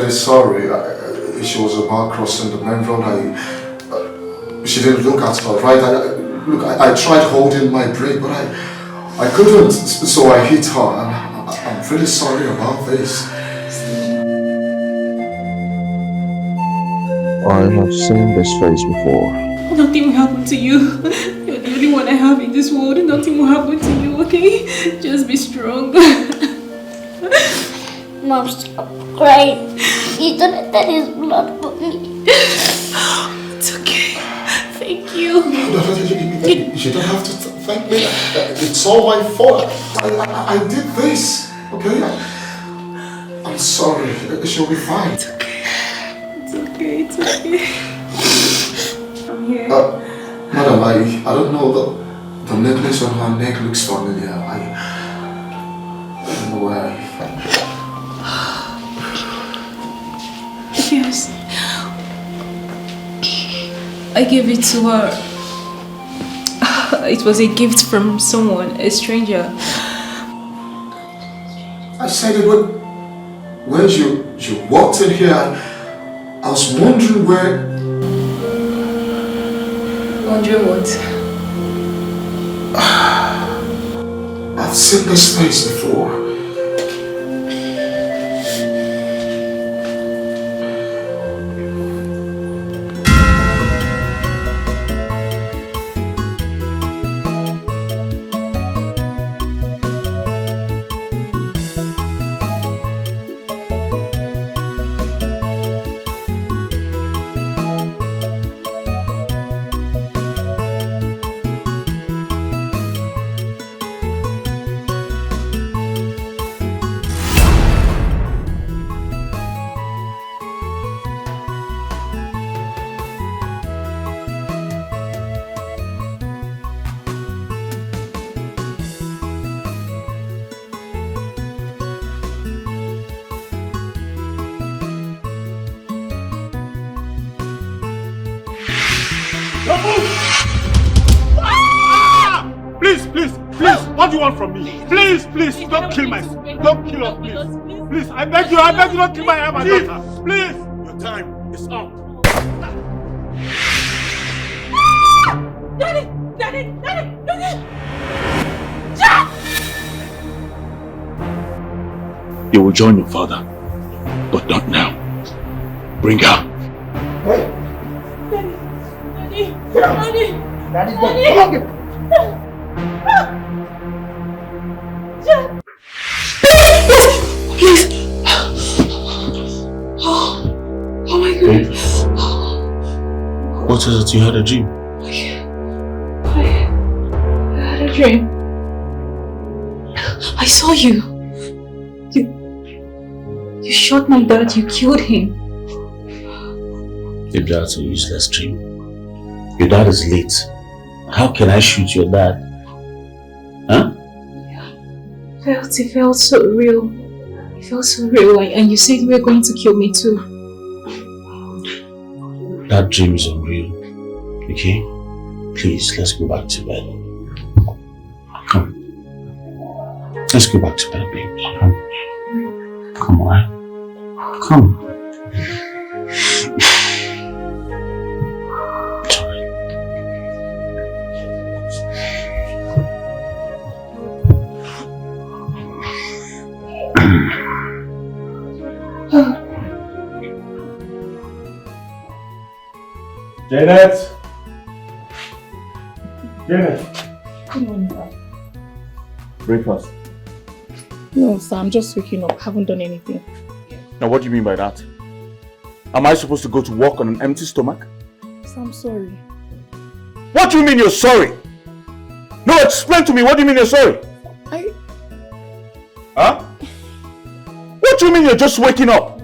Sorry, she was about crossing the main road. She didn't look at her right. I tried holding my brake, but I couldn't, so I hit her. I'm really sorry about this. I have seen this face before. Nothing will happen to you. You're the only one I have in this world. Nothing will happen to you, okay? Just be strong. Mom, stop crying. He's gonna tell his blood for me. It's okay. Thank you. You don't have to thank me. It's all my fault. I did this, okay? I'm sorry. She'll be fine. It's okay. It's okay. It's okay. I'm here. Madam, I don't know. The necklace on her neck looks familiar. I don't know where I found it. Yes. I gave it to her. It was a gift from someone, a stranger. I said it when you walked in here. I was wondering where. Wondering what? I've seen this face before. What do you want from me? Please, don't kill my son. Don't kill us, please. Please, I beg you, don't kill my daughter. Please, your time is up. Daddy! You will join your father, but not now. Bring her. Daddy! Please! Oh my goodness! What is it? You had a dream? I had a dream. I saw you. You shot my dad. You killed him. If that's a useless dream. Your dad is late. How can I shoot your dad? Huh? It felt so real. It felt so real, and you said you were going to kill me too. That dream is unreal. Okay? Please, let's go back to bed. Come. Let's go back to bed, baby. Come on. Come. Janet! Janet! Good morning, sir. Breakfast. No, sir, I'm just waking up. I haven't done anything. Now, what do you mean by that? Am I supposed to go to work on an empty stomach? I'm sorry. What do you mean you're sorry? No, explain to me, what do you mean you're sorry? Huh? What do you mean you're just waking up?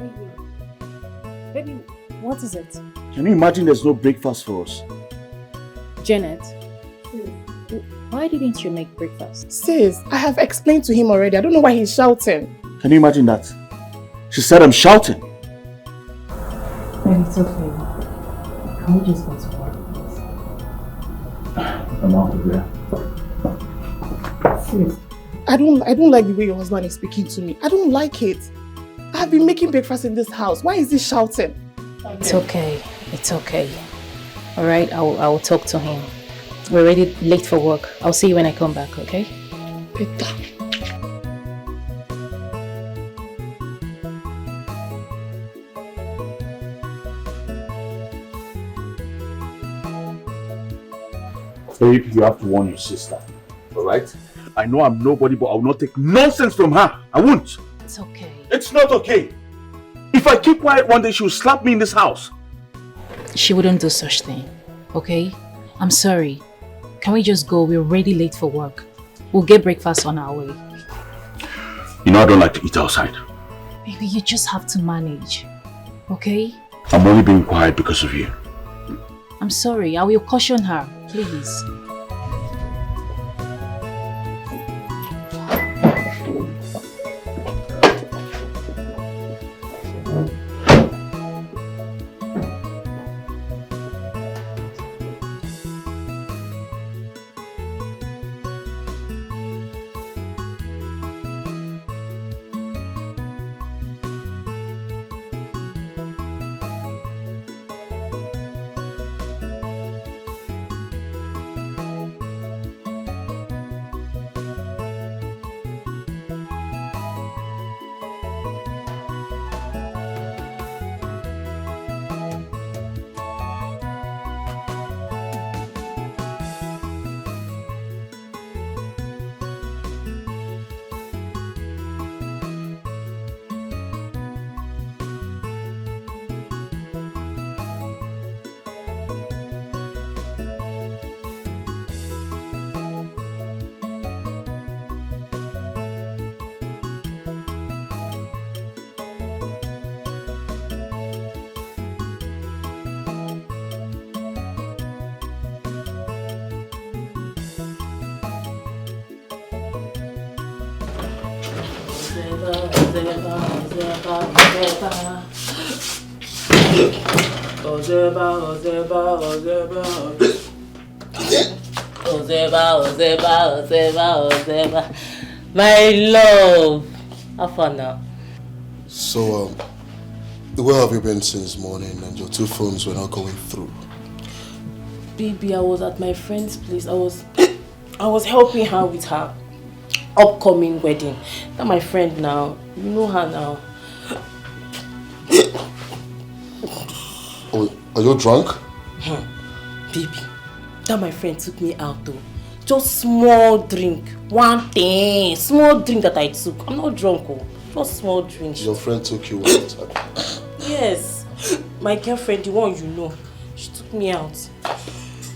Baby, what is it? Can you imagine there's no breakfast for us? Janet, why didn't you make breakfast? Sis, I have explained to him already. I don't know why he's shouting. Can you imagine that? She said I'm shouting. Baby, it's okay. Can we just go to work, please? I'm out of here. Seriously. I don't like the way your husband is speaking to me. I don't like it. I have been making breakfast in this house. Why is he shouting? It's okay. It's okay. Alright, I will talk to him. We're already late for work. I'll see you when I come back, okay? Peter. Babe, you have to warn your sister. Alright? I know I'm nobody, but I will not take nonsense from her. I won't. It's okay. It's not okay. If I keep quiet one day, she will slap me in this house. She wouldn't do such thing, okay? I'm sorry. Can we just go? We're already late for work. We'll get breakfast on our way. You know I don't like to eat outside. Baby, you just have to manage, okay? I'm only being quiet because of you. I'm sorry. I will caution her, please. Ozeba. My love. How far now? So, where have you been since morning and your two phones were not going through? Baby, I was at my friend's place. I was helping her with her upcoming wedding. That's my friend now. You know her now. Oh, are you drunk? Baby, that my friend took me out though. Just small drink. One thing. Small drink that I took. I'm not drunk, oh. Just small drink. Your friend took you out? Yes. My girlfriend, the one you know. She took me out.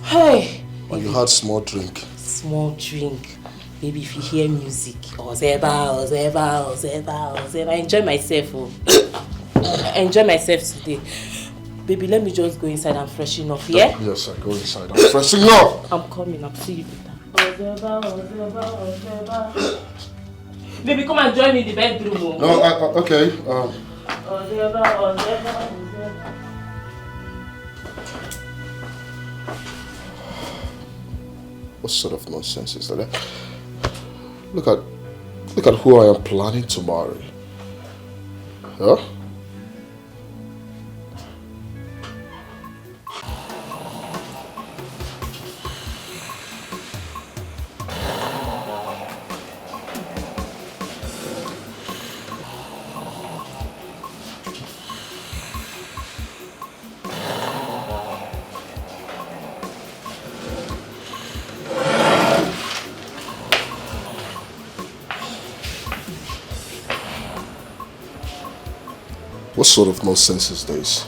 Hey. And you had small drink? Small drink. Baby, if you hear music. Ozeba. I enjoy myself, oh. I enjoy myself today. Baby, let me just go inside and freshen up, yeah? Yes, I go inside. I'm freshening up! I'm coming, I'll see you later. Ozeba. Baby, come and join me in the bedroom. Oh. No, okay. Ozeba. What sort of nonsense is that? Look at who I am planning to marry. Huh? What sort of nonsense is this?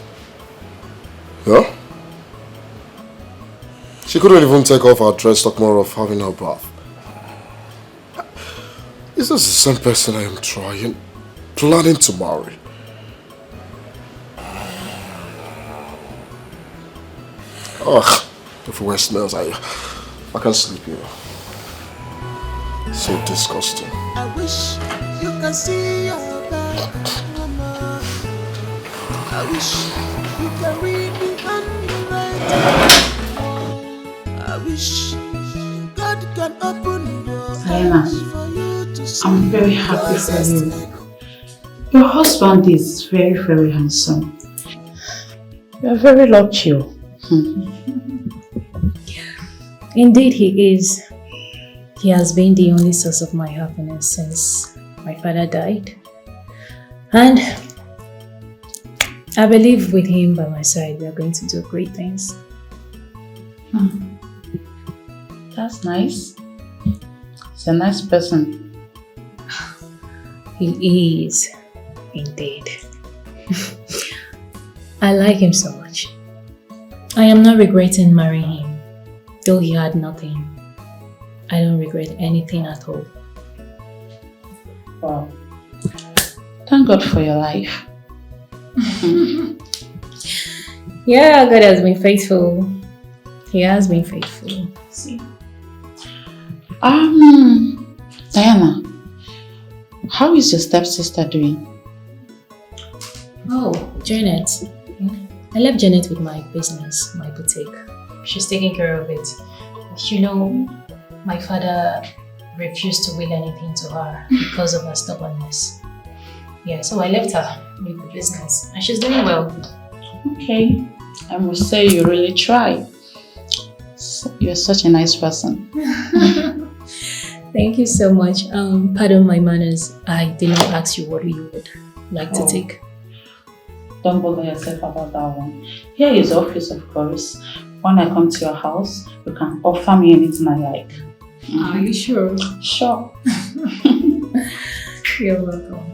Yeah? She couldn't even take off her dress, talk more of having her bath. Is this the same person I am planning to marry? Ugh, everywhere smells. I can't sleep here. So disgusting. I wish you can see your back, mama. I wish you can read me handwriting. I wish God can open your eyes for you to see. I'm very happy for you. Your husband is very, very handsome. You're very lucky. Indeed, he is. He has been the only source of my happiness since my father died. And I believe with him by my side, we are going to do great things. That's nice. He's a nice person. He is, indeed. I like him so much. I am not regretting marrying him, though he had nothing. I don't regret anything at all. Wow. Thank God for your life. Yeah, God has been faithful. He has been faithful. See. Diana, how is your stepsister doing? Oh, Janet. I left Janet with my business, my boutique. She's taking care of it. You know, my father refused to will anything to her because of her stubbornness. Yeah, so I left her with the business and she's doing well. Okay, I must say you really try. You're such a nice person. Thank you so much. Pardon my manners. I did not ask you what you would like to take. Don't bother yourself about that one. Here is the office, of course. When I come to your house, you can offer me anything I like. Are you sure? Sure. You're welcome.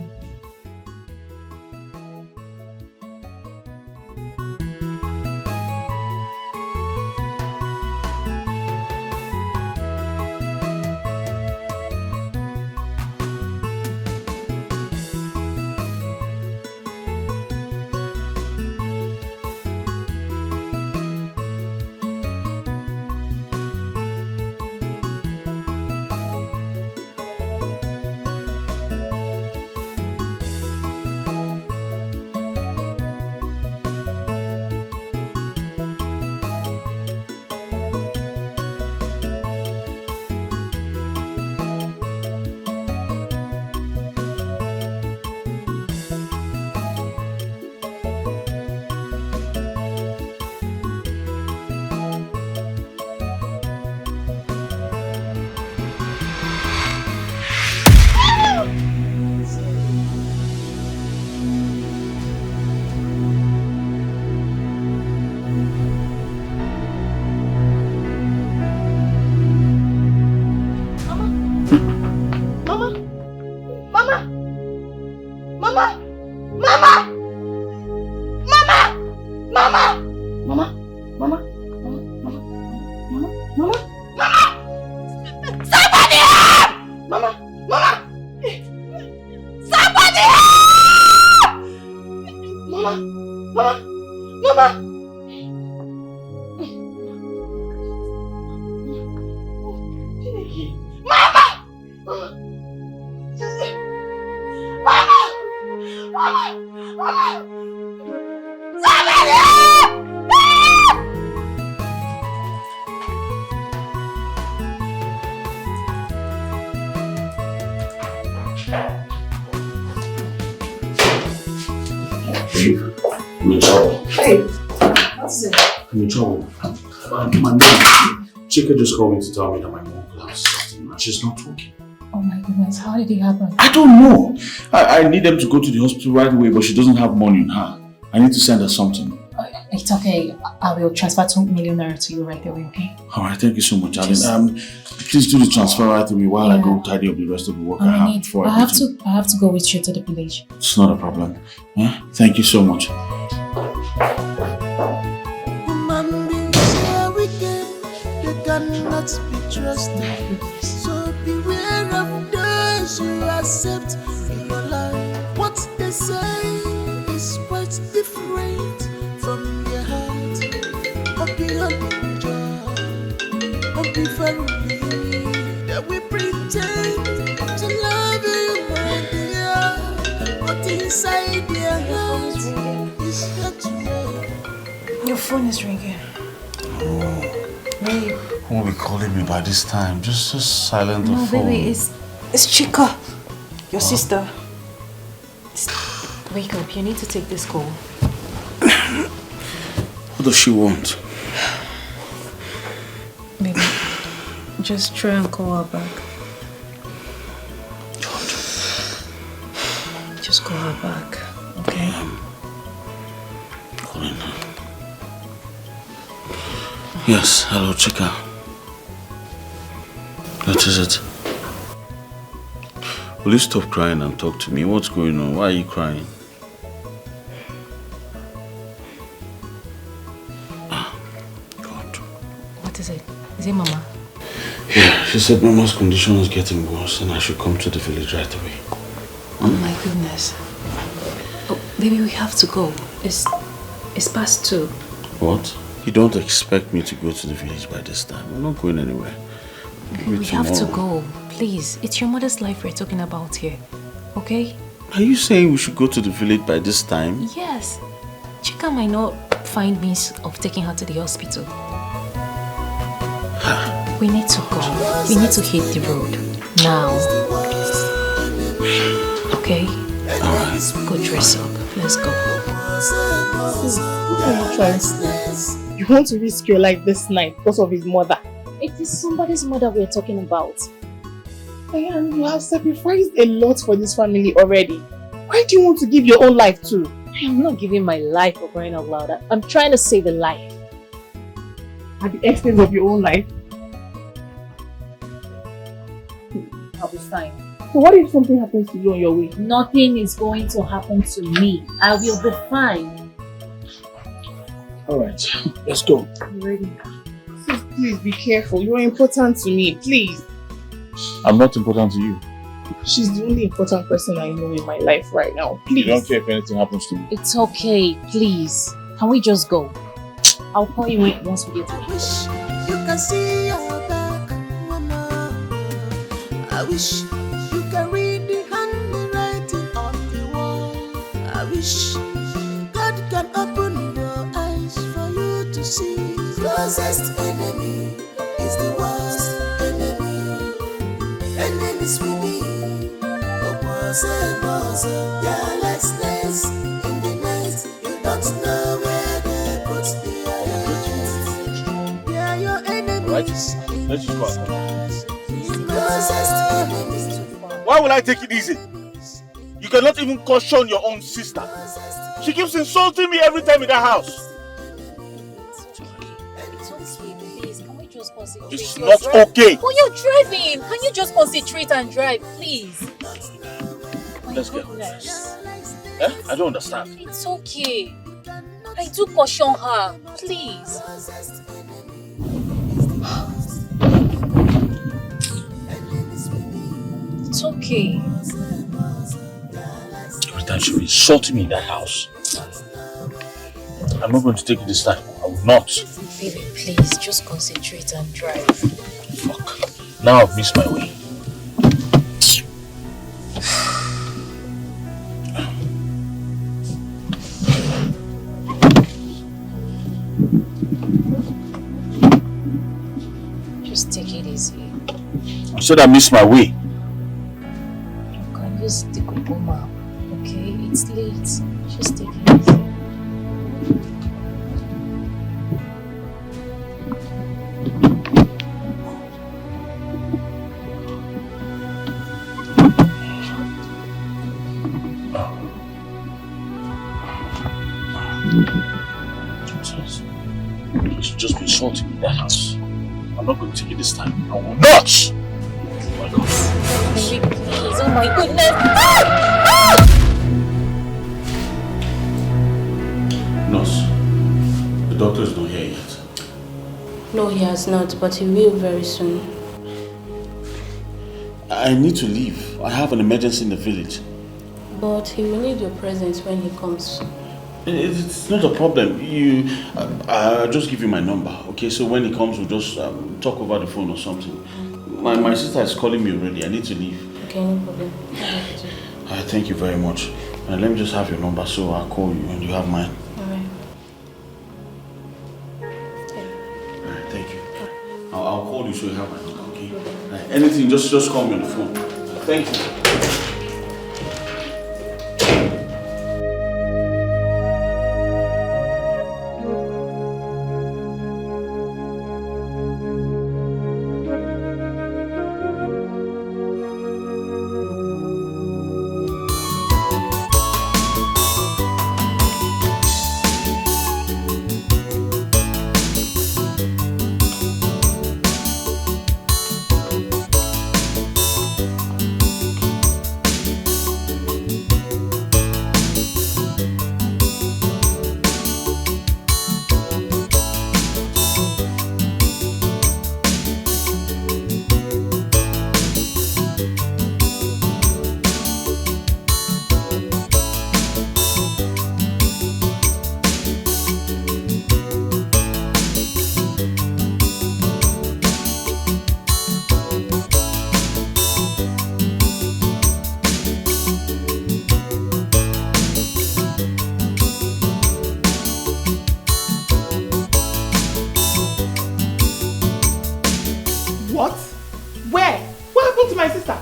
I'm in trouble. Hey, what's it? I'm in trouble. My mom, Chika just called me to tell me that my mom collapsed and she's not talking. Oh my goodness, how did it happen? I don't know. I need them to go to the hospital right away, but she doesn't have money on her. I need to send her something. It's okay. I will transfer 2 million naira to you right away, okay? Alright, thank you so much, Alan. Please do the transfer right away while I go tidy up the rest of the work I have before I have to go with you to the village. It's not a problem. Yeah? Thank you so much. Their heart is set to break. Your phone is ringing. Oh. Babe. Who will be calling me by this time? Just silent the No, phone. baby, it's Chika, your sister. Wake up, you need to take this call. What does she want? Baby, just try and call her back. Just call her back, okay? Calling her. Yes, hello, Chika. What is it? Will you stop crying and talk to me? What's going on? Why are you crying? God. What is it? Is it Mama? Yeah, she said Mama's condition is getting worse and I should come to the village right away. Oh my goodness. Oh, baby, we have to go. It's past 2. What? You don't expect me to go to the village by this time? I'm not going anywhere. We have to go. Please, it's your mother's life we're talking about here. Okay? Are you saying we should go to the village by this time? Yes. Chika might not find means of taking her to the hospital. We need to go. We need to hit the road. Now. Okay? Alright. Go dress up. Let's go. What are you trying to do? You want to risk your life this night because of his mother? It is somebody's mother we're talking about. And you have sacrificed a lot for this family already. Why do you want to give your own life too? I am not giving my life for crying out loud. I'm trying to save a life. At the expense of your own life? I'll be fine. So what if something happens to you on your way? Nothing is going to happen to me. I will be fine. Alright, let's go. I'm ready. Sis, please be careful. You're important to me, please. I'm not important to you. She's the only important person I know in my life right now. Please. You don't care if anything happens to me. It's okay, please. Can we just go? I'll call you once we get there. I wish you can see your back, Mama. I wish you can read the handwriting on the wall. I wish God can open your eyes for you to see. Closest enemy is the worst enemy. Enemies will be carelessness in the night. You don't know where they put their heads. They are your enemies. Right, let's just go outside. Closest enemies. Why will I take it easy? You cannot even caution your own sister. She keeps insulting me every time in the house. It's not okay. Oh, you're driving. Can you just concentrate and drive, please? Let's get home. Eh? I don't understand. It's okay. I do caution her. Please. It's okay. Every time she'll be insulting me in that house. I'm not going to take it this time. I will not. Baby, please, just concentrate and drive. Fuck. Now I've missed my way. Just take it easy. I said I missed my way. You can use the Google map, okay? It's late. Just take it easy. You should just be insulting me in that house. I'm not going to take it this time. I will not! Oh my God. Baby, please. Oh my goodness. Nurse, the doctor is not here yet. No, he has not, but he will very soon. I need to leave. I have an emergency in the village. But he will need your presence when he comes. It's not a problem. I'll just give you my number, okay? So when he comes, we'll just talk over the phone or something. My sister is calling me already. I need to leave. Okay, no problem. Thank you very much. Let me just have your number so I'll call you and you have mine. Alright. Alright, thank you. I'll call you so you have my number, okay? Right, anything, just call me on the phone. Thank you. What? Where? What happened to my sister?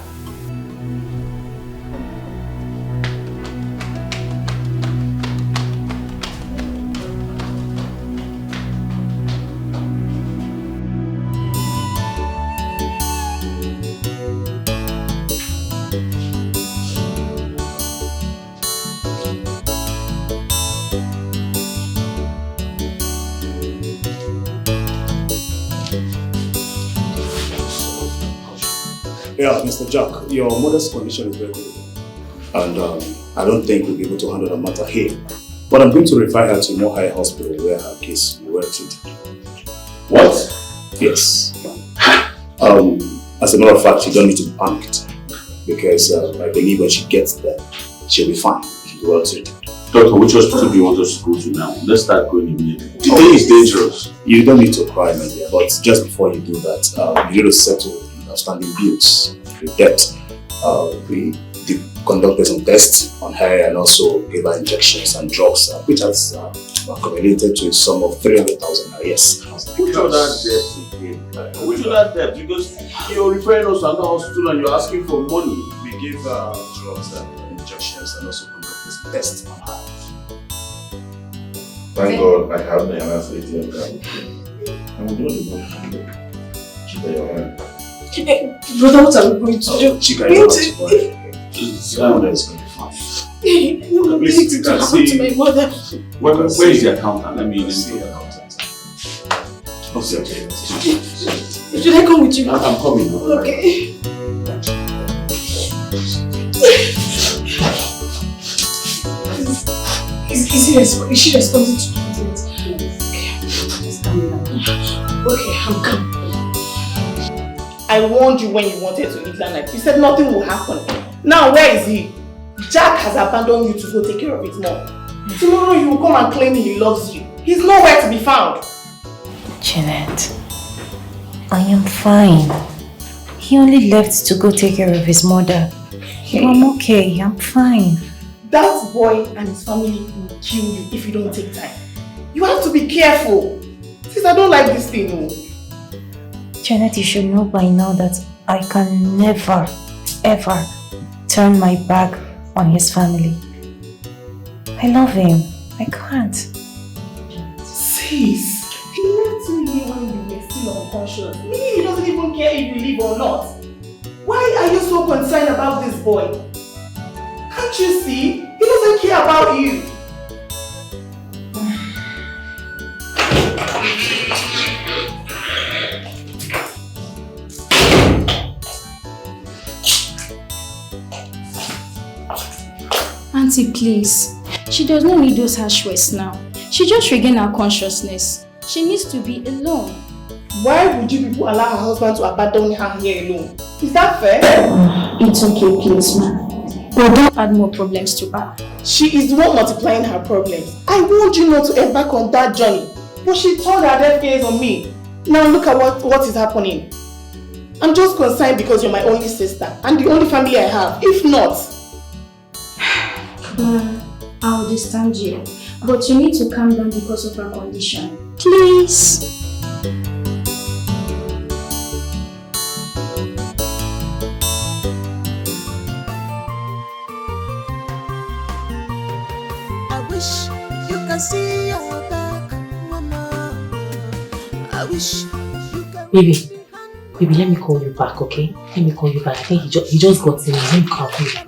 Yeah, Mr. Jack, your mother's condition is very good. And I don't think we'll be able to handle the matter here. But I'm going to refer her to more higher hospital where her case will be treated. What? Yes. As a matter of fact, you don't need to be panicked. Because I believe when she gets there, she'll be fine. She'll be well treated. Doctor, which hospital do you want us to go to now? Let's start going immediately. The thing is dangerous. You don't need to cry, my dear. But just before you do that, you need to settle the outstanding bills, the debt. We conducted some tests on her and also gave her injections and drugs, which has accumulated to a sum of 300,000 naira. Yes. Which of that debt again? Which of that debt? Because you're referring us to another hospital and you're asking for money. We gave her drugs and injections and also conducted some tests on her. Thank God I have the anxiety of that. I'm doing the bullshit. Brother, what are we going to do? Chika, you don't have to worry. Your mother is going to be fine. No, Please, to happen to my mother. Where is the accountant? Let me see the accountant. Okay. Should I come with you? I'm coming. Okay. Is she responding to it? Okay, I'm coming. I warned you when you wanted to eat that night. You said nothing will happen. Now where is he? Jack has abandoned you to go take care of his mom. Tomorrow he will come and claim he loves you. He's nowhere to be found. Janet, I am fine. He only left to go take care of his mother. I'm okay, I'm fine. That boy and his family will kill you if you don't take time. You have to be careful. Sis, I don't like this thing. No. Janet, you should know by now that I can never, ever turn my back on his family. I love him. I can't. Sis, he left me here when you were still unconscious. Maybe he doesn't even care if you live or not. Why are you so concerned about this boy? Can't you see? He doesn't care about you. Auntie, please. She does not need those harsh words now. She just regained her consciousness. She needs to be alone. Why would you people allow her husband to abandon her here alone? Is that fair? It's okay, please, ma'am. But don't add more problems to her. She is the one multiplying her problems. I warned you not to embark on that journey. But she turned her deaf ears on me. Now look at what is happening. I'm just concerned because you're my only sister and the only family I have. If not... I understand you. But you need to calm down because of her condition. Please. I wish you can see your back, mama. I wish you can. Baby, let me call you back, okay? Let me call you back. I think he just got in. Let me call you back.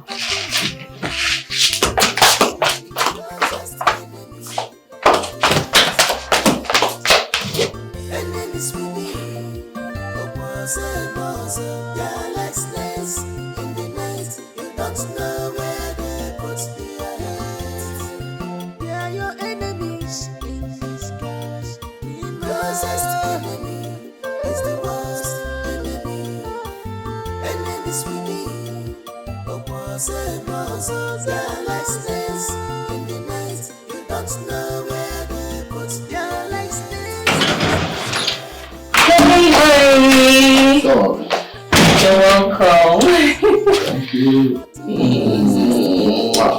You're welcome. Thank you. Wow.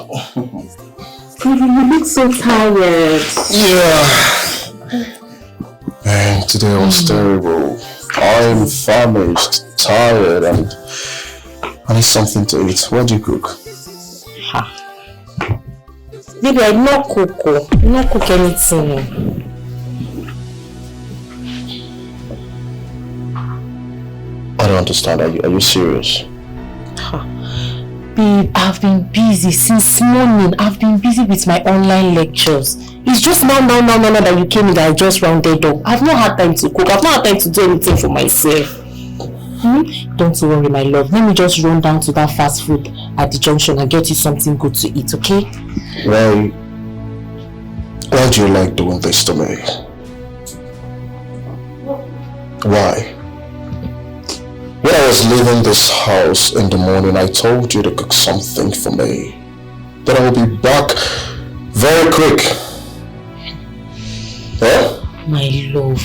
You look so tired. Yeah. Man, today was terrible. I'm famished, tired, and I need something to eat. What do you cook? Baby, I not cook anything. I don't understand. Are you serious? Babe, I've been busy since morning. I've been busy with my online lectures. It's just now that you came in that I just rounded up. I've not had time to cook. I've not had time to do anything for myself. Don't worry, my love. Let me just run down to that fast food at the junction and get you something good to eat, okay? Why do you like doing this to me? Why? When I was leaving this house in the morning, I told you to cook something for me. That I will be back very quick. Huh? My love.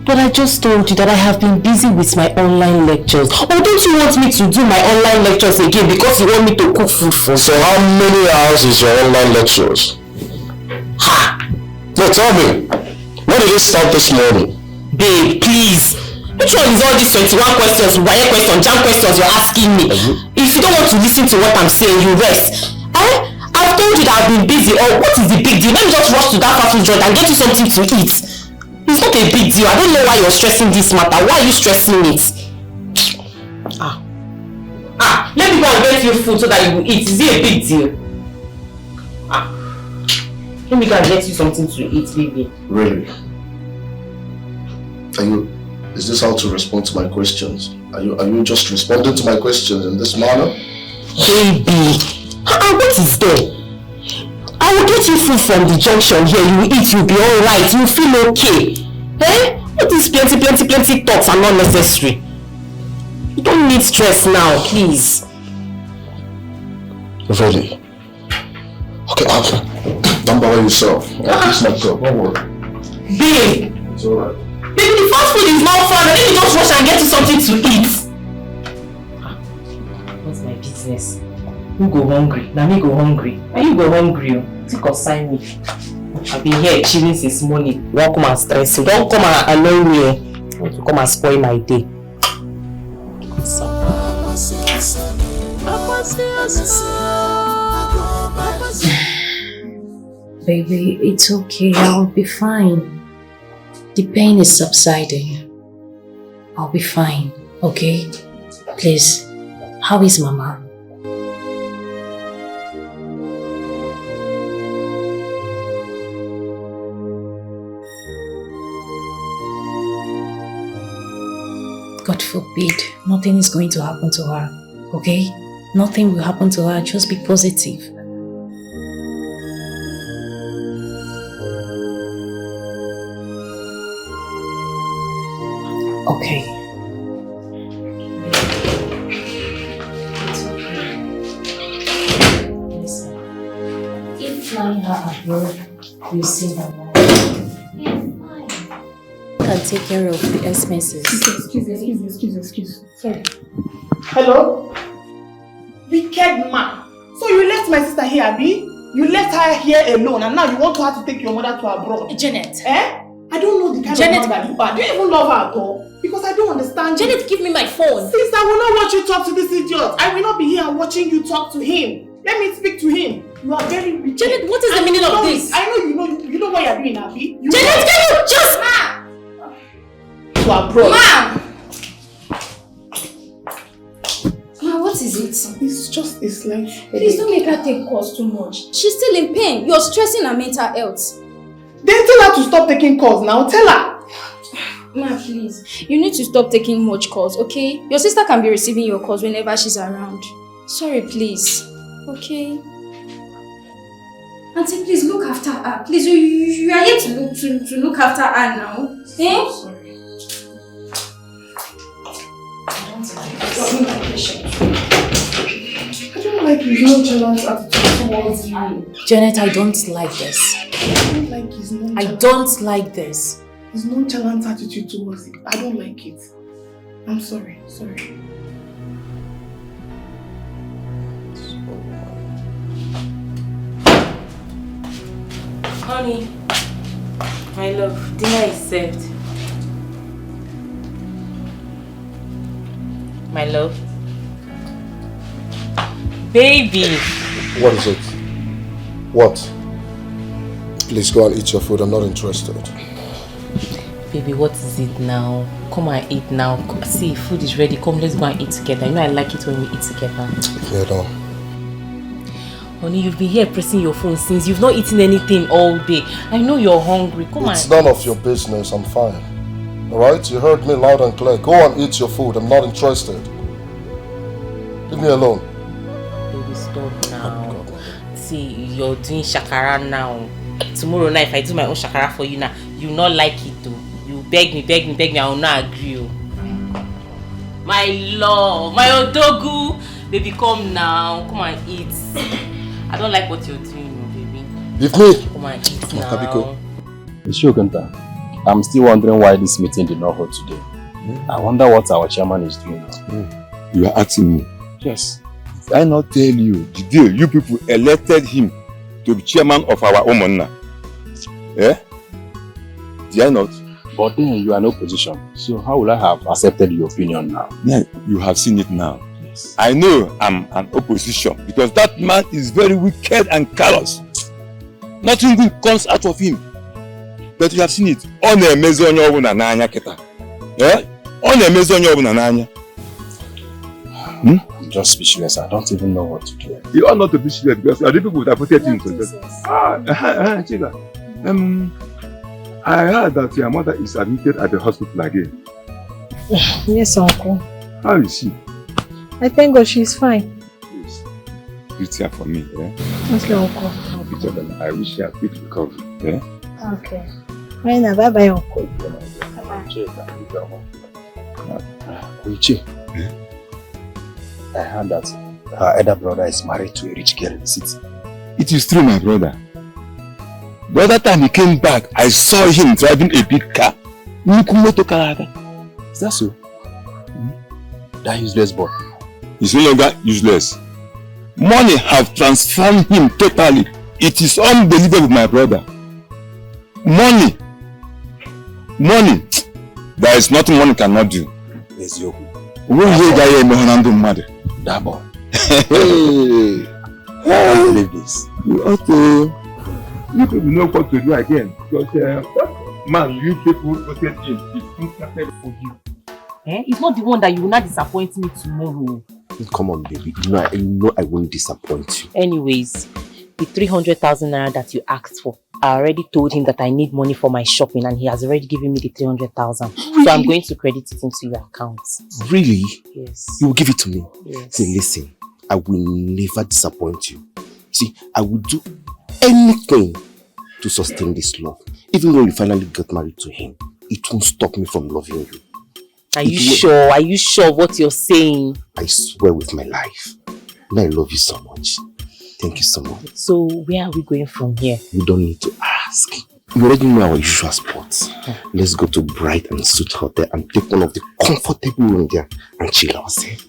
But I just told you that I have been busy with my online lectures. Or don't you want me to do my online lectures again because you want me to cook food for you? So how many hours is your online lectures? No, tell me. When did it start this morning? Babe, please. Which one is all these 21 questions, wire questions, jam questions you're asking me? If you don't want to listen to what I'm saying, you rest. I've told you that I've been busy. Or what is the big deal? Let me just rush to that fast food joint and get you something to eat. It's not a big deal. I don't know why you're stressing this matter. Why are you stressing it? Let me go and get you food so that you will eat. Is it a big deal? Let me go and get you something to eat, baby. Really? Is this how to respond to my questions? Are you just responding to my questions in this manner? Baby, what is there? I will get you food from the junction here. You will eat, you'll be alright, you'll feel okay. All these plenty talks are not necessary. You don't need stress now, please. Really? Okay, don't bother yourself. It's my cup, don't worry. Babe! It's alright. Baby, the fast food is not fun. Let me just rush and get you something to eat. What's my business? Who go hungry? Now me go hungry. Now you go hungry. Take or sign me. I've been here chilling since morning. Don't come and stress you. Don't come and annoy me. You want to come and spoil my day. Baby, it's okay. I'll be fine. The pain is subsiding. I'll be fine, okay? Please, how is Mama? God forbid, nothing is going to happen to her, okay? Nothing will happen to her, just be positive. Okay. Listen, if flying her abroad, you see her now. Can take care of the expenses. Excuse. Sorry. Hello? Wicked man. So you left my sister here, Abi? You left her here alone and now you want her to take your mother to abroad. Janet. Eh? I don't know the kind of man that you are. Do you even love her at all? Because I don't understand. Janet, give me my phone. Sis, I will not watch you talk to this idiot. I will not be here watching you talk to him. Let me speak to him. You are very wicked. Janet, what is the meaning of this? I know you know what you are doing, Abi. Janet, can you just... To abroad. Ma'am! Ma, what is it? It's just a slight headache. Please don't make her take calls too much. She's still in pain. You're stressing her mental health. Then tell her to stop taking calls now. Tell her. Ma, please. You need to stop taking much calls, okay? Your sister can be receiving your calls whenever she's around. Sorry, please. Okay? Auntie, please look after her. Please, you are here to look after her now. Eh? Sorry. I don't like his nonchalant attitude towards you. Janet, I don't like this. I don't like his nonchalant. I don't like this. His nonchalant attitude towards you. I don't like it. I'm sorry. Honey, my love, dinner is served. My love. Baby! What is it? What? Please go and eat your food. I'm not interested. Baby, what is it now? Come and eat now. See, food is ready. Come, let's go and eat together. You know I like it when we eat together. Yeah, no. Honey, you've been here pressing your phone since. You've not eaten anything all day. I know you're hungry. Come on. It's none of your business. I'm fine. Alright? You heard me loud and clear. Go and eat your food. I'm not interested. Leave me alone. Baby, stop now. See, you're doing shakara now. Tomorrow night, if I do my own shakara for you now, you not like it though. You beg me, I will not agree. My love, my odogu. Baby, come now. Come and eat. I don't like what you're doing, baby. Leave me. Come and eat now. Ishokanta, I'm still wondering why this meeting did not hold today. I wonder what our chairman is doing now. You are asking me? Yes. Did I not tell you the day you people elected him to be chairman of our Omonna? Eh? Did I not? But then you are in opposition, so how will I have accepted your opinion now? Yeah, you have seen it now. Yes. I know I'm an opposition because that man is very wicked and callous. Nothing good comes out of him. But you have seen it. I'm just speechless. I don't even know what to do. You are not to be speechless because the people that protect him. I heard that your mother is admitted at the hospital again. Yes, uncle. How is she? I thank God she's fine. Yes. It's here for me, eh? Okay, uncle. I wish you a quick recovery, eh? Okay. Bye bye, uncle. Koichi, I heard that her elder brother is married to a rich girl in the city. It is true, my brother. The other time he came back, I saw him driving a big car. Is that so? That useless boy. He's no longer useless. Money have transformed him totally. It is unbelievable, my brother. Money. There is nothing money cannot do. Yes, you. That boy. Hey. I can't believe this. You ought to. You people know what to do again. Because man, you people voted him. It's interested for you. It's not the one that you will not disappoint me tomorrow. Come on, baby. You know I won't disappoint you. Anyways, the 300,000 naira that you asked for, I already told him that I need money for my shopping and he has already given me the 300,000. Really? So I'm going to credit it into your account. Really? Yes. You will give it to me? Yes. See, listen, I will never disappoint you. See, I will do anything to sustain this love. Even when you finally get married to him, it won't stop me from loving you. Are you sure? Are you sure what you're saying? I swear with my life. And I love you so much. Thank you so much. So where are we going from here? You don't need to ask. You already know our usual spots. Let's go to Bright and Suit Hotel and take one of the comfortable rooms there and chill ourselves.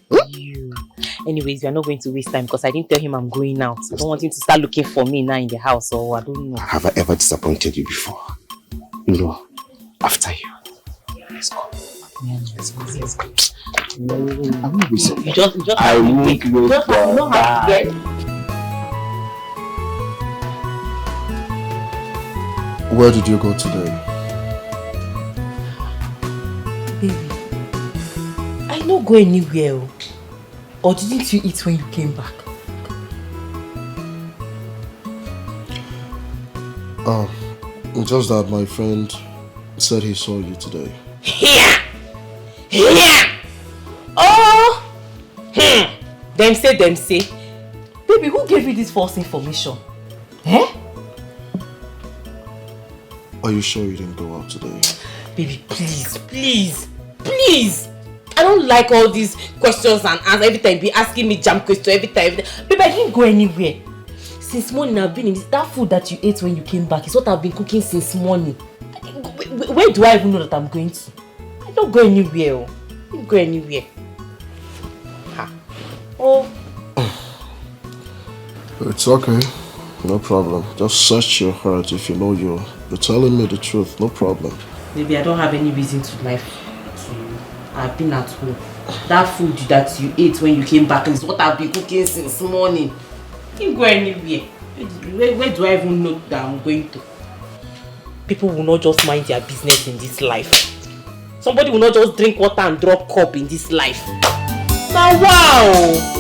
Anyways, we are not going to waste time because I didn't tell him I'm going out. I don't want him to start looking for me now in the house, or I don't know. Have I ever disappointed you before? No. After you. Let's go. Yeah, let's go. I won't waste You just I won't waste you don't have to get. Where did you go today? Baby, I don't go anywhere. Or didn't you eat when you came back? Just that my friend said he saw you today. Here! Oh! Them say. Baby, who gave you this false information? Eh? Are you sure you didn't go out today? Baby, please. I don't like all these questions and answers. Every time be asking me jam questions every time. Baby, I didn't go anywhere. Since morning I've been in this. That food that you ate when you came back is what I've been cooking since morning. Where do I even know that I'm going to? I don't go anywhere. I don't go anywhere. Ha. Oh. It's okay. No problem. Just search your heart if you know you're telling me the truth. No problem. Maybe I don't have any reason to lie to you. I've been at home. That food that you ate when you came back is what I've been cooking since morning. I didn't go anywhere. Where do I even know that I'm going to? People will not just mind their business in this life. Somebody will not just drink water and drop cup in this life. Now, wow!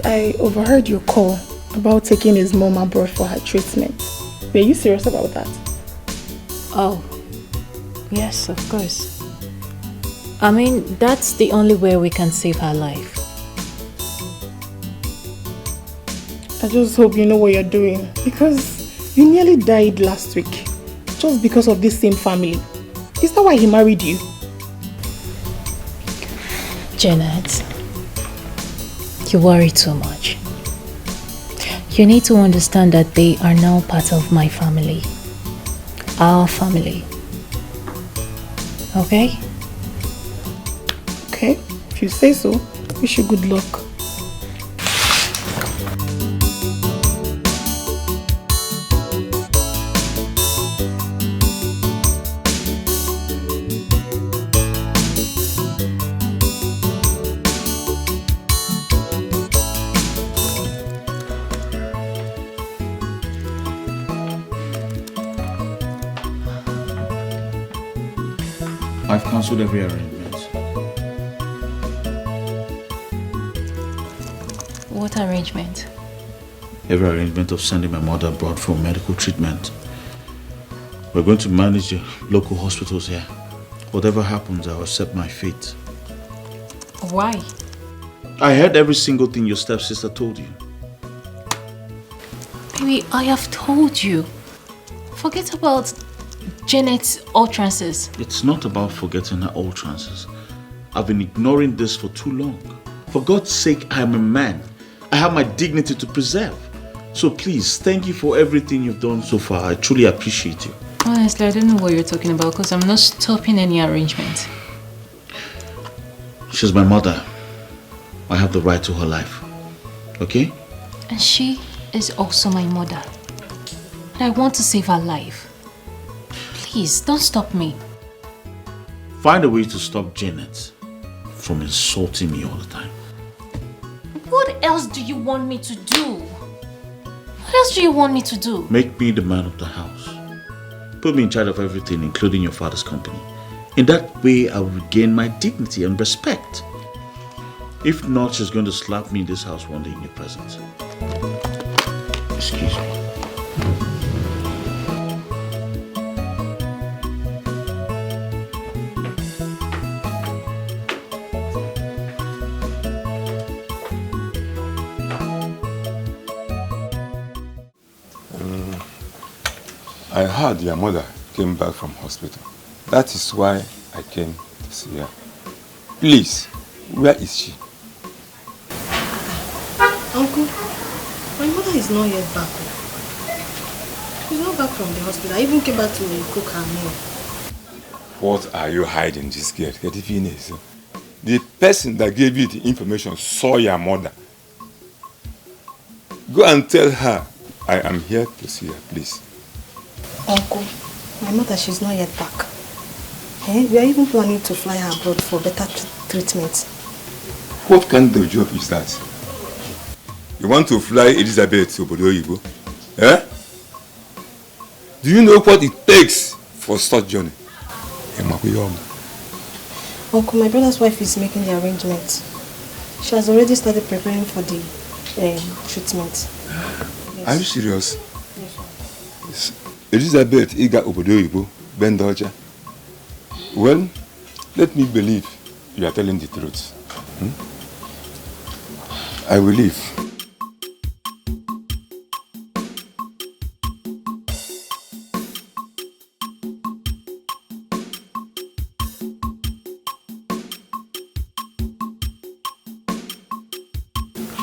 I overheard your call about taking his mom abroad for her treatment. Were you serious about that? Oh, yes, of course. I mean, that's the only way we can save her life. I just hope you know what you're doing, because you nearly died last week just because of this same family. Is that why he married you? Janet, you worry too much. You need to understand that they are now part of my family. Our family. Okay? Okay, if you say so. Wish you good luck. I've cancelled every arrangement. What arrangement? Every arrangement of sending my mother abroad for medical treatment. We're going to manage the local hospitals here. Whatever happens, I'll accept my fate. Why? I heard every single thing your stepsister told you. Baby, I have told you. Forget about Janet's utterances. It's not about forgetting her utterances. I've been ignoring this for too long. For God's sake, I am a man. I have my dignity to preserve. So please, thank you for everything you've done so far. I truly appreciate you. Honestly, I don't know what you're talking about because I'm not stopping any arrangement. She's my mother. I have the right to her life. Okay? And she is also my mother. And I want to save her life. Please, don't stop me. Find a way to stop Janet from insulting me all the time. What else do you want me to do? What else do you want me to do? Make me the man of the house. Put me in charge of everything, including your father's company. In that way, I will regain my dignity and respect. If not, she's going to slap me in this house one day in your presence. Excuse me. I heard your mother came back from hospital. That is why I came to see her. Please, where is she? Uncle, my mother is not yet back. She's not back from the hospital. I even came back to cook her meal. What are you hiding this girl? The person that gave you the information saw your mother. Go and tell her I am here to see her, please. Uncle, my mother, she's not yet back. We are even planning to fly her abroad for better treatment. What kind of job is that? You want to fly Elizabeth to Obodo? Eh? Do you know what it takes for such journey? Uncle, my brother's wife is making the arrangements. She has already started preparing for the treatment. Yes. Are you serious? Yes. Elizabeth Iga Obodo Bendoja. Well, let me believe you are telling the truth. I will leave.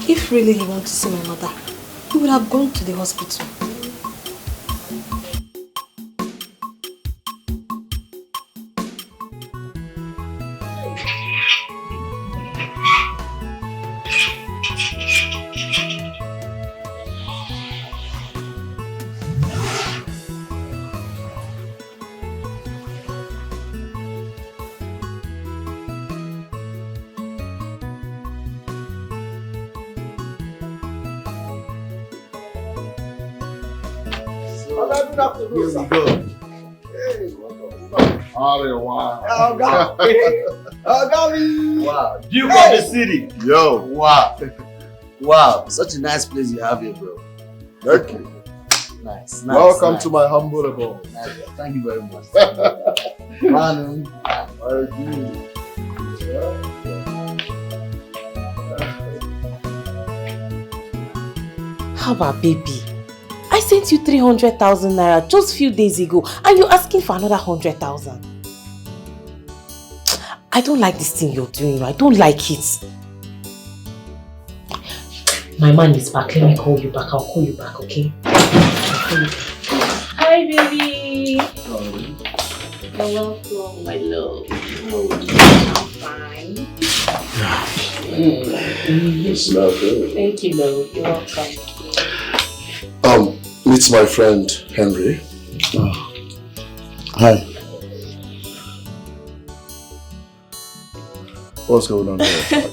If really you want to see my mother, you would have gone to the hospital. Here we go. Hey, wow. Wow. Duke of the city. Yo. Wow. Wow. Such a nice place you have here, bro. Thank you. Nice. Welcome to my humble abode. Nice. Thank you very much. Man, How about baby? I sent you 300,000 naira just a few days ago and you're asking for another 100,000. I don't like this thing you're doing. I don't like it. My man is back. Let me call you back. I'll call you back, okay? Hi, baby. You're welcome, my love. I'm fine. You smell good. Thank you, love. You're welcome. Meet my friend Henry. Hi. What's going on here?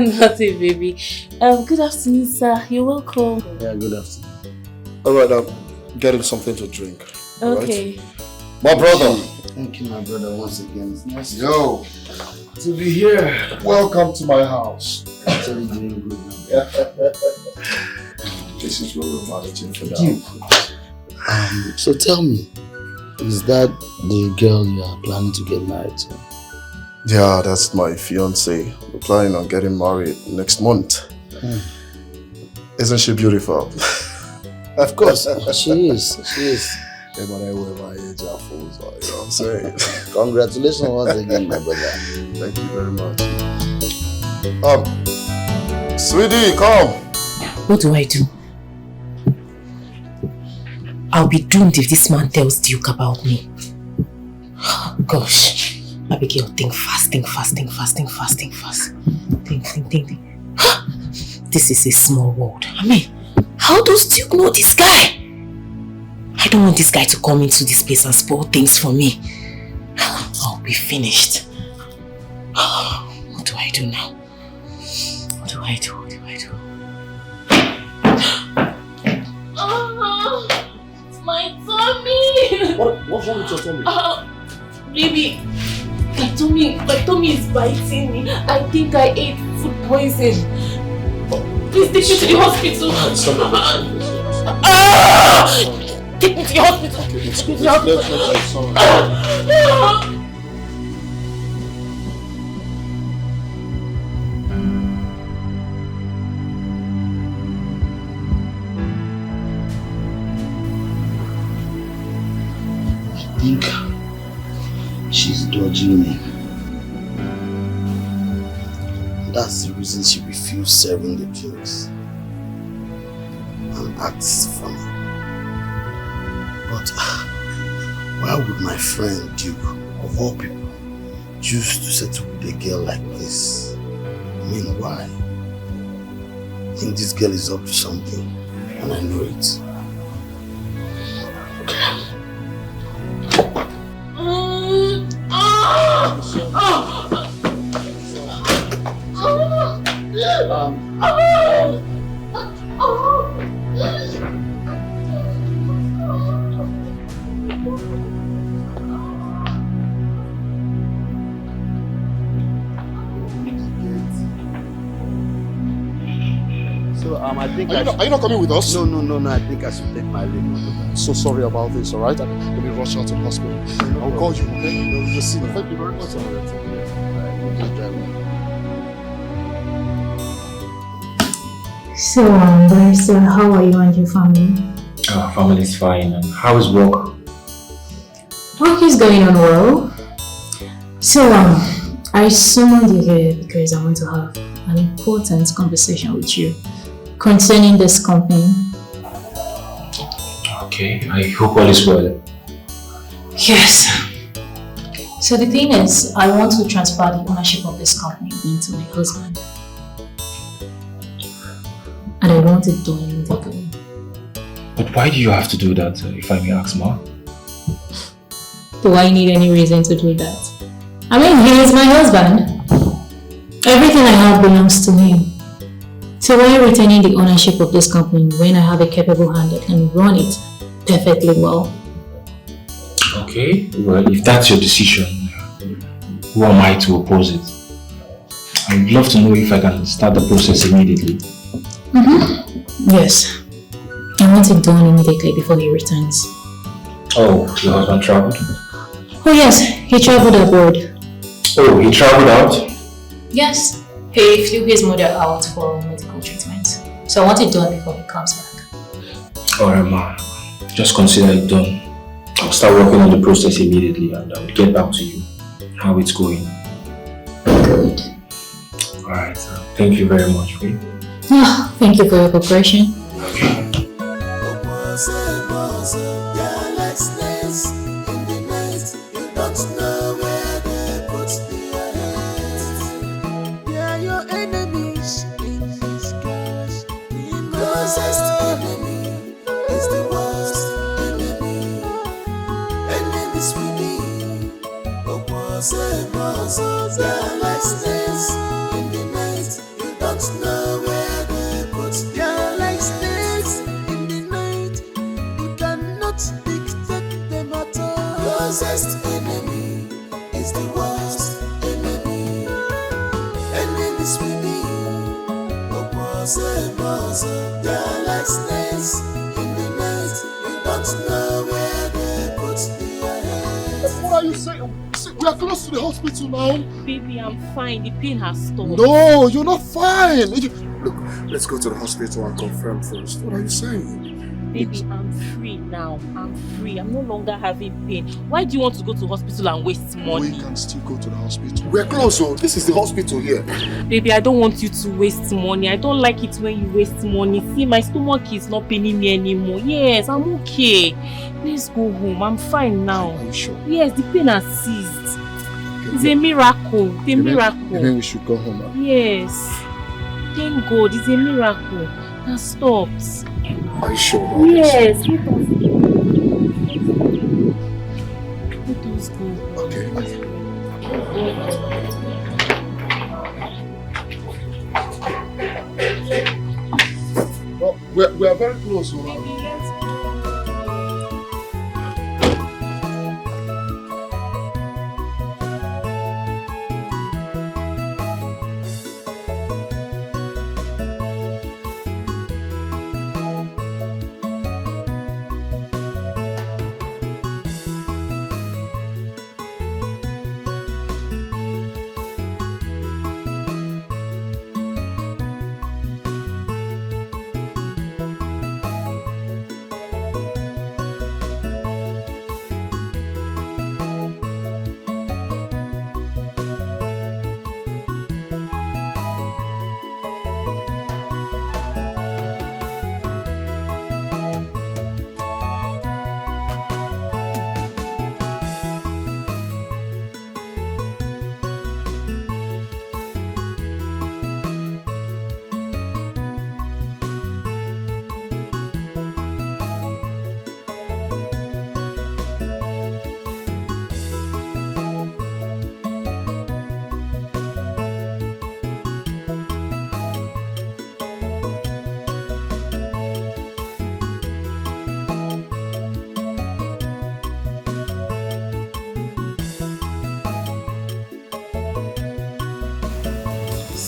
Nothing, baby. Good afternoon, sir. You're welcome. Yeah, good afternoon. Alright, get him something to drink. Okay. Right? My brother. Thank you, my brother, once again. It's nice Yo. to be here. Welcome to my house. Actually doing good now. This is what we're managing for now. Dude, so tell me, is that the girl you are planning to get married to? Yeah, that's my fiance. We're planning on getting married next month. Isn't she beautiful? Of course, she is. She is. Yeah, but I wear my age are fools, you know what I'm saying? Congratulations once again, my brother. Thank you very much. Sweetie, come. What do I do? I'll be doomed if this man tells Duke about me. Gosh. Abigail, think fast. Think. This is a small world. I mean, how does Duke know this guy? I don't want this guy to come into this place and spoil things for me. I'll be finished. What do I do now? What do I do? My tummy! What's wrong with your tummy? Baby, my tummy is biting me. I think I ate food poison. Please take me to the hospital. Take me to the hospital. dodging me. That's the reason she refused serving the drinks and acts funny. But why would my friend Duke, of all people, choose to settle with a girl like this? I mean, why? I think this girl is up to something, and I know it. I think are you not coming with us? No. I think I should take my leave. So sorry about this, alright? Let me rush out to the hospital. I'll call you, okay? You'll see me. Thank you very much. So, Barrister, how are you and your family? Our family is fine. And how is work? Work is going on well. So, I summoned you here because I want to have an important conversation with you concerning this company. Okay, I hope all is well. Yes. So the thing is, I want to transfer the ownership of this company into my husband. And I want it done immediately. But why do you have to do that, if I may ask, Ma? Do I need any reason to do that? I mean, he is my husband. Everything I have belongs to him. So why retaining the ownership of this company when I have a capable hand that can run it perfectly well? Okay, well, if that's your decision, who am I to oppose it? I'd love to know if I can start the process immediately. Yes. I want it done immediately before he returns. Oh, your husband traveled? Oh yes, he traveled abroad. Oh, he traveled out? Yes. He flew his mother out for medical treatment. So I want it done before he comes back. Alright, Ma. Just consider it done. I'll start working on the process immediately and I'll get back to you how it's going. Good. Alright, thank you very much. Okay? Thank you for your cooperation. We are close to the hospital now. Baby, I'm fine. The pain has stopped. No, you're not fine. Look, let's go to the hospital and confirm first. What are you saying? Baby, I'm free now. I'm free. I'm no longer having pain. Why do you want to go to hospital and waste money? We can still go to the hospital. We're close, so this is the hospital here. Baby, I don't want you to waste money. I don't like it when you waste money. See, my stomach is not paining me anymore. Yes, I'm okay. Let's go home. I'm fine now. Are you sure? Yes, the pain has ceased. It's a miracle. It's a miracle. Then we should go home now. Yes. Thank God, it's a miracle. That stops. Are you sure about yes, this? Let us go. Okay. Well, we are very close, right?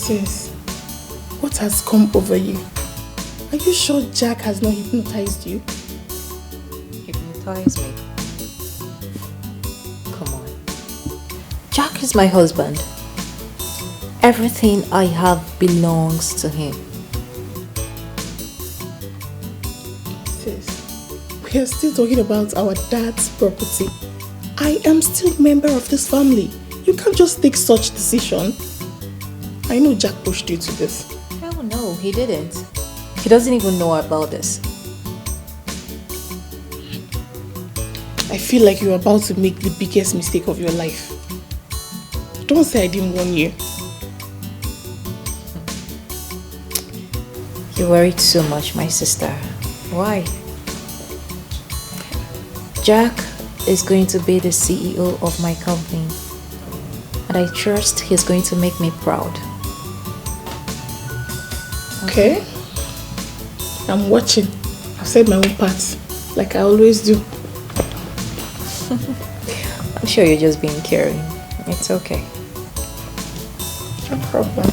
Sis, what has come over you? Are you sure Jack has not hypnotized you? Hypnotize me? Come on. Jack is my husband. Everything I have belongs to him. Sis, we are still talking about our dad's property. I am still a member of this family. You can't just take such decision. I know Jack pushed you to this. Hell no, he didn't. He doesn't even know about this. I feel like you're about to make the biggest mistake of your life. Don't say I didn't warn you. You worried so much, my sister. Why? Jack is going to be the CEO of my company. And I trust he's going to make me proud. Okay? I'm watching. I've said my own part, like I always do. I'm sure you're just being caring. It's okay. No problem.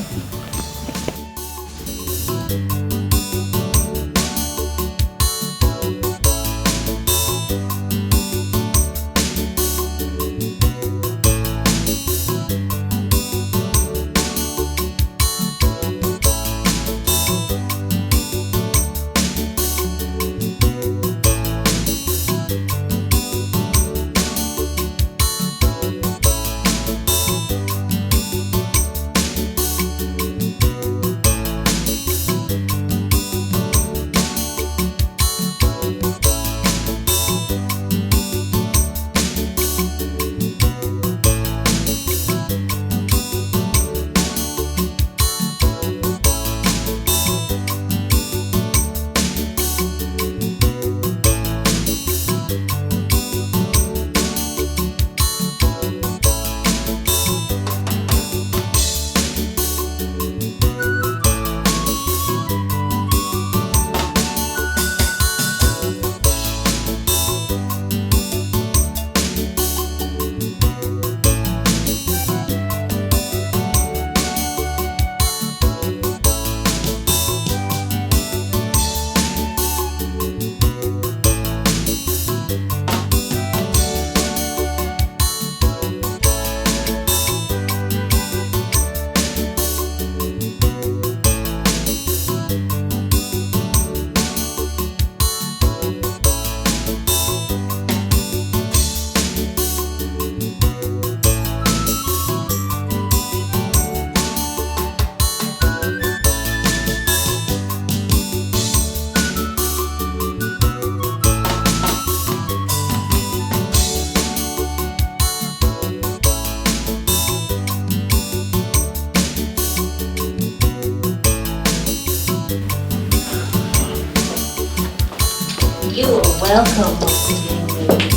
You are welcome once again, baby.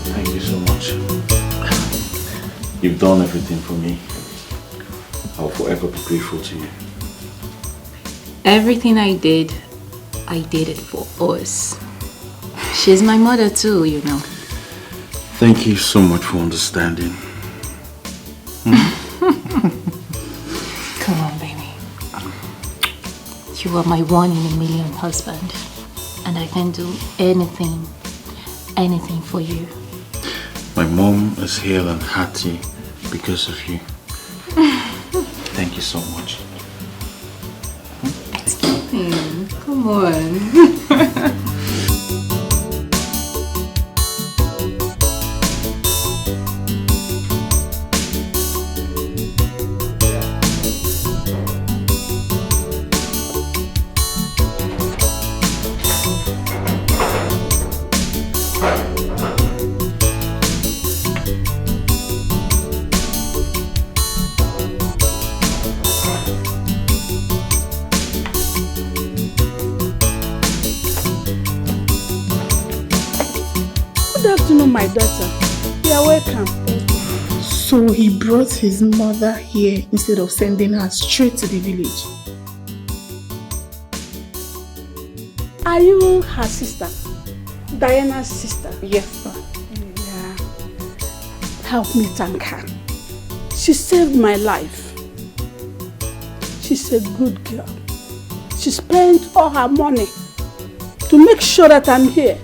Thank you so much. You've done everything for me. I'll forever be grateful to you. Everything I did it for us. She's my mother too, you know. Thank you so much for understanding. Come on, baby. You are my 1 in a million husband. And I can do anything for you. My mom is here and hearty because of you. Thank you so much. Come on. Good afternoon, my daughter. You are welcome. So he brought his mother here instead of sending her straight to the village. Are you her sister? Diana's sister? Yes, ma. Yeah. Help me thank her. She saved my life. she's a good girl. She spent all her money to make sure that I'm here.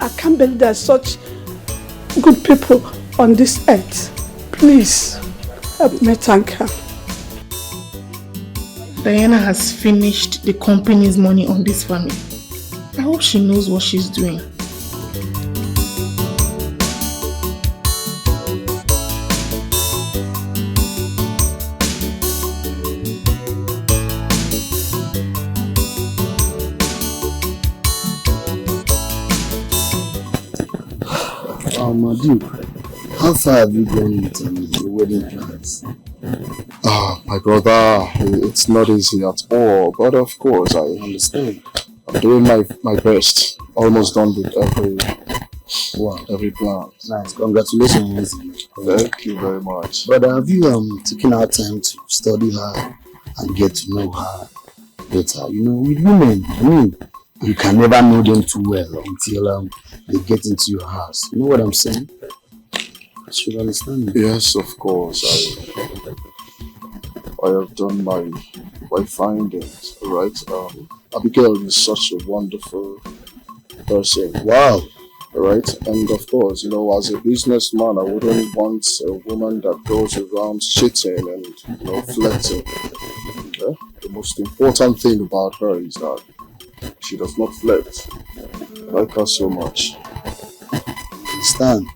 I can't believe there's such good people on this earth. Please, help me thank her. Diana has finished the company's money on this family. I hope she knows what she's doing. Duke, how far have you gone with your wedding plans? My brother, it's not easy at all, but of course I understand. I'm doing my best. Almost done with every plan. Nice, congratulations. Thank you very much. But have you taken out time to study her and get to know her better? You know, with women, you can never know them too well until they get into your house. You know what I'm saying? I should understand me. Yes, of course. I have done my findings, right? Abigail is such a wonderful person. Wow. Right? And of course, you know, as a businessman, I wouldn't want a woman that goes around cheating and, you know, flirting. Yeah? The most important thing about her is that she does not flirt. I like her so much. Understand?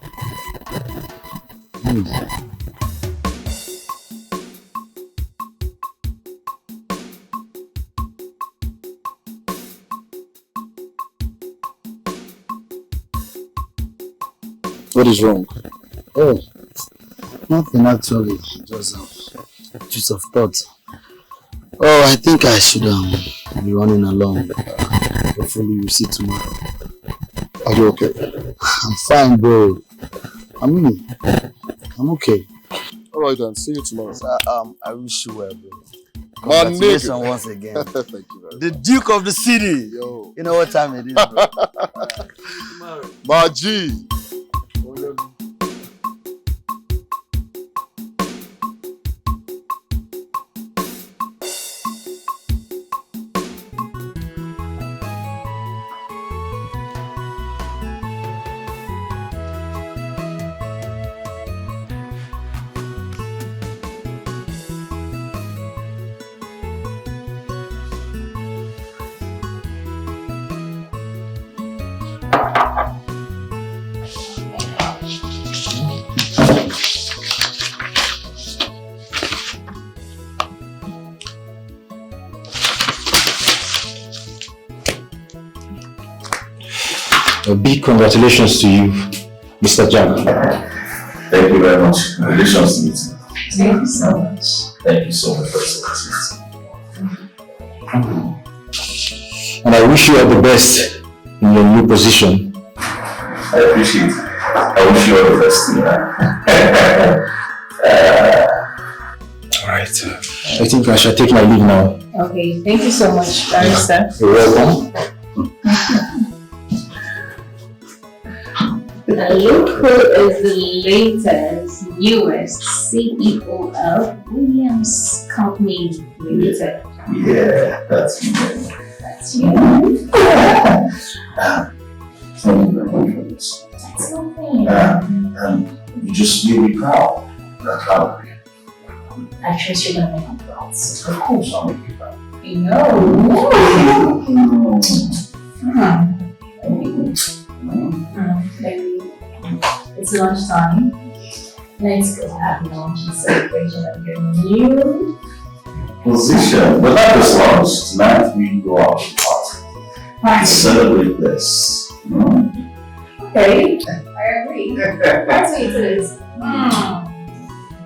What is wrong? Oh, nothing actually. Just of thought. Oh, I think I should be running along. Hopefully we'll see tomorrow. Are you okay? I'm fine, bro. I'm okay. Alright then, see you tomorrow. I wish you well, bro. My Congratulations nigga. once again. Thank you very much. The Duke of the City. Yo. You know what time it is, bro. My G. A big congratulations to you, Mr. Jack. Thank you very much. Congratulations to you. Thank you so much. Thank you so much for the And I wish you all the best in your new position. I appreciate it. I wish you all the best. Alright. I think I shall take my leave now. Okay, thank you so much, Barrister. You're welcome. Look who is the latest, newest CEO of Williams Company Limited. Yeah, that's me. That's you. Thank you very much for this. That's nothing. You just made me proud. I'm proud of you. I trust you're gonna make me proud. Of course I'll make you proud. Maybe it's lunchtime. Let's go have lunch in celebration of your new position. But not just lunch. Tonight we go out to party. Celebrate this. Okay, I agree. Let's wait till this.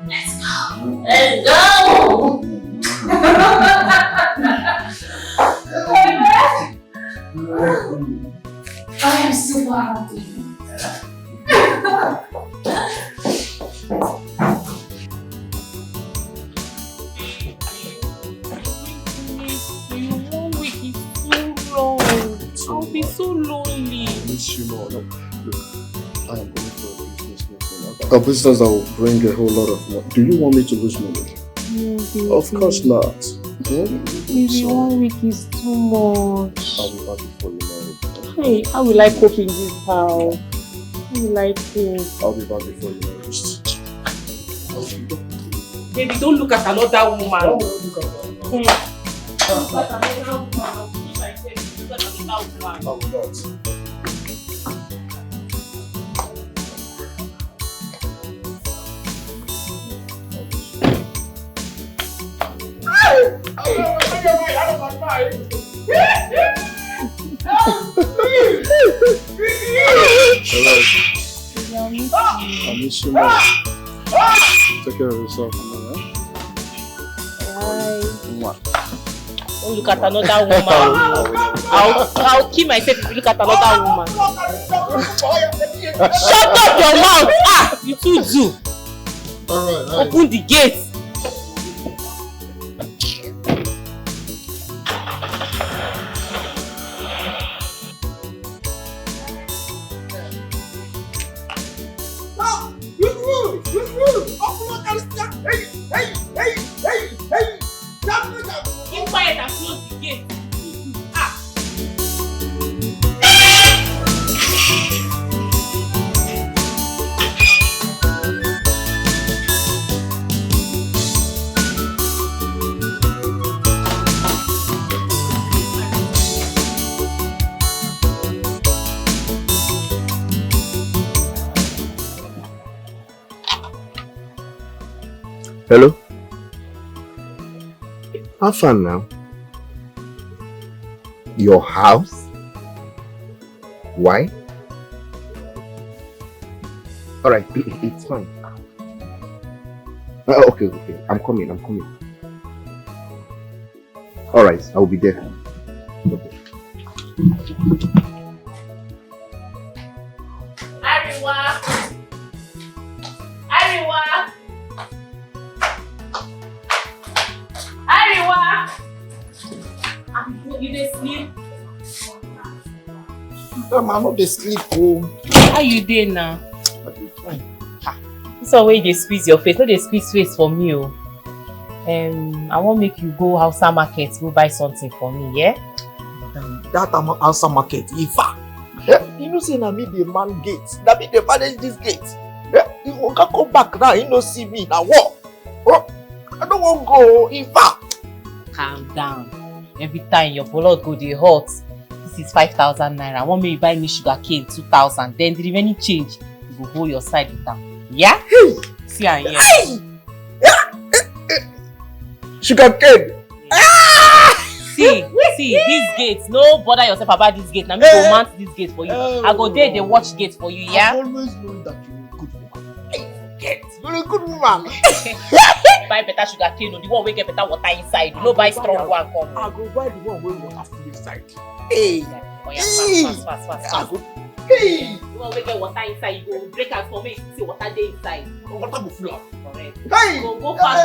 Let's go. Let's go. I am super happy. I'll be so lonely. I miss you more. No, look, I am going for a business meeting. A business that will bring a whole lot of money. Do you want me to lose money? No, baby. Of course not. Maybe 1 week is too much. I'll be back before you know it. Hey, how will I cope in this house? How will I cope? I'll be back before you know it. Baby, don't look at another woman. Don't look at her. Look at another woman. Look at another woman. I will not. I miss you, man. Take care of yourself, man. Don't look at another woman. I'll kill myself if you look at another woman. Shut up your mouth! Ah, you too do. Alright. Open the gate. Keep quiet and close the gate. Ah. Hello? How far now? Your house? Why? Alright, it's fine. Okay. I'm coming. Alright, I'll be there. Okay. Ariwa! You dey sleep? I'm not dey sleep. Oh. How you dey now? This one wey you dey squeeze your face, no dey squeeze face for me. Oh. I wan make you go Hausa market go buy something for me, yeah? That Hausa market, Ifa. You know say na me dey man gate. Na me dey manage this gate. You won't come back now, you no see me. Now what? I don't want to go, Ifa. Calm down. Every time your blood go dey hot, this is 5,000 naira. I want me to buy me sugar cane 2,000. Then the remaining change, you go hold your side with them. Yeah? See am here. Sugar cane. See, this gate. No bother yourself about this gate. Now me go mount this gate for you. I go there, they watch gate for you. Yeah? I've always known that you're a good woman. You're a good woman. Buy better sugar cane, the one wey get better water inside. You no buy strong one come. I go buy the one wey water full inside. Hey. Oh yeah, fast. Hey. The one wey get water inside, you go break am for me. You see water dey inside. Water go flow. Correct. Hey. Go fast.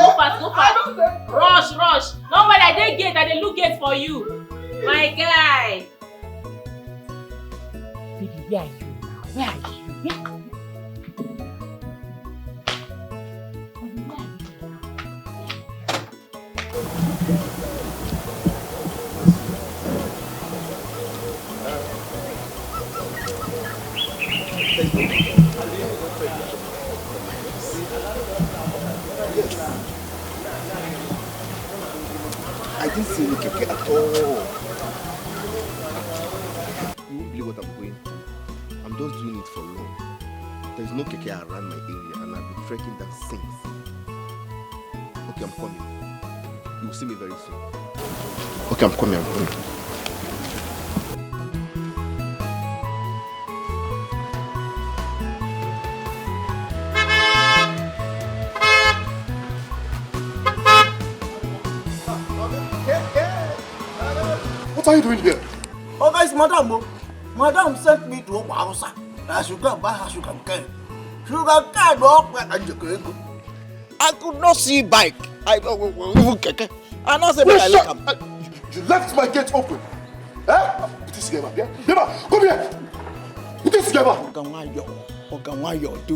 Rush. No worry, I dey gate. I dey look gate for you, my guy. Baby, where are you now? Where are you? I didn't see any keke at all. You won't believe what I'm going through. I'm just doing it for love. There's no keke around my area and I've been trekking that since. Okay, I'm coming. You will see me very soon. Okay, I'm coming. What are you doing here? Oh guys, madam. Madam sent me to Opa Hausa. I should go and buy her sugar cane. Sugar cane, I could not see bike. I don't even keke. I not say I look up. You left my gate open. Eh? Put this together, yeah? Beba, come here. Put this together. Oganwayo, do.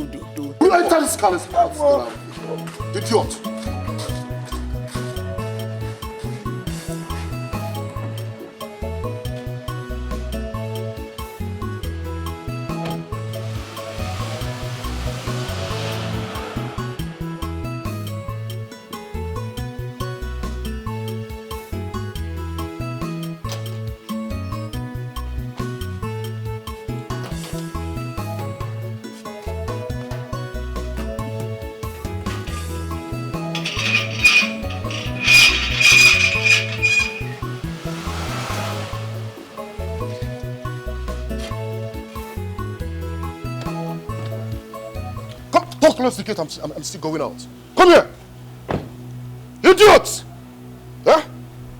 You enter this palace house. Idiot. close the gate, I'm still going out. Come here! Idiot! Huh?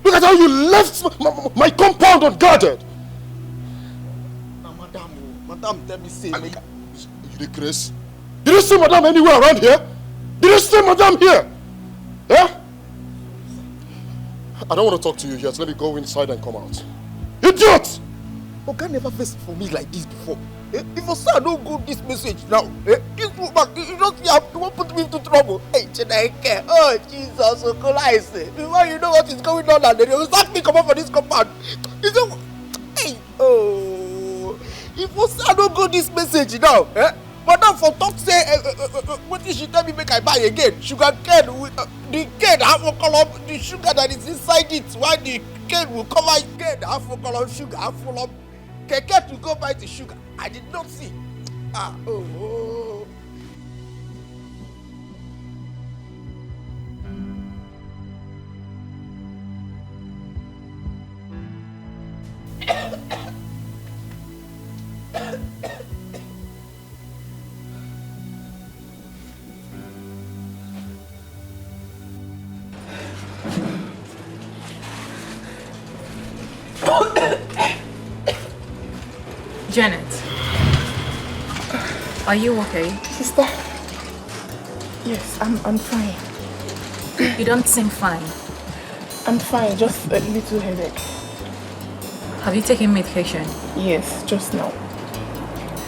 Look at how you left my compound unguarded! Now, madam, tell me, say, make you the Chris? Did you see madam anywhere around here? Did you see madam here? Yeah? I don't want to talk to you yet. Let me go inside and come out. Idiot! Oga never faced for me like this before. If I say I don't go this message now, this woman, you don't see how you won't put me into trouble. Hey, Chineke, oh Jesus, so Christ. Before you know what is going on, and they will start me come up for this compound. Hey, oh, if I say I don't go this message now, madam for talk say, what did she tell me make I buy again? Sugar cane with the cane half a column, the sugar that is inside it. Why the cane will cover cane half a column sugar, half full of keke to go buy the sugar. I did not see. Janet, are you okay? Sister, yes, I'm fine. You don't seem fine. I'm fine, just a little headache. Have you taken medication? Yes, just now.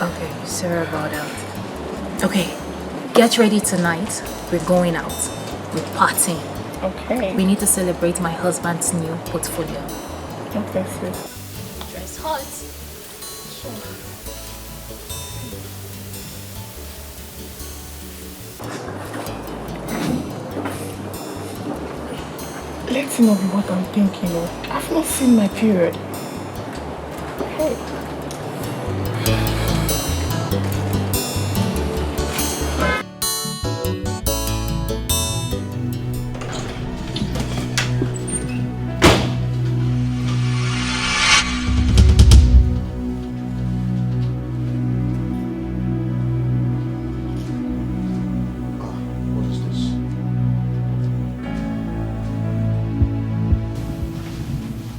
Okay, sorry about that. Okay, get ready tonight. We're going out. We're partying. Okay. We need to celebrate my husband's new portfolio. Okay, sis. Dress hot. Let me know what I'm thinking of. I've not seen my period. Hey.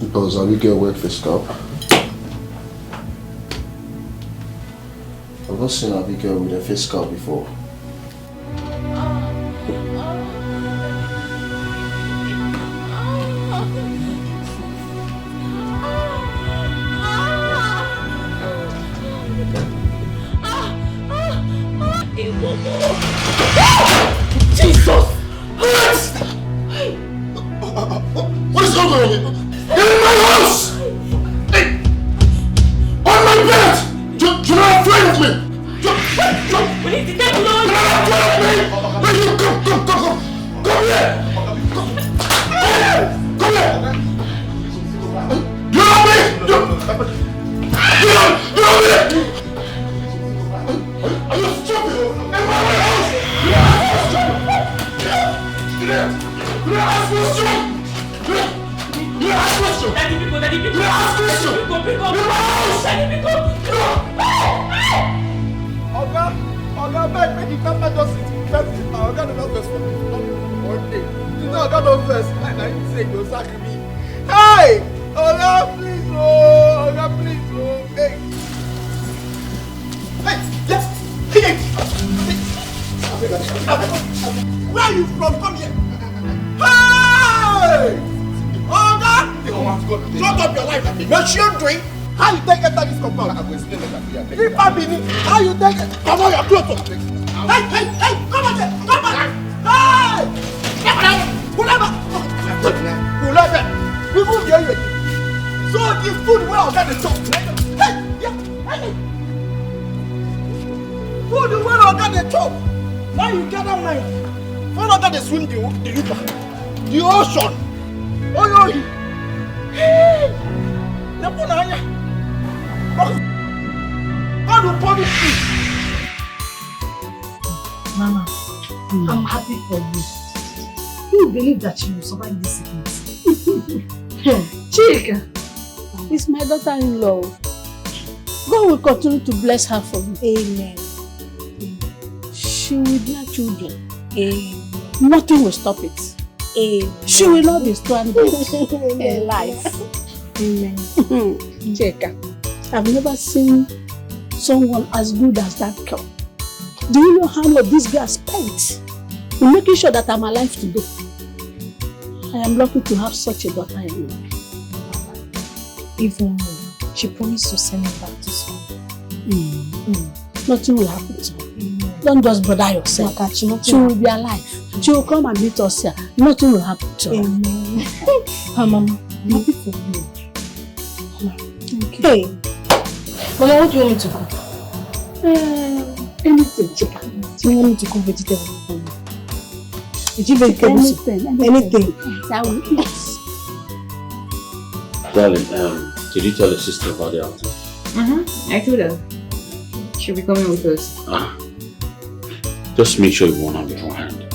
Because Abigail worked for Scalp. I've not seen Abigail with a face scalp before. Jesus! What is going on? Get in my house! Hey! On my bed! You're not afraid of me! We need to get along! You're not afraid of me! Hey, you come here! Come here! You know me! You know me! Are you stupid? In my house! Get ask question! You ask question! Daddy people! You ask question! Oga, beg, make you come back just sit. First, Oga no first for me. One day. You know Oga no first. And I say you sack me. Hey! Oga, please, oh! Oga, please, oh! Hey! Hey! Yes! Hey! Where are you from? Come here! Hey! Oga! Shut up your life! You're children! How you take enter this compound? I will explain it. How you take it? Come on, your clothes. Hey! Come on here! Come on! Hey! Whoever! Remove the area. So the food where Oga dey chop. Hey! Food where Oga dey chop. Now you gather mind. Where Oga dey swim the river, the ocean. Oh, hey! God will punish you. Mama, I'm happy for you. You believe that you will survive this sickness? Chika, it's my daughter-in-law. God will continue to bless her for you. Amen. Shh. she will bear children. Nothing will stop it. She will not be stranded in life. Amen. Cheka, I've never seen someone as good as that girl. Do you know how much this girl spent in making sure that I'm alive today? I am lucky to have such a daughter in me. Even she promised to send me back to school. Nothing will happen to her. Don't just bother yourself. She will be alive. She will come and meet us here. Nothing will happen to her. Mama, I'm happy for you. Thank you. Hey, Mama, what do you want me to cook? Anything, chicken. Do you want me to cook vegetables for you? Anything. I will eat. Darling, did you tell your sister about the outing? I told her. She'll be coming with us. Just make sure you warn her beforehand.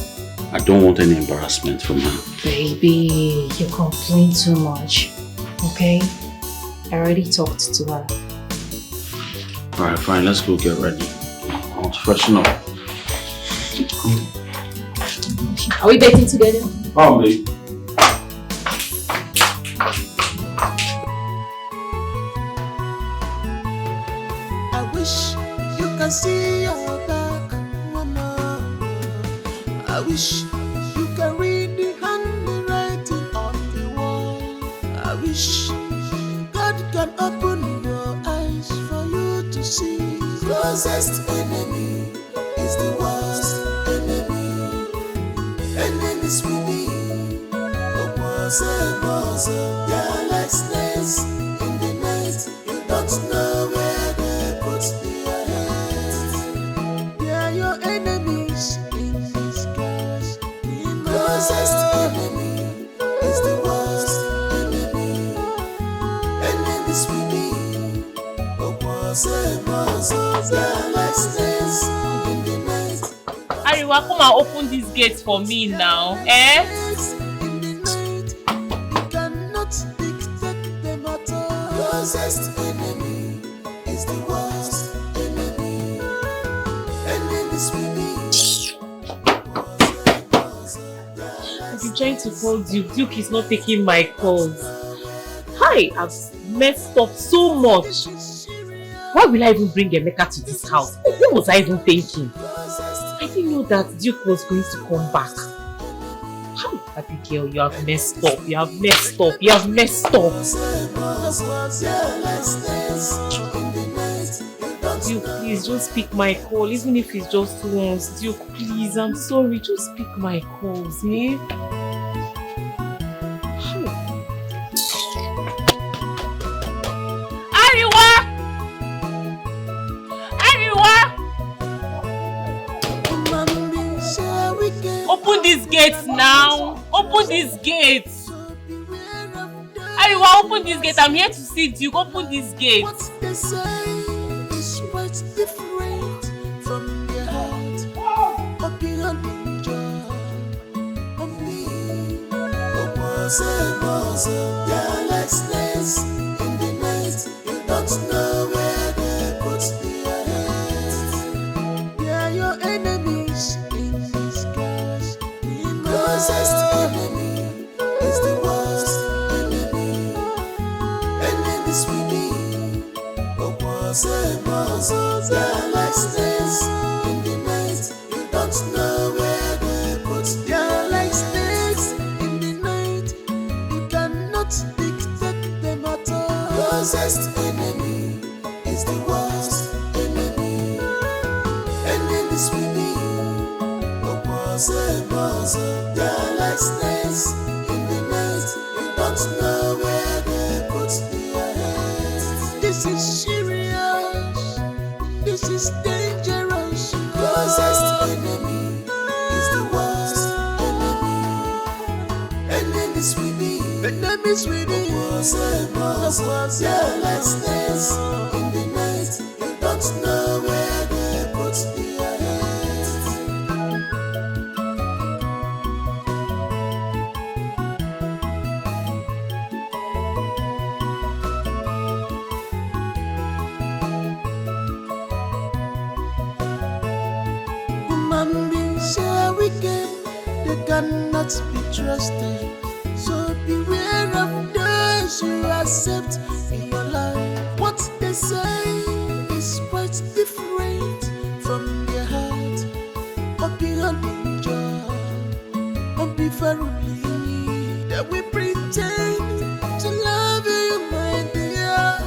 I don't want any embarrassment from her. Baby, you complain too much. Okay? I already talked to her. Alright, fine, let's go get ready. I want to freshen up. Are we dating together? Probably. I wish you can see your back, mama. I wish you can read the handwriting on the wall. I wish God can open your eyes for you to see. Closest enemy is the worst enemy. Enemies will be opposite, they're like snails in the night. You don't know where they put their heads. They are your enemies in disguise. The closest enemy is the worst enemy. Enemies will be opposite, they're like snails in the night. Ariwa, come and open these gates for me now, eh? Closest enemy is the worst enemy. Enemies will I've been trying to call Duke. Duke is not taking my calls. Hi, I've messed up so much. Why will I even bring Emeka to this house? What was I even thinking? I didn't know that Duke was going to come back. Hi, Abigail, you have messed up. You have messed up. You have messed up. Duke, please just pick my call, even if it's just once. Duke, please, I'm sorry. Just pick my calls, eh? Ariwa! Open these gates now! Open these gates! Ariwa, open this gate. I'm here to see Duke. Open this gate. What they say is quite different from their heart. Open and enjoy. They're like snails in the night. You don't know where they put their heads. They are your enemies in disguise. The closest enemy is the worst enemy. Enemies will be opposite. They're like snails in the night. You don't know where they put. They're like snakes in the night. You cannot dictate them at all. Closest enemy is the worst enemy. Enemies will be opposite. They're like snails in the night. You don't know where they put their heads. This is serious. This is dangerous. Closest enemy is the worst enemy. Enemies will be opposite. They're like snails in the night. You don't know where they put their heads. they cannot be trusted. So beware of those you accept in your life. What they say is quite different from their heart. Or beyond enjoy, or be thoroughly. That we pretend to love you, my dear,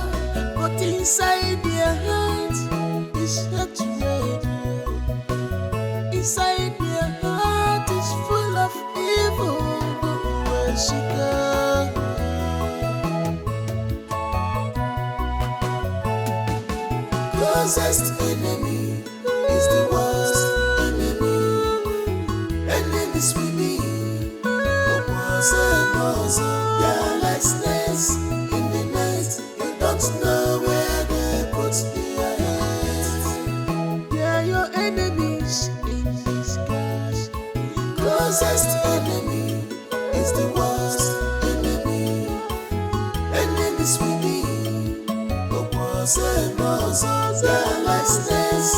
but inside their heart is hatred. Inside their heart is full of evil. Where she goes, closest enemy is the worst enemy. Enemies we be, they're like snakes in the night. You don't know where they put their heads. They're your enemies in disguise. Closest enemy is the worst enemy. Enemies we be, they're like snakes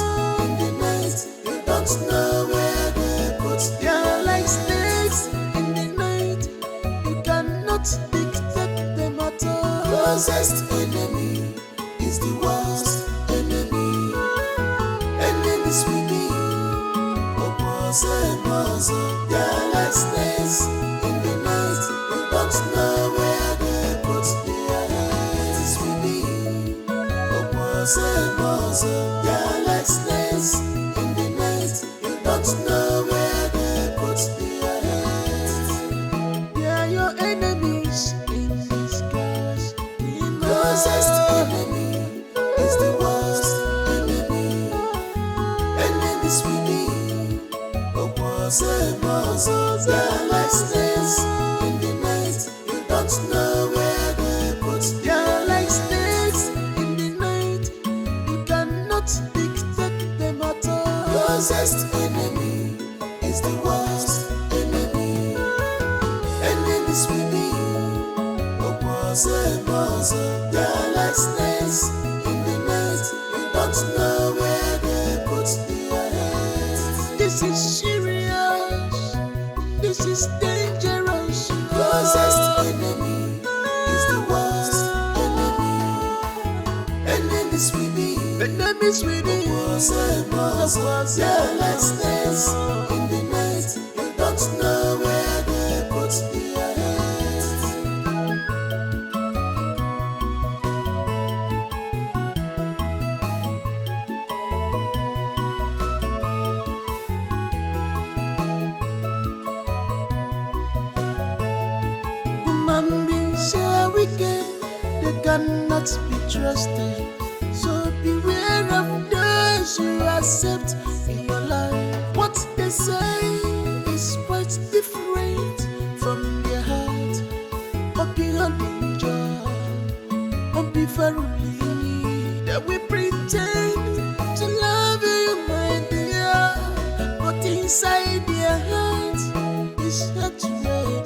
in the night. You don't know where they put their like snakes in the night. You cannot dictate them at all. Closest enemy is the worst enemy. Enemies we be, they're like snakes in the night. You don't know where they put their heads. We be, they're like snakes in the night. You don't know where they put their heads. They're your enemies in disguise. Closest enemy is the worst enemy. Enemies we be, they're like snakes in the night. You don't know where they put. They're like snakes in the night. You cannot dictate them at all. Closest enemy is the worst enemy. Enemies we be, they're like snakes in the night. You don't know where they put their heads. This is serious. This is dangerous. Closest enemy is the worst enemy. Enemies we be, enemies we be. They're like snakes in the night. You don't know where they put their heads. Human beings are wicked, they cannot be trusted. So beware of those you accept in your life. What they say is quite different from their heart. Or beyond enjoy, or be thoroughly. That we pretend to love you, my dear, but inside their heart is hatred.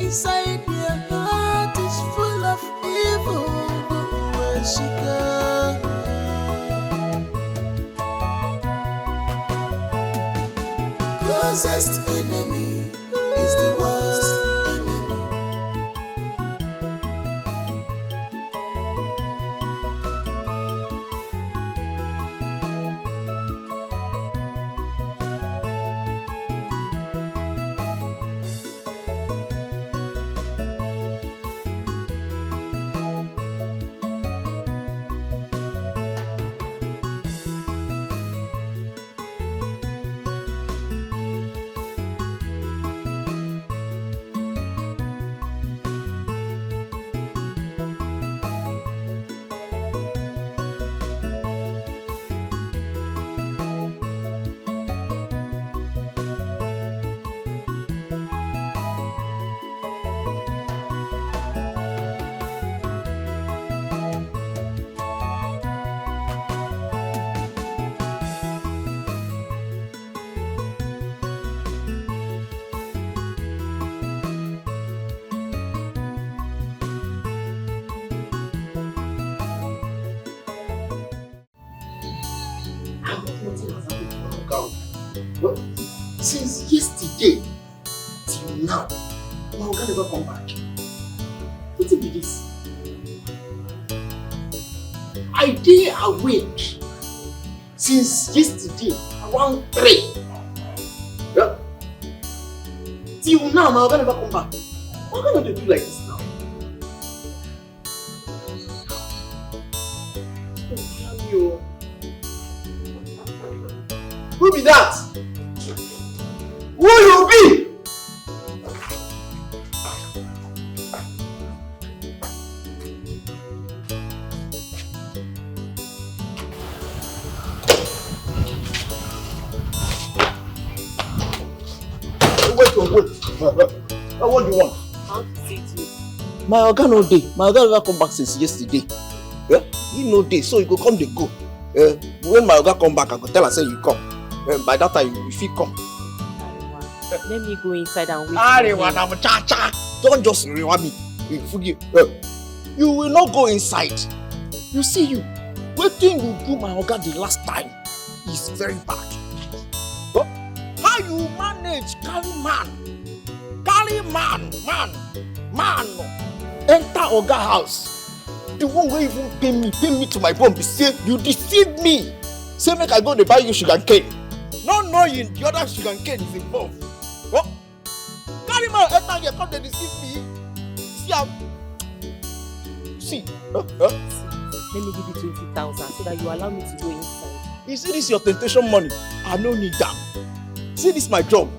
Inside their heart is full of evil. Where she goes, closest enemy is the worst Since yesterday till now, my Oga never come back. What be this? I dey awake since yesterday around 3. Yeah? Till now, my Oga never come back. Why can't they do like this now? Oh, who be that? Who you be? Wait. What do you want? I want to say to you. My Oga no dey. My Oga never come back since yesterday. Yeah? He no dey, so you go come, they go. When my Oga come back, I go tell her say you come. By that time, you fit come. Let me go inside and wait. Arewa, cha. Don't just reward me. Forgive. You will not go inside. You see you. Wetin you do my Oga the last time is very bad. How you manage carry man, enter Oga house. The one wey even pay me to my bone be say you deceive me. Say make I go dey buy you sugar cane. Not knowing the other sugar cane is involved. Carry man enter here come dey deceive me. See, let me give you 20,000 so that you allow me to go inside. You see this your temptation money? I no need that. See this my job.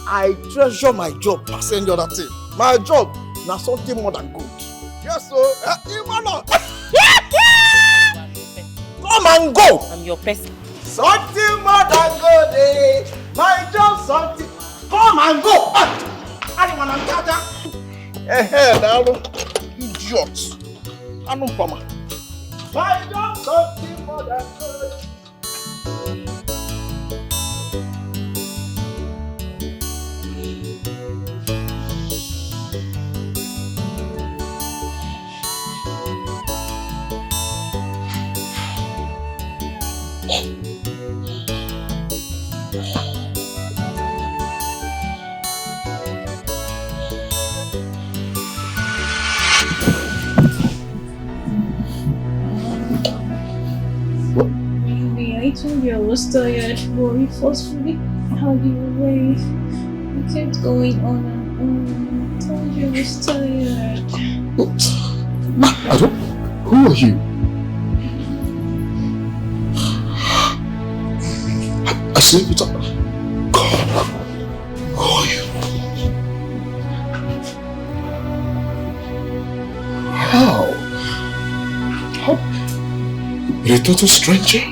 I treasure my job pass any other thing. My job na something more than good. Yes, so come and go. I'm your person. Something more than good, eh? My job something. Come and go. Anyone I'm now idiot. I don't come. My job something more than good. I told you I was tired, but you forcefully had you away. You kept going on and on. I told you I was tired. I don't... Who are you? I sleep with her. God, who are you? How? You're a total stranger?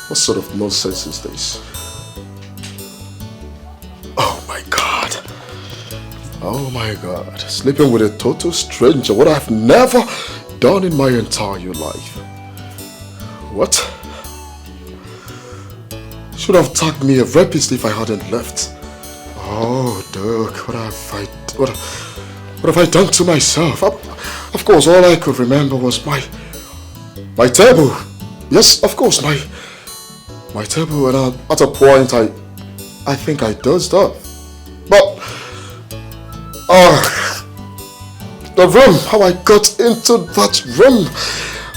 What sort of nonsense is this? Oh my God. Oh my God. Sleeping with a total stranger, what I've never done in my entire life. What? Should have tagged me a rapist if I hadn't left. Oh, Doug, what have I done to myself? Of course, all I could remember was my table. Yes, of course, my table, and at a point I think I dozed off. But the room, how I got into that room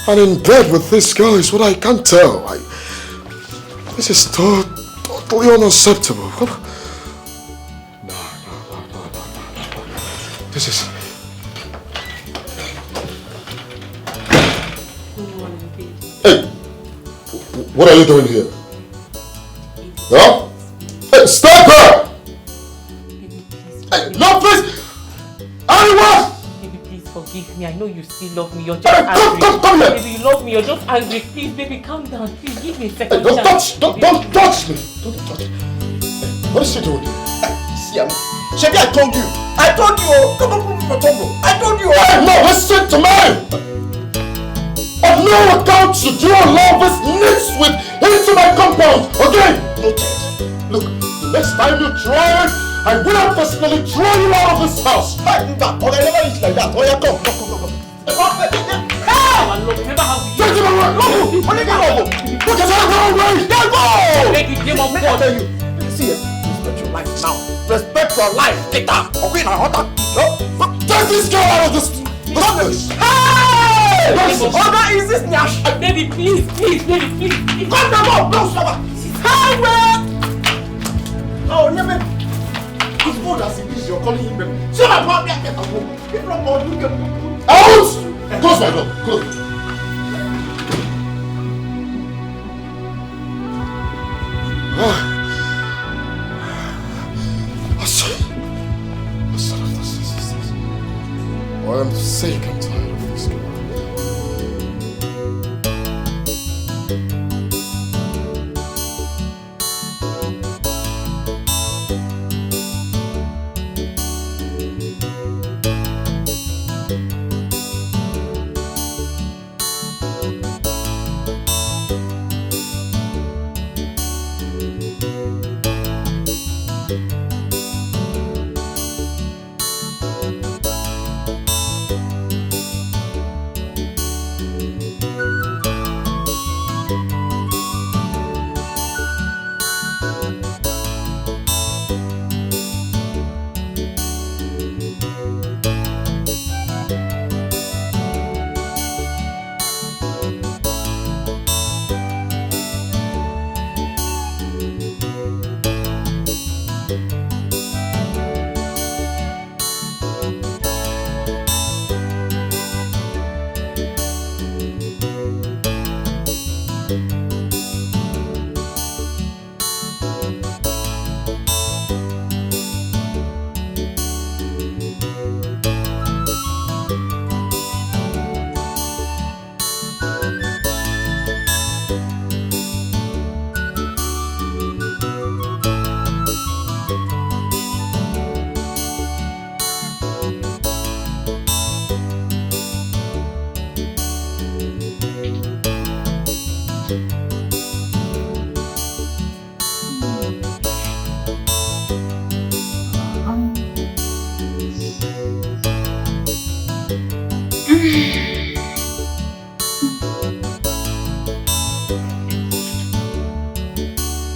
and in bed with this girl is what I can't tell. This is totally unacceptable. No. This is... Hey! What are you doing here? Huh? Hey, stop her! Hey, no, please! Anyone! Baby, please forgive me. I know you still love me. You're just angry. Come here! Baby, you love me. You're just angry. Please, baby, calm down. Please, give me a second Hey, don't chance. touch she doing? See, Shebi, I told you. I told you. Come on, I told you. No, listen to me. Of no account should you allow this next with into my compound, okay? Noted. Look, the next time you try it, I will personally throw you out of this house. Hey, never eat like that. Oh yeah, come. Remember how we Take it away! Look at that! Look at that! make it game of God. See, respect your life now. Respect your life later. Okay, now hold on. Take this girl out of this place! Hey! Oga, is this Nash? Baby, please. Come down, no, stop. Hey, man! Oh, never. As bold as it is, you're calling him baby. So I'm not get at home. If not more, you can. Out! Close my door. Close. For I'm sick and tired of this girl.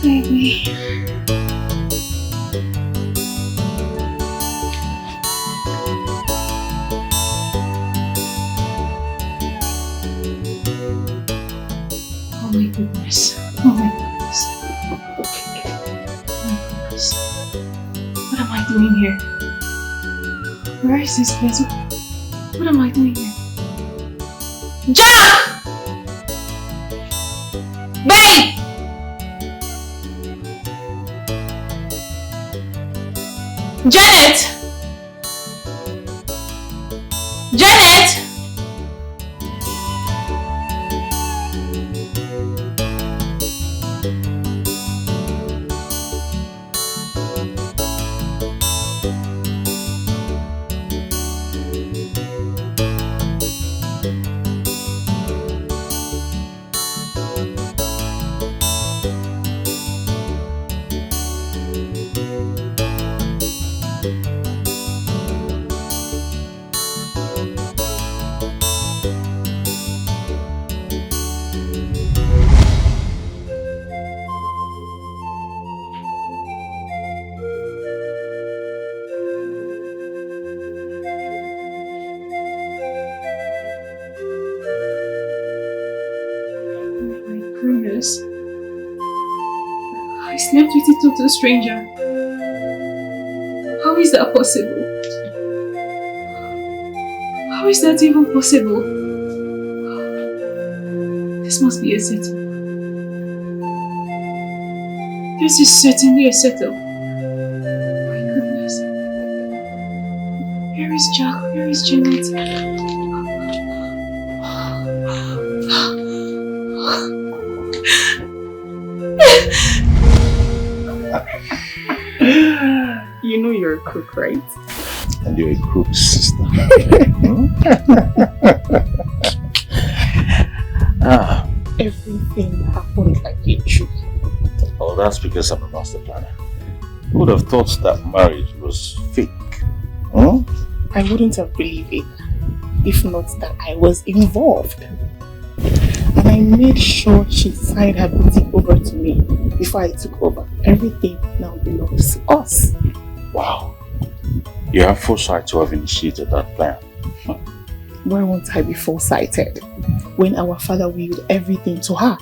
Baby. Oh my goodness. Oh my goodness. Oh my goodness. What am I doing here? Where is this place? What am I doing here? Jack! Babe! Janet! Janet! Goodness. I slept with a total stranger. How is that possible? How is that even possible? This must be a setup. This is certainly a setup. My goodness. Where is Jack? Where is Janet? You know you're a crook, right? And you're a crook sister. Everything happened like a dream. Oh, that's because I'm a master planner. Who would have thought that marriage was fake? Huh? I wouldn't have believed it if not that I was involved. And I made sure she signed her boutique over to me before I took over. Everything now belongs to us. Wow. You have foresight to have initiated that plan. Why won't I be foresighted when our father willed everything to her?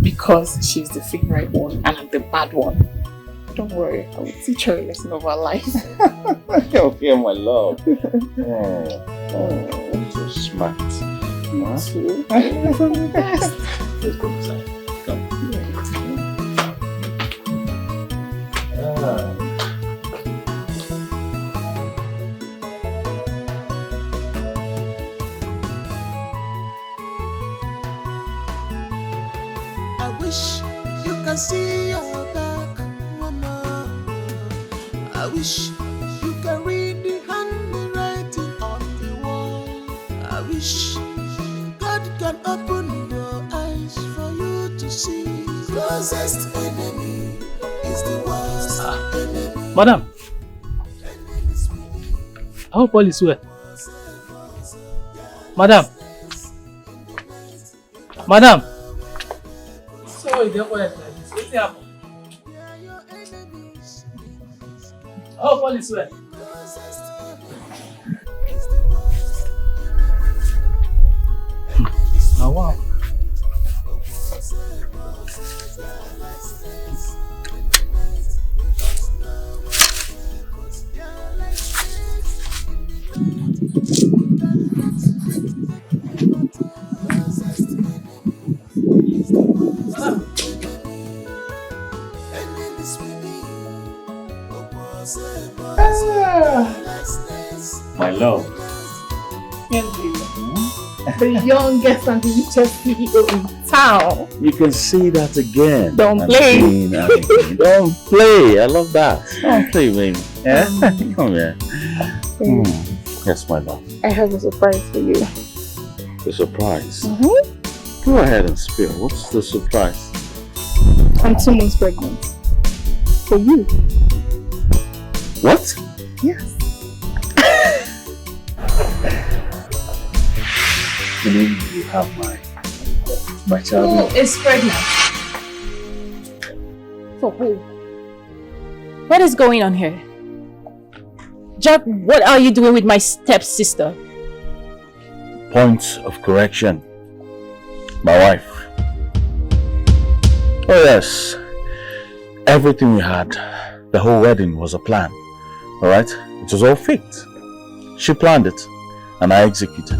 Because she's the favorite one and I'm the bad one. Don't worry, I will teach her a lesson of her life. Okay, my love. So smart. Too. From the best. Let's go inside. Come. I wish you can see your back, mama. I wish you can read the handwriting on the wall. I wish God can open your eyes for you to see. Closest enemy is the worst enemy. Madam, I hope all is well. Madam. Madam. So you don't like this. What's happening? I hope all is well. Now wow. My love. The youngest and the richest CEO in town. You can say that again. Don't play. Don't play. I love that. Don't play, baby. Yeah? Come here. Yes, my love. I have a surprise for you. The surprise? Go ahead and spill. What's the surprise? I'm 2 months pregnant. For you. What? Yes. You mean you have my child? Who is pregnant? For who? What is going on here? Jack, what are you doing with my stepsister? Point of correction. My wife. Oh yes. Everything we had, the whole wedding was a plan. Alright? It was all faked. She planned it and I executed.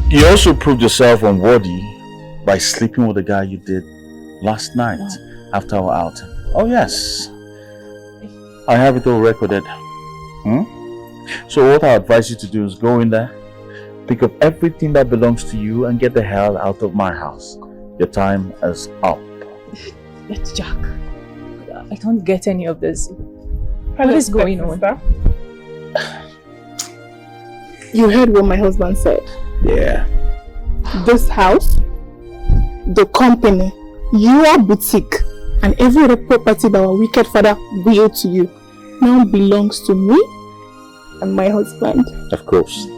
You also proved yourself unworthy by sleeping with the guy you did last night after our outing. Oh yes. I have it all recorded. So what I advise you to do is go in there, pick up everything that belongs to you and get the hell out of my house. Your time is up. But Jack, I don't get any of this. What is going on? You heard what my husband said. Yeah. This house, the company, your boutique, and every other property that our wicked father willed to you now belongs to me and my husband. Of course.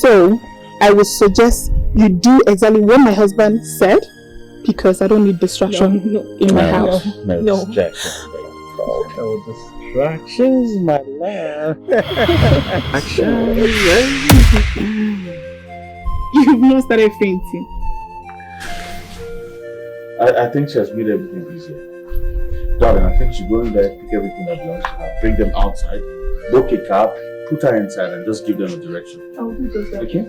So, I would suggest you do exactly what my husband said, because I don't need distraction in my house. No distractions, baby. No distractions, my love. You've not started fainting. I think she has made everything easier. Darling, I think she go in there, pick everything that belongs to her, bring them outside, book a cab, put her inside and just give them a direction. I'll do just that. Okay?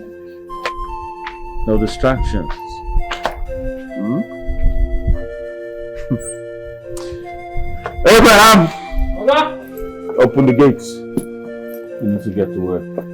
No distractions. Abraham! Open the gates. You need to get to work.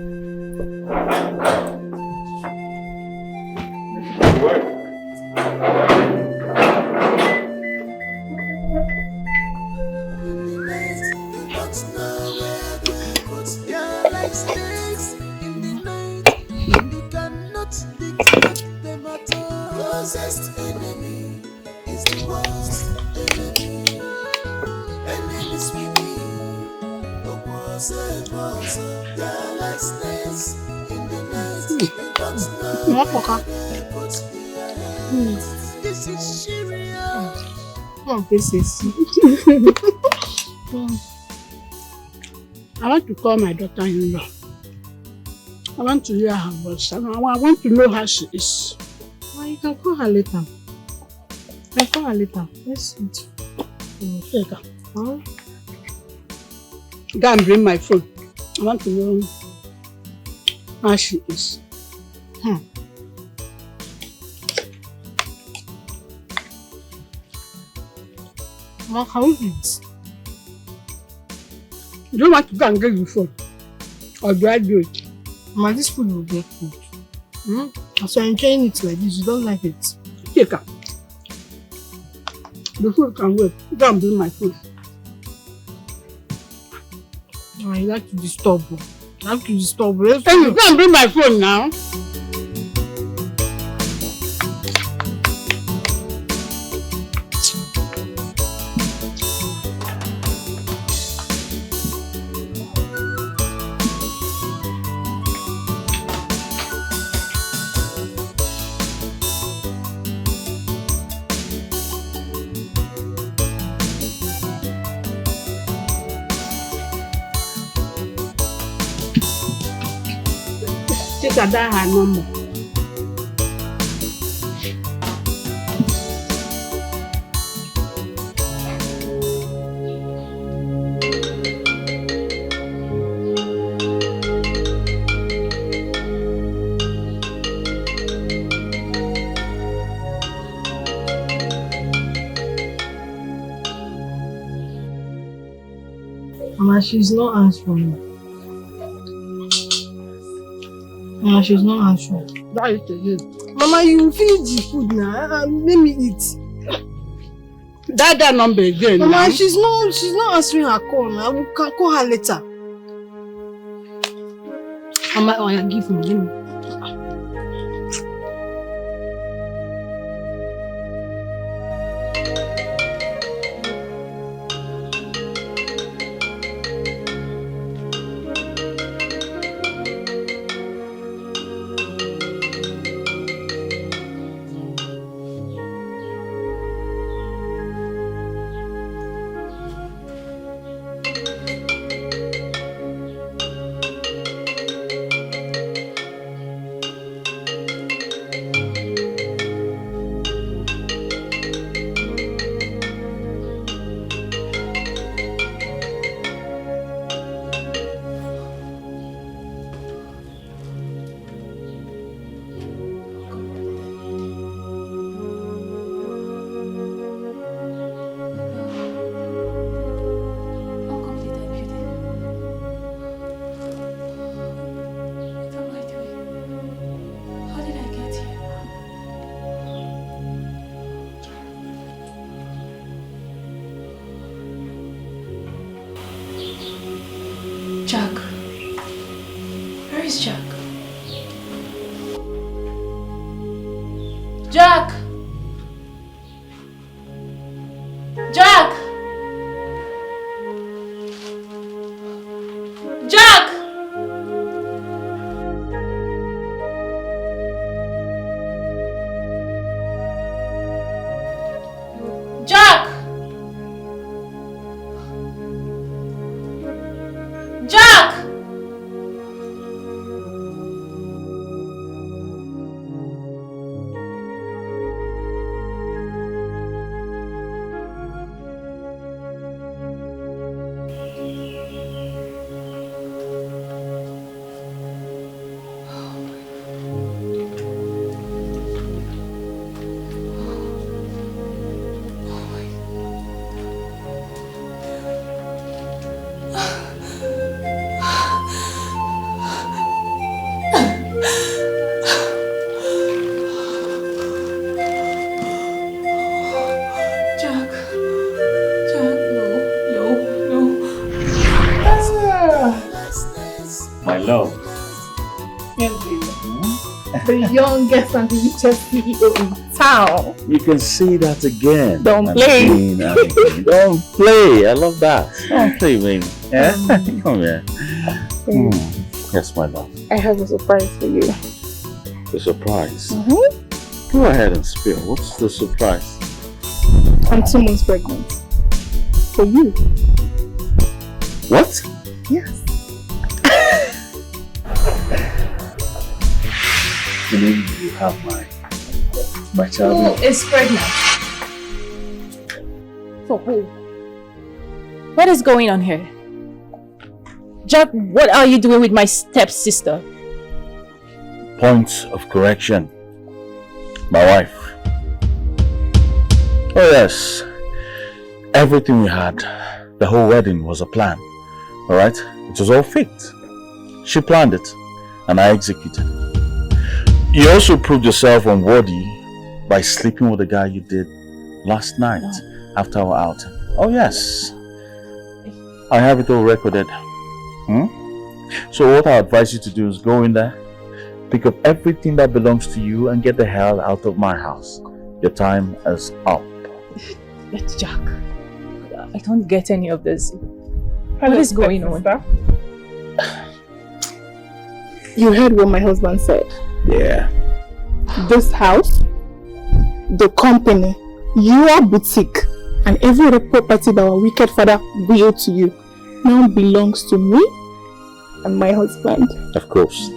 snakes in the night, and you cannot detect them at all. Closest enemy is the worst enemy. Enemies we need, no more, they're like snakes in the night. You don't know where they put their heads. This is serious. Oh, this is. I want to call my daughter-in-law. I want to hear her voice. I want to know how she is. Well, you can call her later. I call her later. Let's eat. Take her. Huh? Go and bring my phone. I want to know how she is. Ma, can we eat? Do you want to go and get the phone? Or do I do it? Ma, this food will get cold. As you're enjoying it like this, you don't like it. Take her. The food can wait. Go and bring my phone. Oh, you like to disturb her. You like to disturb her. Hey, you go and bring my phone now. Take her down her number. Ma, she's not answering. Ma, she's not answering. That is again. Mama, you finish the food now. Let me eat. That number again. Mama, now. she's not answering her call now. We can call her later. Mama, oh yeah, give me. Give me. Jack. Where is Jack? Jack! Jack! Jack! Jack! Jack! Hello. Yes, baby. The youngest and the richest CEO in town. You can see that again. Don't play. Don't play. I love that. Don't play, baby. Yeah? Come here. Yes, my love. I have a surprise for you. The surprise? Go ahead and spill. What's the surprise? I'm 2 months pregnant. For you. What? Yes. You mean you have my child? Who is pregnant? For who? What is going on here? Jack, what are you doing with my stepsister? Point of correction. My wife. Oh yes. Everything we had, the whole wedding was a plan. Alright? It was all faked. She planned it, and I executed. You also proved yourself unworthy by sleeping with the guy you did last night after our outing. Oh yes. I have it all recorded. So what I advise you to do is go in there, pick up everything that belongs to you and get the hell out of my house. Your time is up. But Jack, I don't get any of this. What is going on? You heard what my husband said. Yeah. This house, the company, your boutique, and every other property that our wicked father willed to you now belongs to me and my husband. Of course.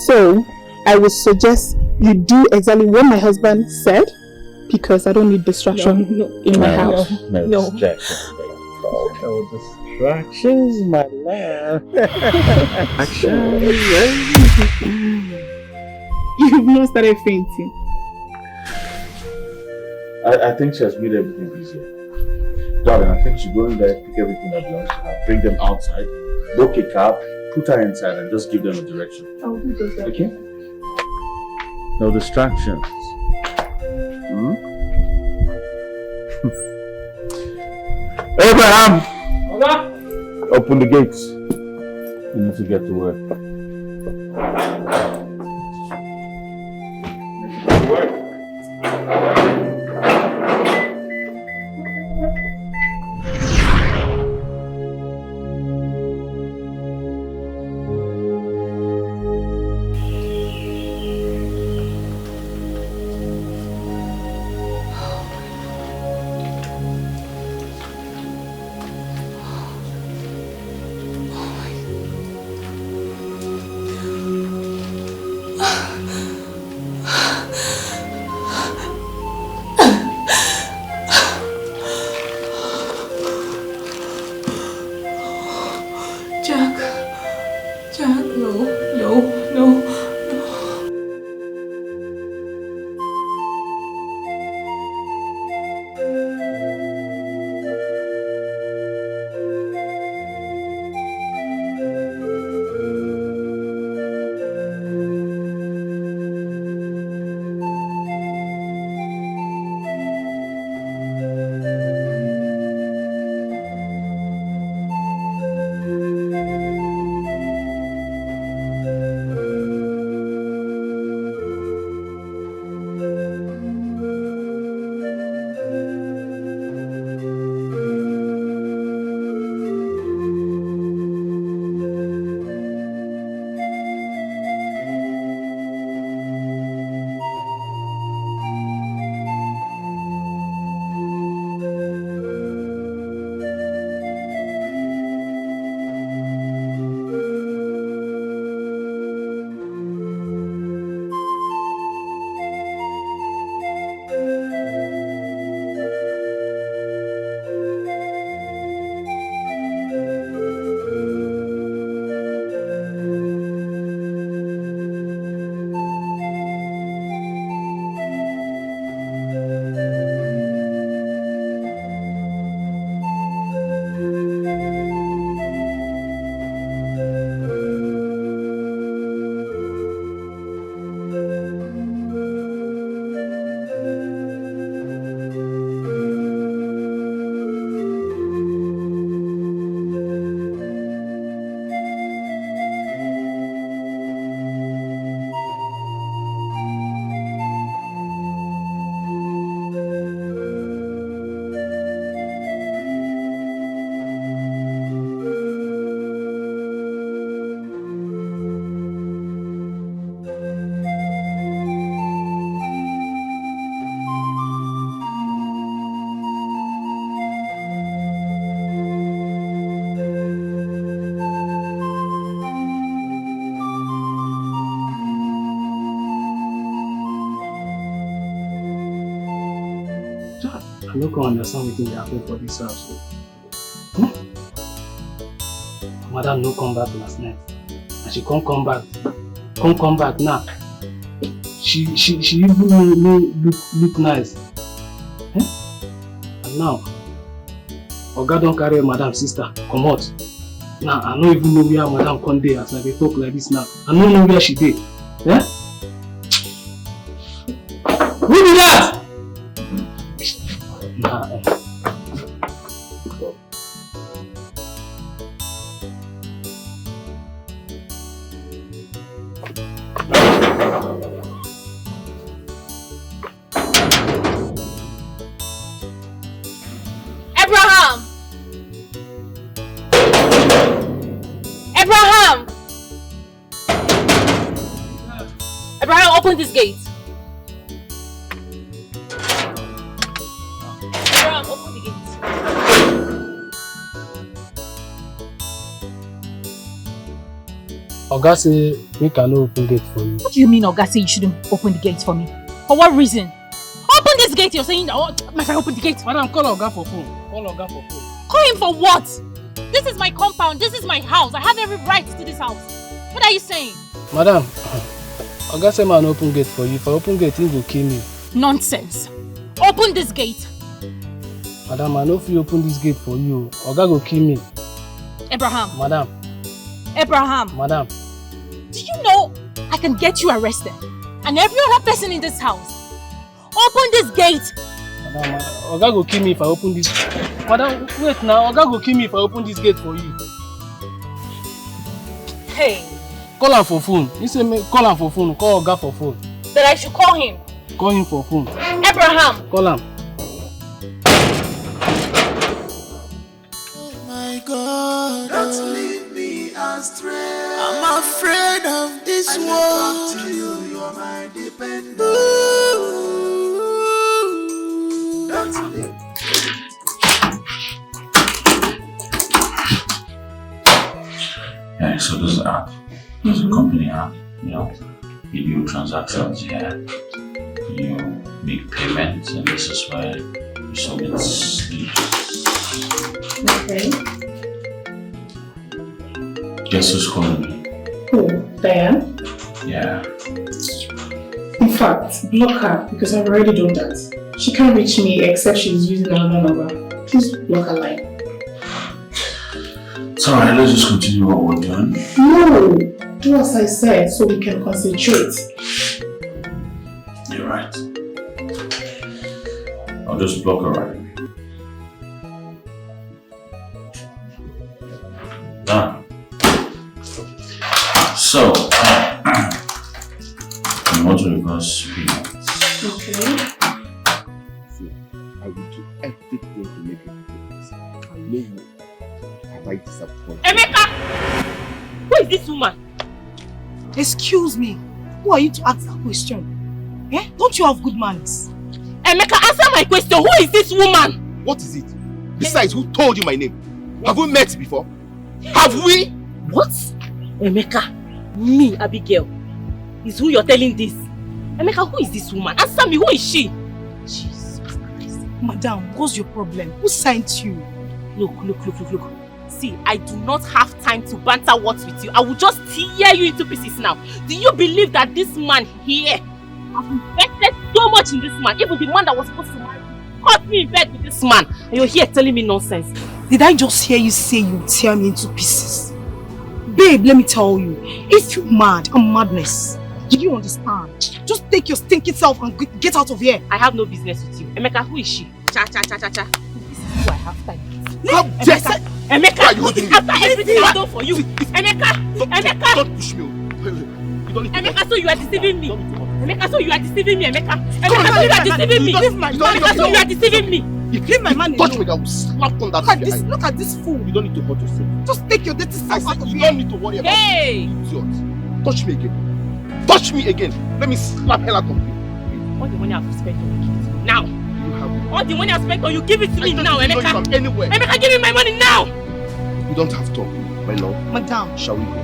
So, I would suggest you do exactly what my husband said, because I don't need distraction in my house. No distractions, baby. No distractions, my love. You've not started fainting. I think she has made everything easier. Darling, I think she go in there, pick everything that belongs to her, bring them outside, book a cab, put her inside and just give them a direction. I'll do just that. Okay? No distractions. Abraham! Open the gates. You need to get to work. no can understand wetin dey happen for this house. Madam no come back last night. And she come back now. She even no look nice. And now, Oga don carry Madam sister comot. Now I no even know where Madam come dey as I dey talk like this now. I no know where she dey. Who be that? Abraham, open this gate. Abraham, open the gate. Oga say make I no open gate for you. What do you mean Oga say you shouldn't open the gate for me? For what reason? Open this gate, you're saying, oh, my friend, open the gate. Madam, call Oga for phone. Call Oga for phone. Call him for what? This is my compound, this is my house. I have every right to this house. What are you saying? Madam, Oga say man open gate for you. If I open gate, he will kill me. Nonsense. Open this gate. Madam, I know if you open this gate for you, Oga will kill me. Abraham. Madam. Abraham. Madam. Do you know I can get you arrested? And every other person in this house. Open this gate. Madam, Oga will kill me if I open this. Madam, wait now. Oga will kill me if I open this gate for you. Hey. Call him for phone. He say call him for phone. Call Oga for phone. That I should call him. Call him for phone. Abraham. Call him. Oh my God, don't leave me astray. I'm afraid of this world. To you, you're my dependent. Don't leave. Yeah, so this is an app. It's a company app, you know. You do transactions here, you make payments, and this is where you submit slips. Okay. Guess who's calling me? Who? Diane? Yeah. In fact, block her because I've already done that. She can't reach me except she's using another number. Please block her line. It's alright, let's just continue what we're doing. No! Do as I said so we can concentrate. You're right. I'll just block her right. Done. So, I want to reverse payments. Okay. See, I will do everything to make it good. I know you. Have I disappointed? Emeka! Who is this woman? Excuse me. Who are you to ask that question? Eh? Don't you have good manners? Emeka, answer my question. Who is this woman? What is it? Besides, who told you my name? Have we met before? Have we? What? Emeka, me, Abigail, is who you're telling this. Emeka, who is this woman? Answer me, who is she? Jesus Christ. Madam, what's your problem? Who signed you? Look. See, I do not have time to banter words with you. I will just tear you into pieces now. Do you believe that this man here has invested so much in this man? Even the man that was supposed to marry me caught me in bed with this man. And you're here telling me nonsense. Did I just hear you say you tear me into pieces? Babe, let me tell you. If you're mad, I'm madness. Do you understand? Just take your stinking self and get out of here. I have no business with you. Emeka, who is she? Cha. This is who I have time with. Emeka, after everything I've done for you. Emeka! Don't push me. Emeka, so you are deceiving me. Emeka, so you are deceiving me, Emeka. Emeka, so you are deceiving me. Emeka, so you are deceiving me. Leave my man touch me, I will slap on that. Look at this fool. You don't need to hurt yourself. Just take your dirty self out of here. You don't need to worry about it. Idiot. Touch me again. Touch me again. Let me slap hell out of you. All the money I've spent on you, give it to me now. All the money I've spent on you, give it to me now, Emeka. Anywhere. Emeka, give me my money now. You don't have to, my love. Madam. Shall we go?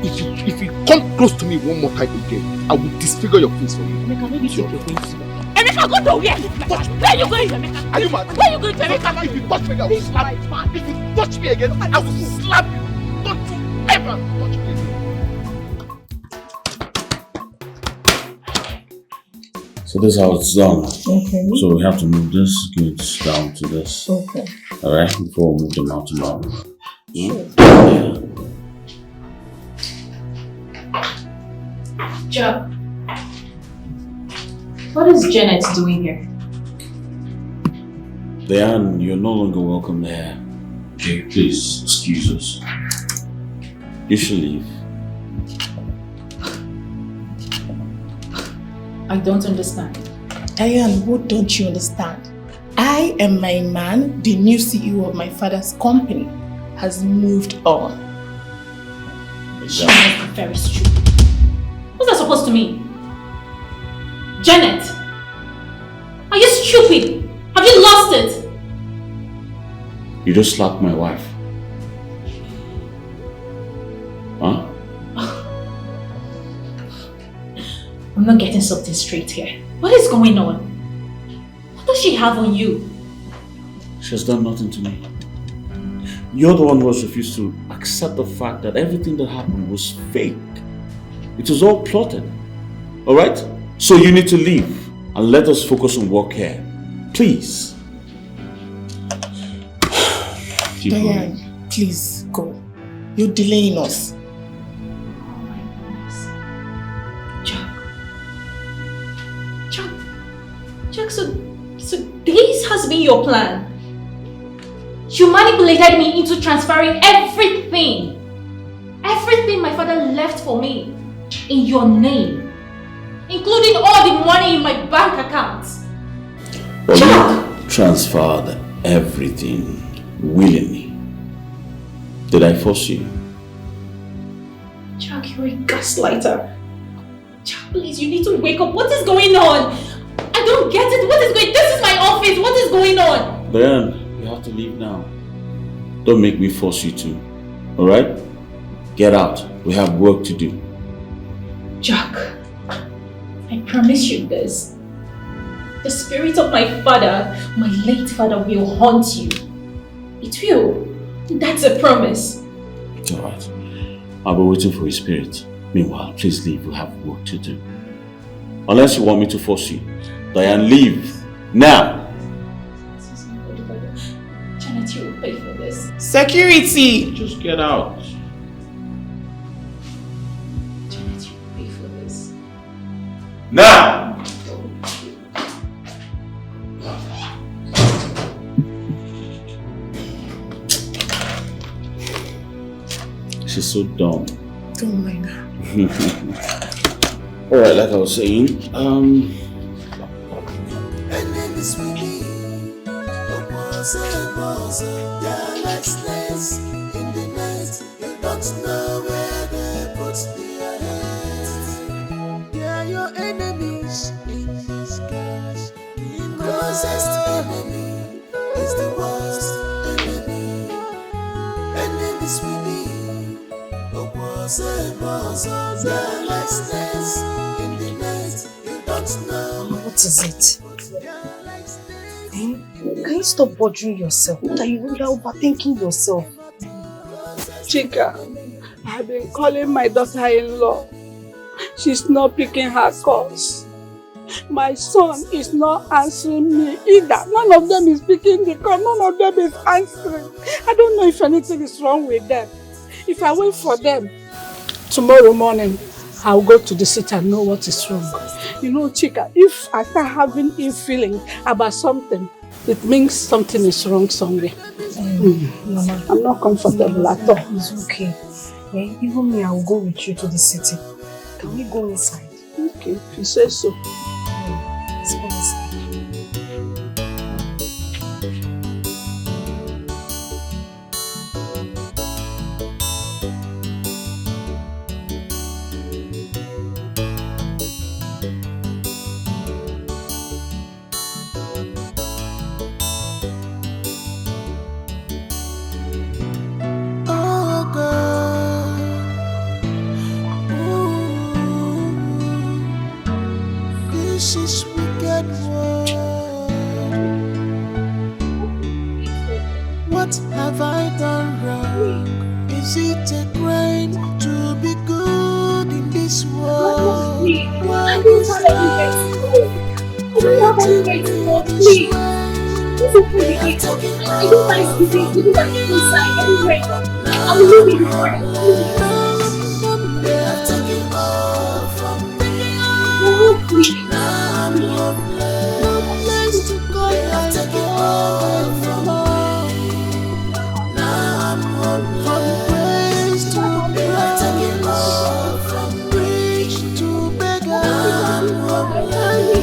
If you come close to me one more time again, I will disfigure your face for you. Emeka, maybe think you're going to. Emeka, You're going to where? Where are you going, Emeka? Are you mad? Where are you going, Emeka? If you touch me, I will slap you. If you touch me again, I will slap you. Don't you ever touch me again. So this is how it's done. Okay. So we have to move this goods down to this. Okay. Alright, before we move them out tomorrow. Sure. Yeah. Joe, what is Janet doing here? Diane, you're no longer welcome there. Okay, please excuse us. You should leave. I don't understand. Diane, what don't you understand? I am my man, the new CEO of my father's company, has moved on. She must be very stupid. What's that supposed to mean? Janet, are you stupid? Have you lost it? You just slapped my wife. Huh? I'm not getting something straight here. What is going on? What does she have on you? She has done nothing to me. You're the one who has refused to accept the fact that everything that happened was fake. It was all plotted. Alright? So you need to leave and let us focus on work here. Please. Keep Diane, going. please go. You're delaying us. Jack, so this has been your plan? You manipulated me into transferring everything my father left for me in your name, including all the money in my bank account. Well, you transferred everything willingly. Did I force you? Jack, you're a gaslighter. Jack, please, you need to wake up. What is going on? I don't get it. What is going on? This is my office. What is going on? Diane, you have to leave now. Don't make me force you to. Alright? Get out. We have work to do. Jack, I promise you this. The spirit of my father, my late father, will haunt you. It will. That's a promise. Alright. I'll be waiting for his spirit. Meanwhile, please leave. We have work to do. Unless you want me to force you. Diane, leave. Now! Janet, you will pay for this. Security! Just get out. Janet, you will pay for this. Now! She's so dumb. Don't mind her. Alright, like I was saying, Enemies we need, their restless in the night. You don't know where they put their heads. They are your enemies in disguise. The closest enemy is the worst enemy. Enemies we need, their restless in the night. You don't know. What is it? Can you stop bothering yourself? What are you overthinking yourself? Chika, I've been calling my daughter-in-law. She's not picking her calls. My son is not answering me either. None of them is picking the call. None of them is answering. I don't know if anything is wrong with them. If I wait for them, tomorrow morning, I'll go to the city and know what is wrong. You know, Chika, if I start having a feeling about something, it means something is wrong somewhere. Mama, I'm not comfortable at all. It's okay. Yeah, even me, I will go with you to the city. Can we go inside? Okay, if you say so. Let's go inside. This is wicked world. What have I done wrong? Is it a crime to be good in this world? Why is life treating me this way? They have taken all from me. They have taken all from me. Now I'm hopeless. No place to go. They have taken all from me. Now I'm hopeless. From grace to they have taken all from rich to beggar. Now I'm hopeless.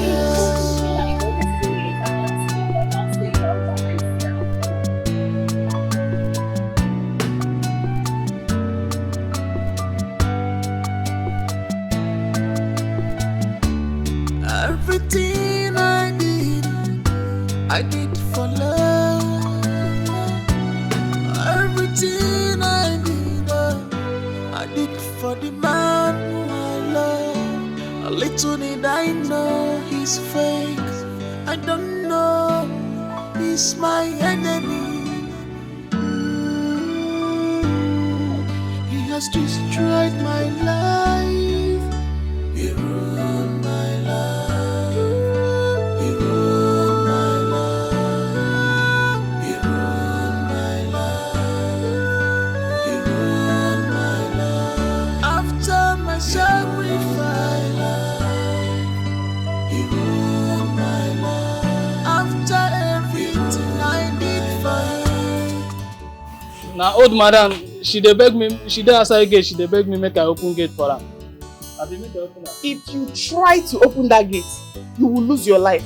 Everything I did for love. Everything I did for the man who I love. A little did I know he's fake. I don't know he's my enemy. He has destroyed my life. He ruined my life. He ruined my life. He ruined my life. He ruined my life. After my sacrifice, he ruined my life. After everything I did for him. Now old madam, she dey beg me, she dey outside gate, she dey beg me make I open gate for her. If you try to open that gate, you will lose your life.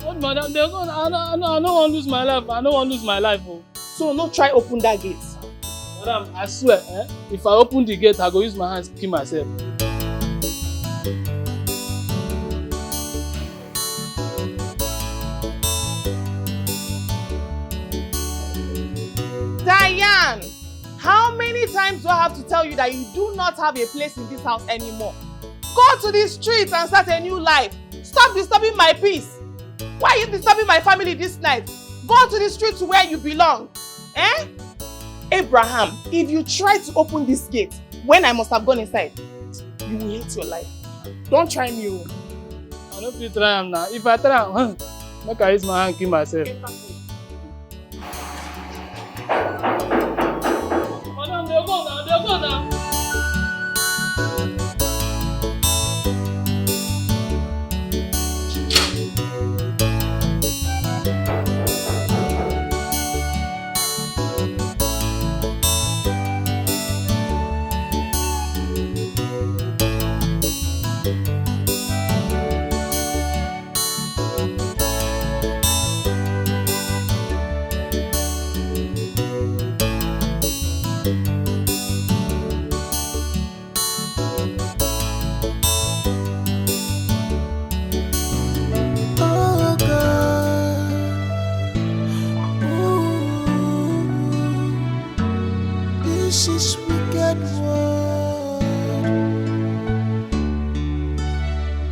Old madam, I don't want to lose my life. I don't want to lose my life. Oh. So no try open that gate. Madam, I swear, if I open the gate, I go use my hands to kill myself. Diane! How many times do I have to tell you that you do not have a place in this house anymore? Go to the streets and start a new life. Stop disturbing my peace. Why are you disturbing my family this night? Go to the streets where you belong. Abraham, if you try to open this gate when I must have gone inside, you will hate your life. Don't try me. I don't feel try him now. If I try him, make I use my hand kill myself. Madam, they'll go now.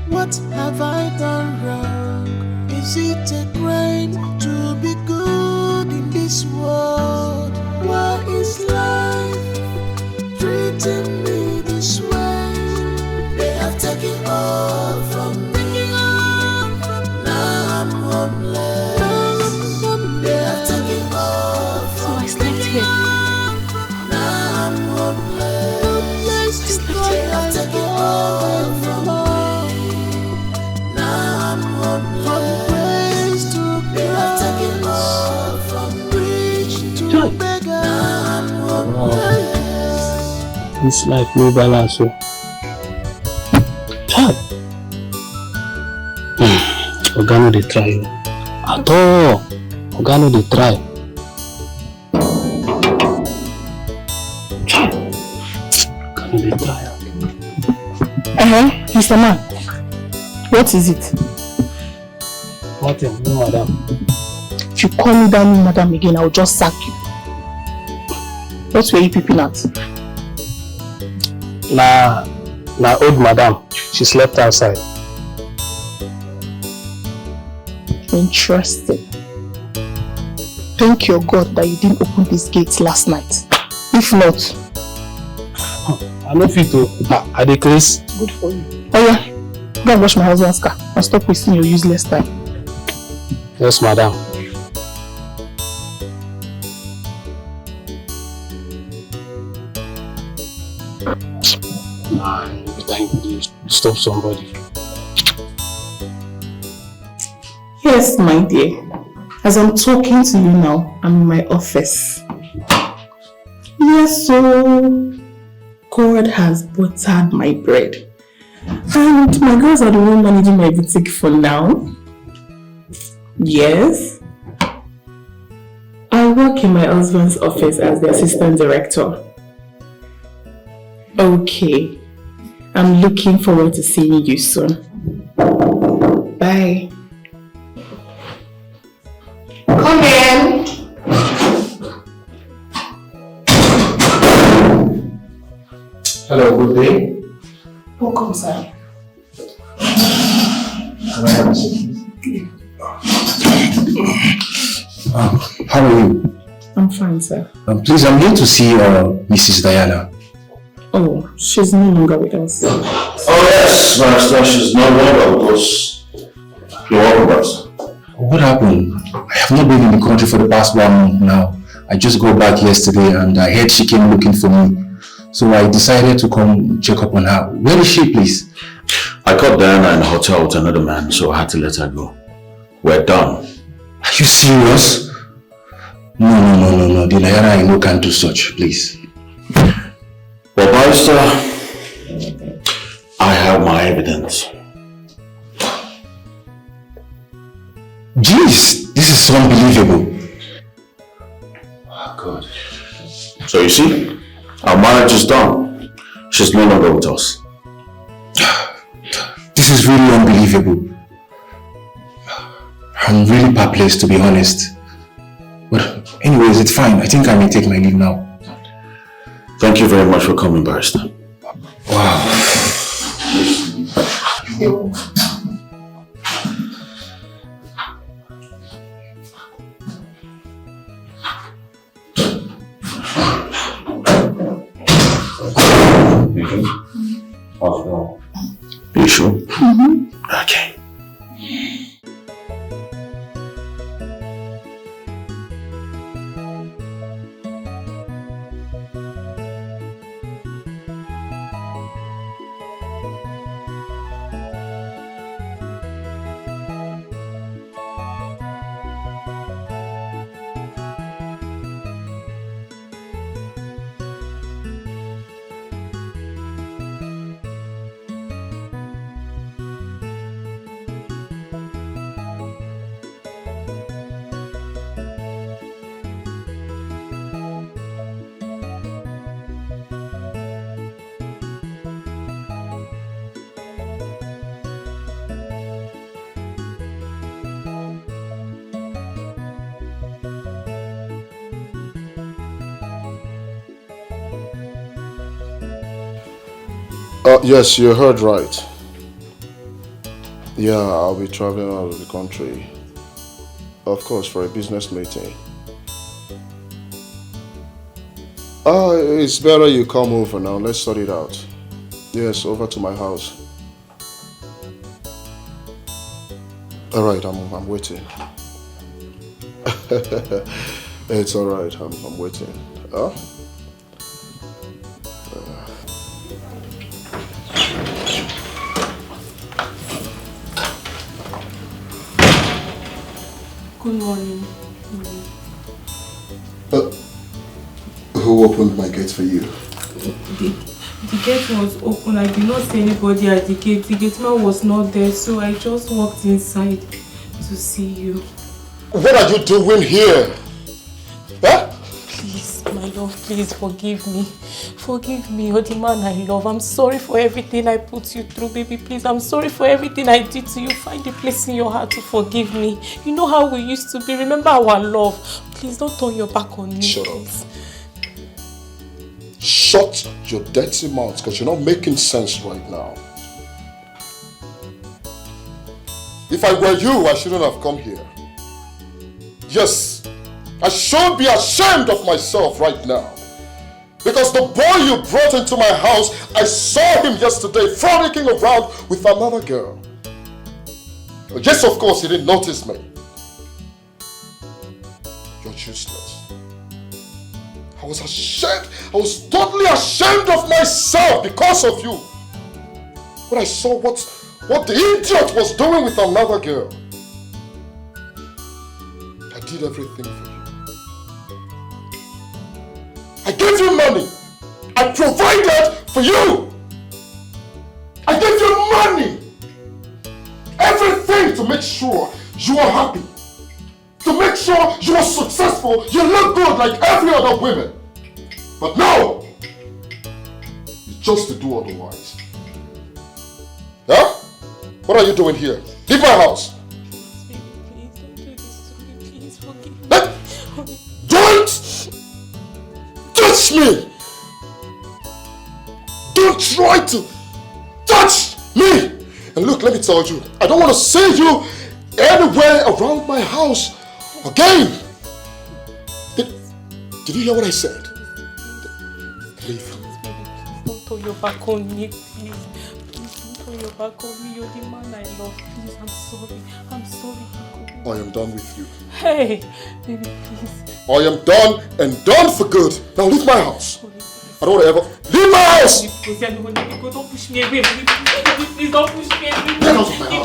What have I done wrong? Is it a crime to be good in this world? Why is life treating me this way? They have taken all from me. Now I'm homeless. They have taken all from me. So I slept here. Now I'm homeless. They have taken all from me. Now I'm homeless. From grace to grace. They have taken all from rich to beggar. Now I'm homeless. This life no balance. So. Oga no dey try at all. Oga no dey try. Oga no dey try. Mr. Man, what is it? Nothing, no madam. If you call me that name, madam, again, I will just sack you. What were you peeping at? Na old madam. She slept outside. Interesting. thank your God that you didn't open these gates last night. If not, I no fit to. I dey craze. good for you. Oh yeah, go and wash my husband's car and stop wasting your useless time. Yes, madam. Man, thank you. Stop somebody. Yes, my dear. As I'm talking to you now, I'm in my office. Yes, so God has buttered my bread. And my girls are the one managing my boutique for now. Yes. I work in my husband's office as the assistant director. Okay. I'm looking forward to seeing you soon. Bye. Come in. Hello, good day. Welcome, sir. How are you? I'm fine, sir. Please, I'm here to see Mrs. Diana. Oh, she's no longer with us. Oh yes, Master, she's no longer with us. You're welcome, Master. What happened? I have not been in the country for the past 1 month now. I just got back yesterday and I heard she came looking for me. So I decided to come check up on her. Where is she, please? I caught Diana in a hotel with another man, so I had to let her go. We're done. Are you serious? No. The Diana I know can't do such, please. Well, Barrister, I have my evidence. Jeez, this is so unbelievable. Oh, God. So you see, our marriage is done. She's no longer with us. This is really unbelievable. I'm really perplexed, to be honest. But anyways, it's fine. I think I may take my leave now. Thank you very much for coming, Barrister. Wow. You sure? Mm-hmm. Okay. Yes, you heard right. Yeah, I'll be traveling out of the country. Of course, for a business meeting. It's better you come over now. Let's sort it out. Yes, over to my house. Alright, I'm waiting. It's alright, I'm waiting. Huh? Good morning. Who opened my gate for you? The gate was open. I did not see anybody at the gate. The gate man was not there, so I just walked inside to see you. What are you doing here? Huh? Please, my love, please forgive me. Forgive me, you're the man I love. I'm sorry for everything I put you through, baby. Please, I'm sorry for everything I did to you. Find a place in your heart to forgive me. You know how we used to be. Remember our love. Please don't turn your back on me. Shut up. Shut your dirty mouth, because you're not making sense right now. If I were you, I shouldn't have come here. Yes, I should be ashamed of myself right now. Because the boy you brought into my house, I saw him yesterday frolicking around with another girl. Yes, of course, he didn't notice me. You're useless. I was ashamed. I was totally ashamed of myself because of you. When I saw what the idiot was doing with another girl. I did everything for you. I gave you money. I provided for you. I gave you money. Everything to make sure you are happy. To make sure you are successful. You look good like every other woman. But no! You chose to do otherwise. Huh? What are you doing here? Leave my house. Don't touch me! Don't try to touch me! And look, let me tell you, I don't want to see you anywhere around my house again. Did you hear what I said? Leave. Don't turn your back on me, please. Please don't turn your back on me. You're the man I love. Please, I'm sorry. I'm sorry. I am done with you. Hey, baby, please. I am done and done for good. Now leave my house. I don't want to ever leave my house. Don't push me away. Please don't push me away.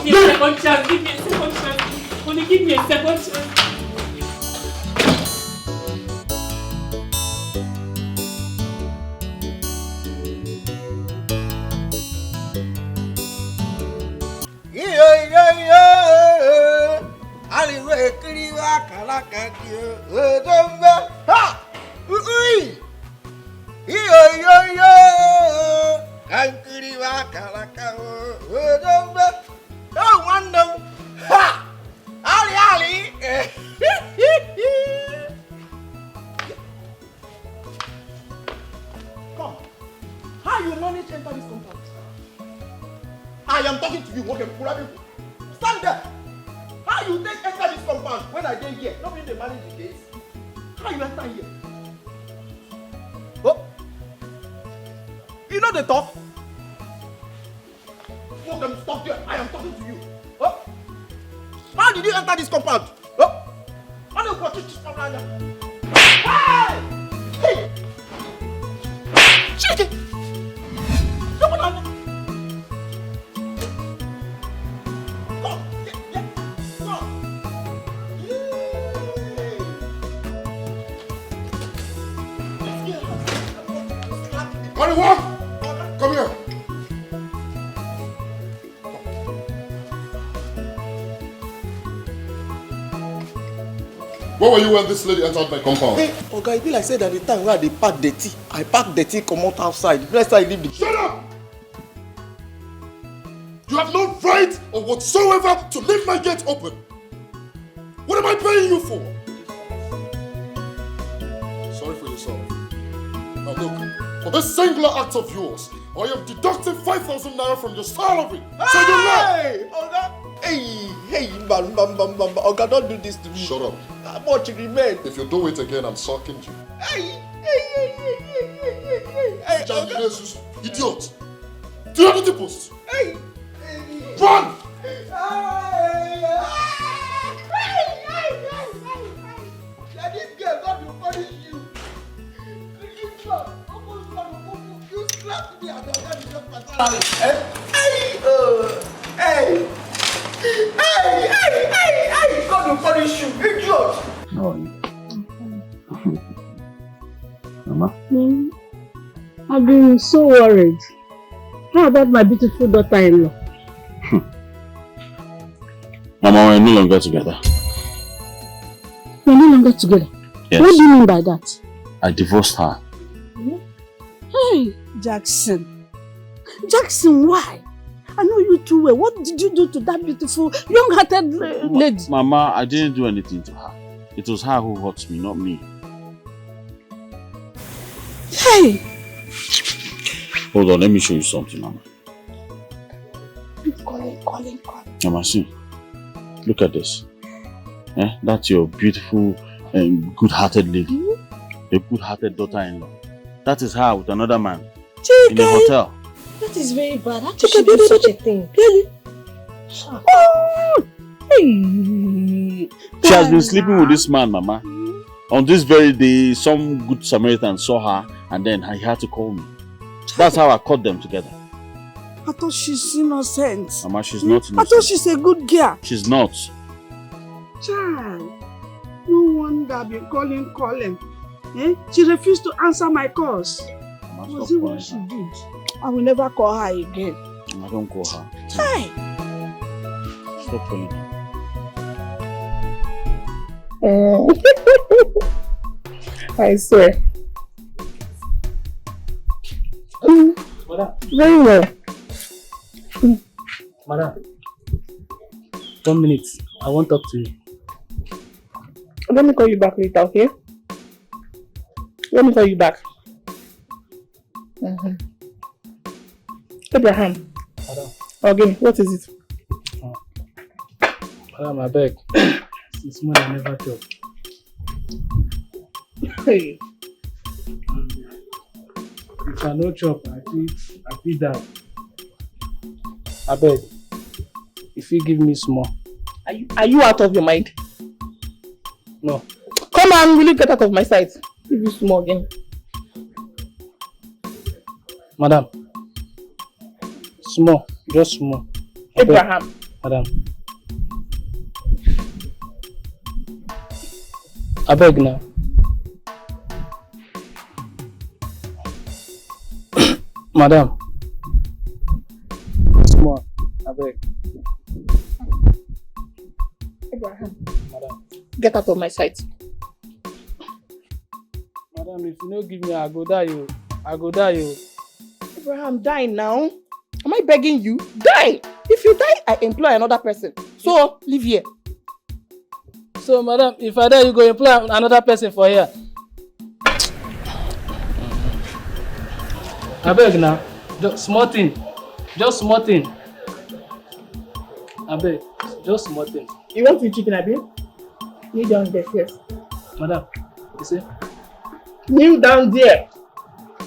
Give me a second chance. Give me a second chance. Only give me a second chance. Come. How you manage to enter this compound? I am talking to you, okay, stand there. How you take enter this compound when I didn't here? Not being the manage the case. How you enter here? Oh, you know the talk. Walk them, stop there. I am talking to you. Oh, how did you enter this compound? Oh, how do you watch this compound? Hey, hey, chicken. Come on. Anyone? Come here. Where were you when this lady entered my compound? Hey, Oga, it be like said at the time where they pack dirty. I pack dirty, come out outside. Next time I leave the... Shut up! You have no right or whatsoever to leave my gate open. What am I paying you for? Sorry for yourself. Now look, for this singular act of yours, I am deducting 5,000 naira from your salary. Hey! So you know. Oga! Hey, bam, Oga, don't do this to me. Shut up. How much remain? If you do it again, I'm sucking you. Hey, Jesus, idiot! Do you have the post? Hey! Run! This girl, God will punish you. You slapped me and I just my salary. Hey! God will punish you, idiot! How are you? Mama? I've been so worried. How about my beautiful daughter-in-law? Mama, we're no longer together. We're no longer together? Yes. What do you mean by that? I divorced her. Hey, Jackson. Jackson, why? I know you too well. What did you do to that beautiful, young-hearted lady? Mama, I didn't do anything to her. It was her who hurt me, not me. Hey! Hold on, let me show you something, Mama. Calling. Mama, see. Look at this. That's your beautiful good-hearted lady, a good-hearted daughter-in-law. That is her with another man Chika, in a hotel. that is very bad. How could she do such a thing? She has been sleeping with this man, Mama. On this very day, some good Samaritan saw her and then he had to call me. That's how I caught them together. I thought she's innocent. Mama, she's not innocent. I thought she's a good girl. She's not. Child, no wonder I've been calling. Eh? She refused to answer my calls. Mama, Was it what she did? I will never call her again. Mama, don't call her. Hi. Stop calling her. I swear. Very well. Madam, 1 minute. I want to talk to you. Let me call you back later, okay? Let me call you back. Abraham. Madam. Okay, what is it? Madam, I beg. It's more than never job. Hey. If I no chop, I feel down. I beg. If you give me small. Are you out of your mind? No. Come on, will you get out of my sight? Give you small again. Madam. Small. Just small. Abraham. Madam. I beg now. Madam. Small. I beg. Abraham. Madam. Get out of my sight. Madam, if you no give me, I go die you. I go die you. Abraham, die now. Am I begging you? Die! If you die, I employ another person. So, leave here. So, madam, if I die, you go employ another person for here. I beg now. Just small thing. Just small thing. I beg. Just small thing. You want to eat chicken, Abi? Kneel down there first. Madam, you say? Kneel down there.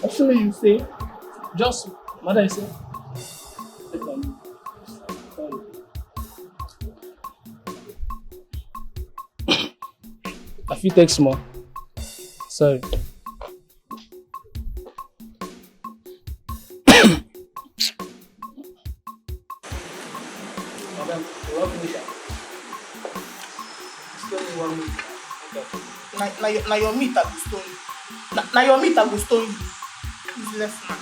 Actually, you say? Just, madam, you say? I feel take small. Sorry. Madam, you want finish am? Still need 1 minute. Okay. Na your meat I go stone you. Na your meat I go stone you. Useless man.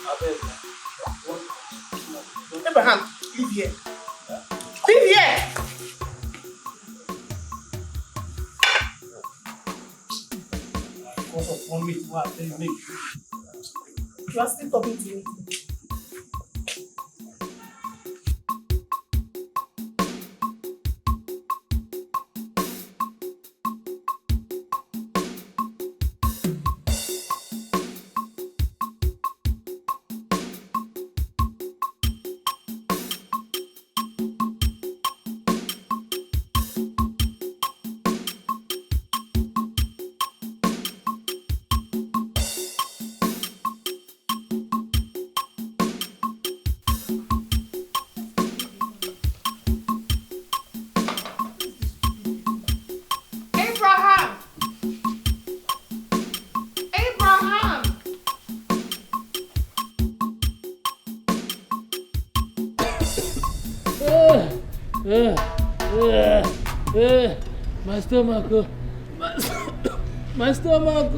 I beg. Abraham, leave here. Leave here! Because of 1 minute, what I tell you, make. You are still talking to me. My stomach, my stomach.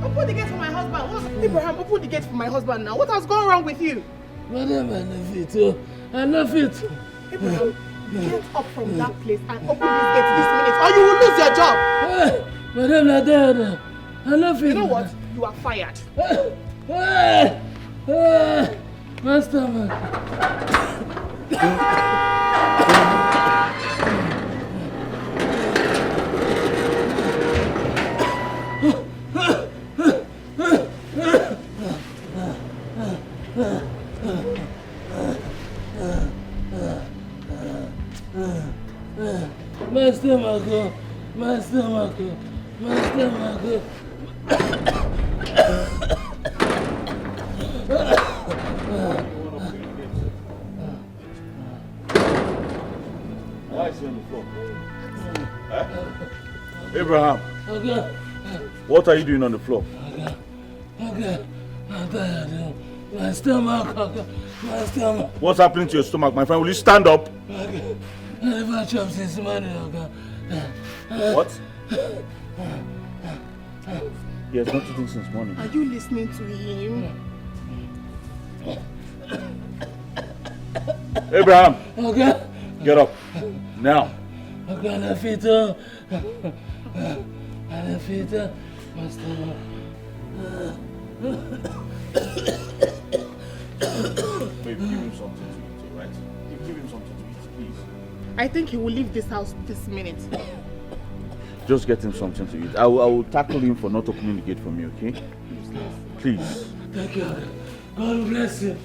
Open the gate for my husband. Abraham, open the gate for my husband now. What has gone wrong with you? Madam, I love it. I love it. Abraham, get up from that place and open this gate this minute or you will lose your job. Madam, I love it. You know what? You are fired. My stomach. My stomach, my stomach, my stomach. Why is he on the floor? Abraham, Okay. what are you doing on the floor? Okay. I'm tired. My stomach, okay. My stomach. What's happening to your stomach, my friend? Will you stand up? Okay. I never chopped since morning, okay. What? He has not eaten since morning. Are you listening to him? Abraham! Okay. Get up. Now. Okay, na fito. Na fito. My stomach. Babe, give him something to eat, alright? Give him something to eat, please. I think he will leave this house this minute. Just get him something to eat. I will tackle him for not opening the gate for me, okay? Please. Thank you. God bless you.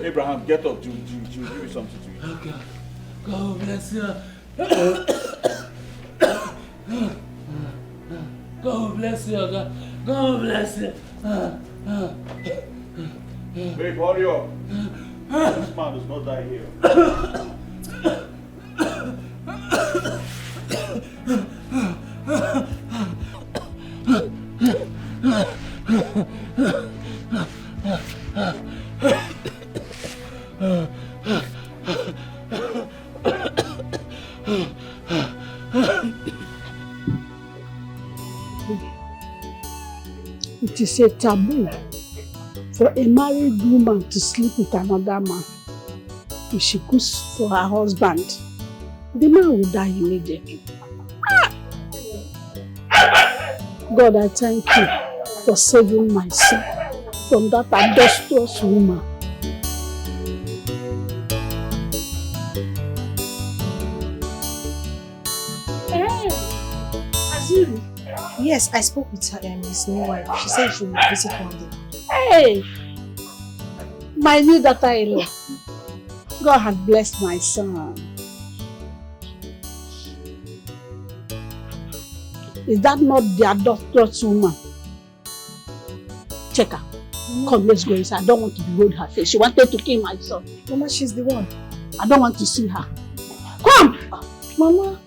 Abraham, get up. Give you something to eat. Okay. God bless you. God bless you. God bless you. Babe, hurry up. This man does not die here. It is a taboo for a married woman to sleep with another man. If she cooks for her husband, the man will die immediately. God, I thank you for saving my son from that adulterous woman. Hey, Azuri. Yes, I spoke with her, his new wife. She said she will visit one day. Hey, my new daughter-in-law. God has blessed my son. Is that not the adulterous woman? Check her. Come, let's go inside. I don't want to behold her face. She wanted to kill my son. Mama, she's the one. I don't want to see her. Come! Mama.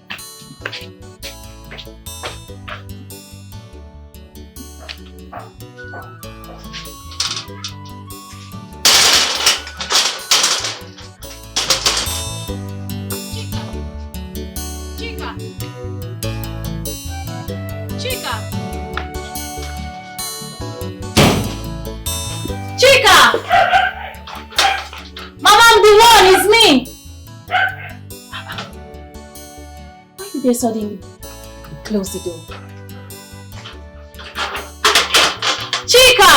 They suddenly close the door. Chica!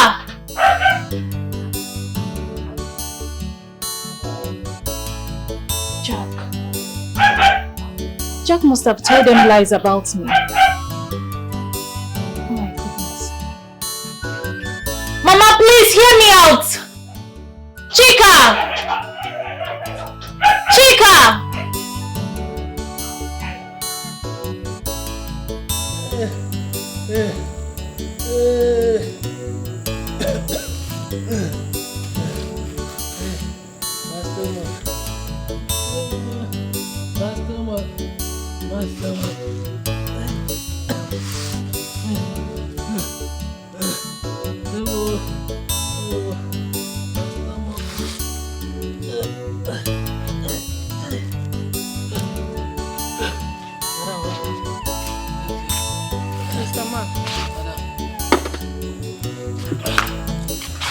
Jack must have told them lies about me. Oh my goodness. Mama, please hear me out! Chica! Chica!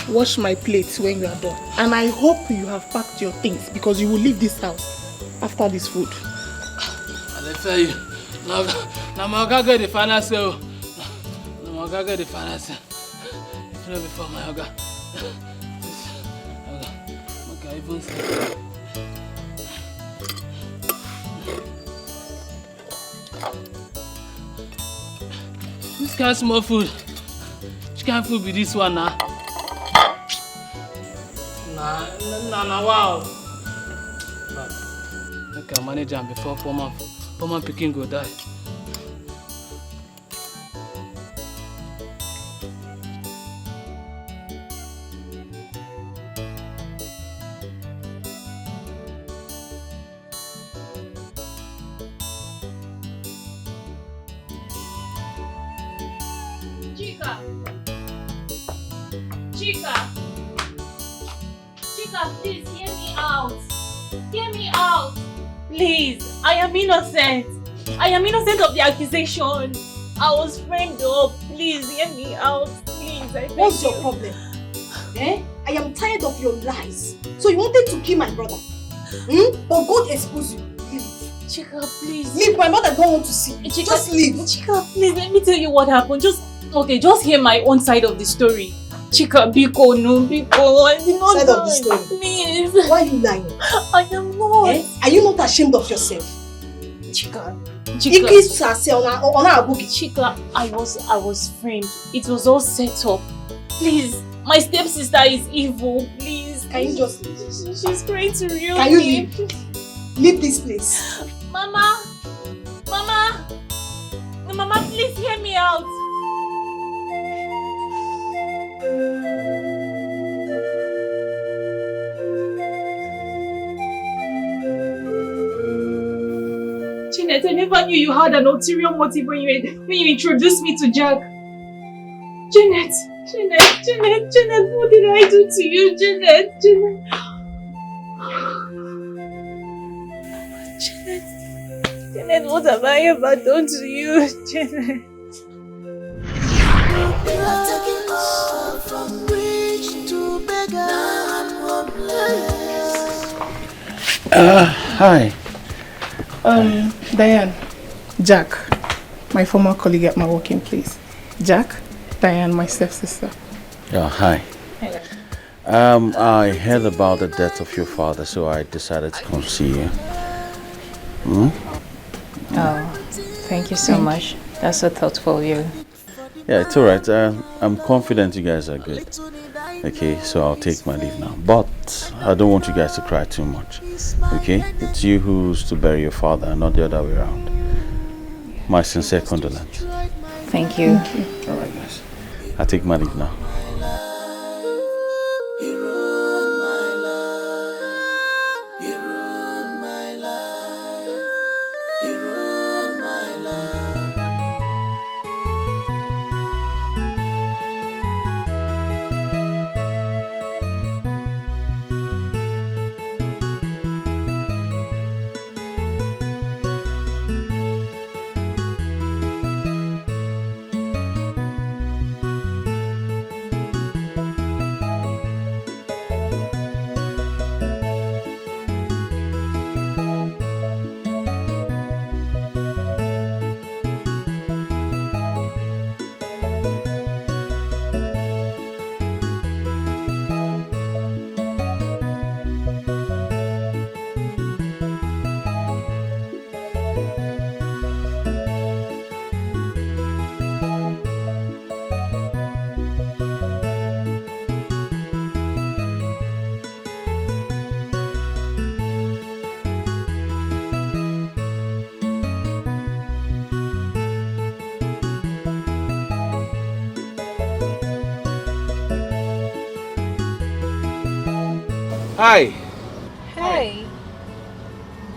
Wash my plates when you are done. And I hope you have packed your things because you will leave this house after this food. I tell you, now my God get the finance. Now my God get the finance. If not before my God. Okay, even say. This kind of small food. Which kind of food be this one now? Nah, wow. Okay, I'll manage them before 4 months Woman picking go die. Chika, please hear me out. Hear me out. Please, I am innocent. I am innocent of the accusation. I was framed up. Please hear me out. Please, I beg What's you. your problem? Eh? I am tired of your lies. So you wanted to kill my brother? But God exposed you. Leave. Chika, please. Leave. My mother don't want to see you. Chika, Just leave. Chika, please, let me tell you what happened. Just hear my own side of the story. Chika, Biko, no, Biko, I did not Side of the story. Please. Why are you lying? I am not. Eh? Are you not ashamed of yourself? Chika, Chika, I was framed. It was all set up. Please, my stepsister is evil. Please. Can you just leave? She's trying to ruin me. Can you leave? Leave this place. Mama, please hear me out. Janet, I never knew you had an ulterior motive when you introduced me to Jack. Janet, what did I do to you, Janet? Janet, what have I ever done to you, Janet? From rich to beggar, Hi. Diane, Jack, my former colleague at my working place. Jack, Diane, my stepsister. Yeah, hi. Hello. I heard about the death of your father, so I decided to come see you. Oh, thank you so much. That's so thoughtful of you. Yeah, it's alright. I'm confident you guys are good. Okay, so I'll take my leave now. But I don't want you guys to cry too much. Okay? It's you who's to bury your father, not the other way around. My sincere condolences. Thank you. Alright, guys. I'll take my leave now. Hi. Hey.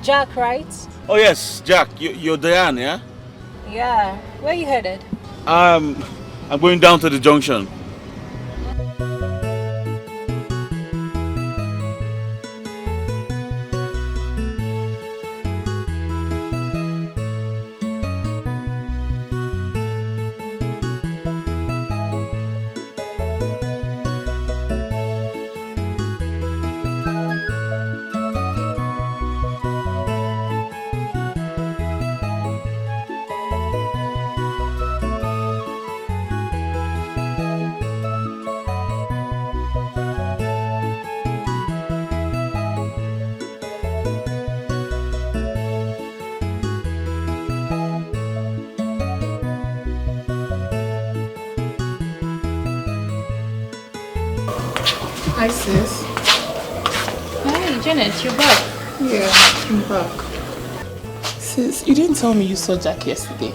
Jack, right? Oh yes, Jack. You're Diane, yeah? Yeah. Where you headed? I'm going down to the junction. Hi, sis. Hey, Janet, you're back. Yeah, I'm back. Sis, you didn't tell me you saw Jack yesterday.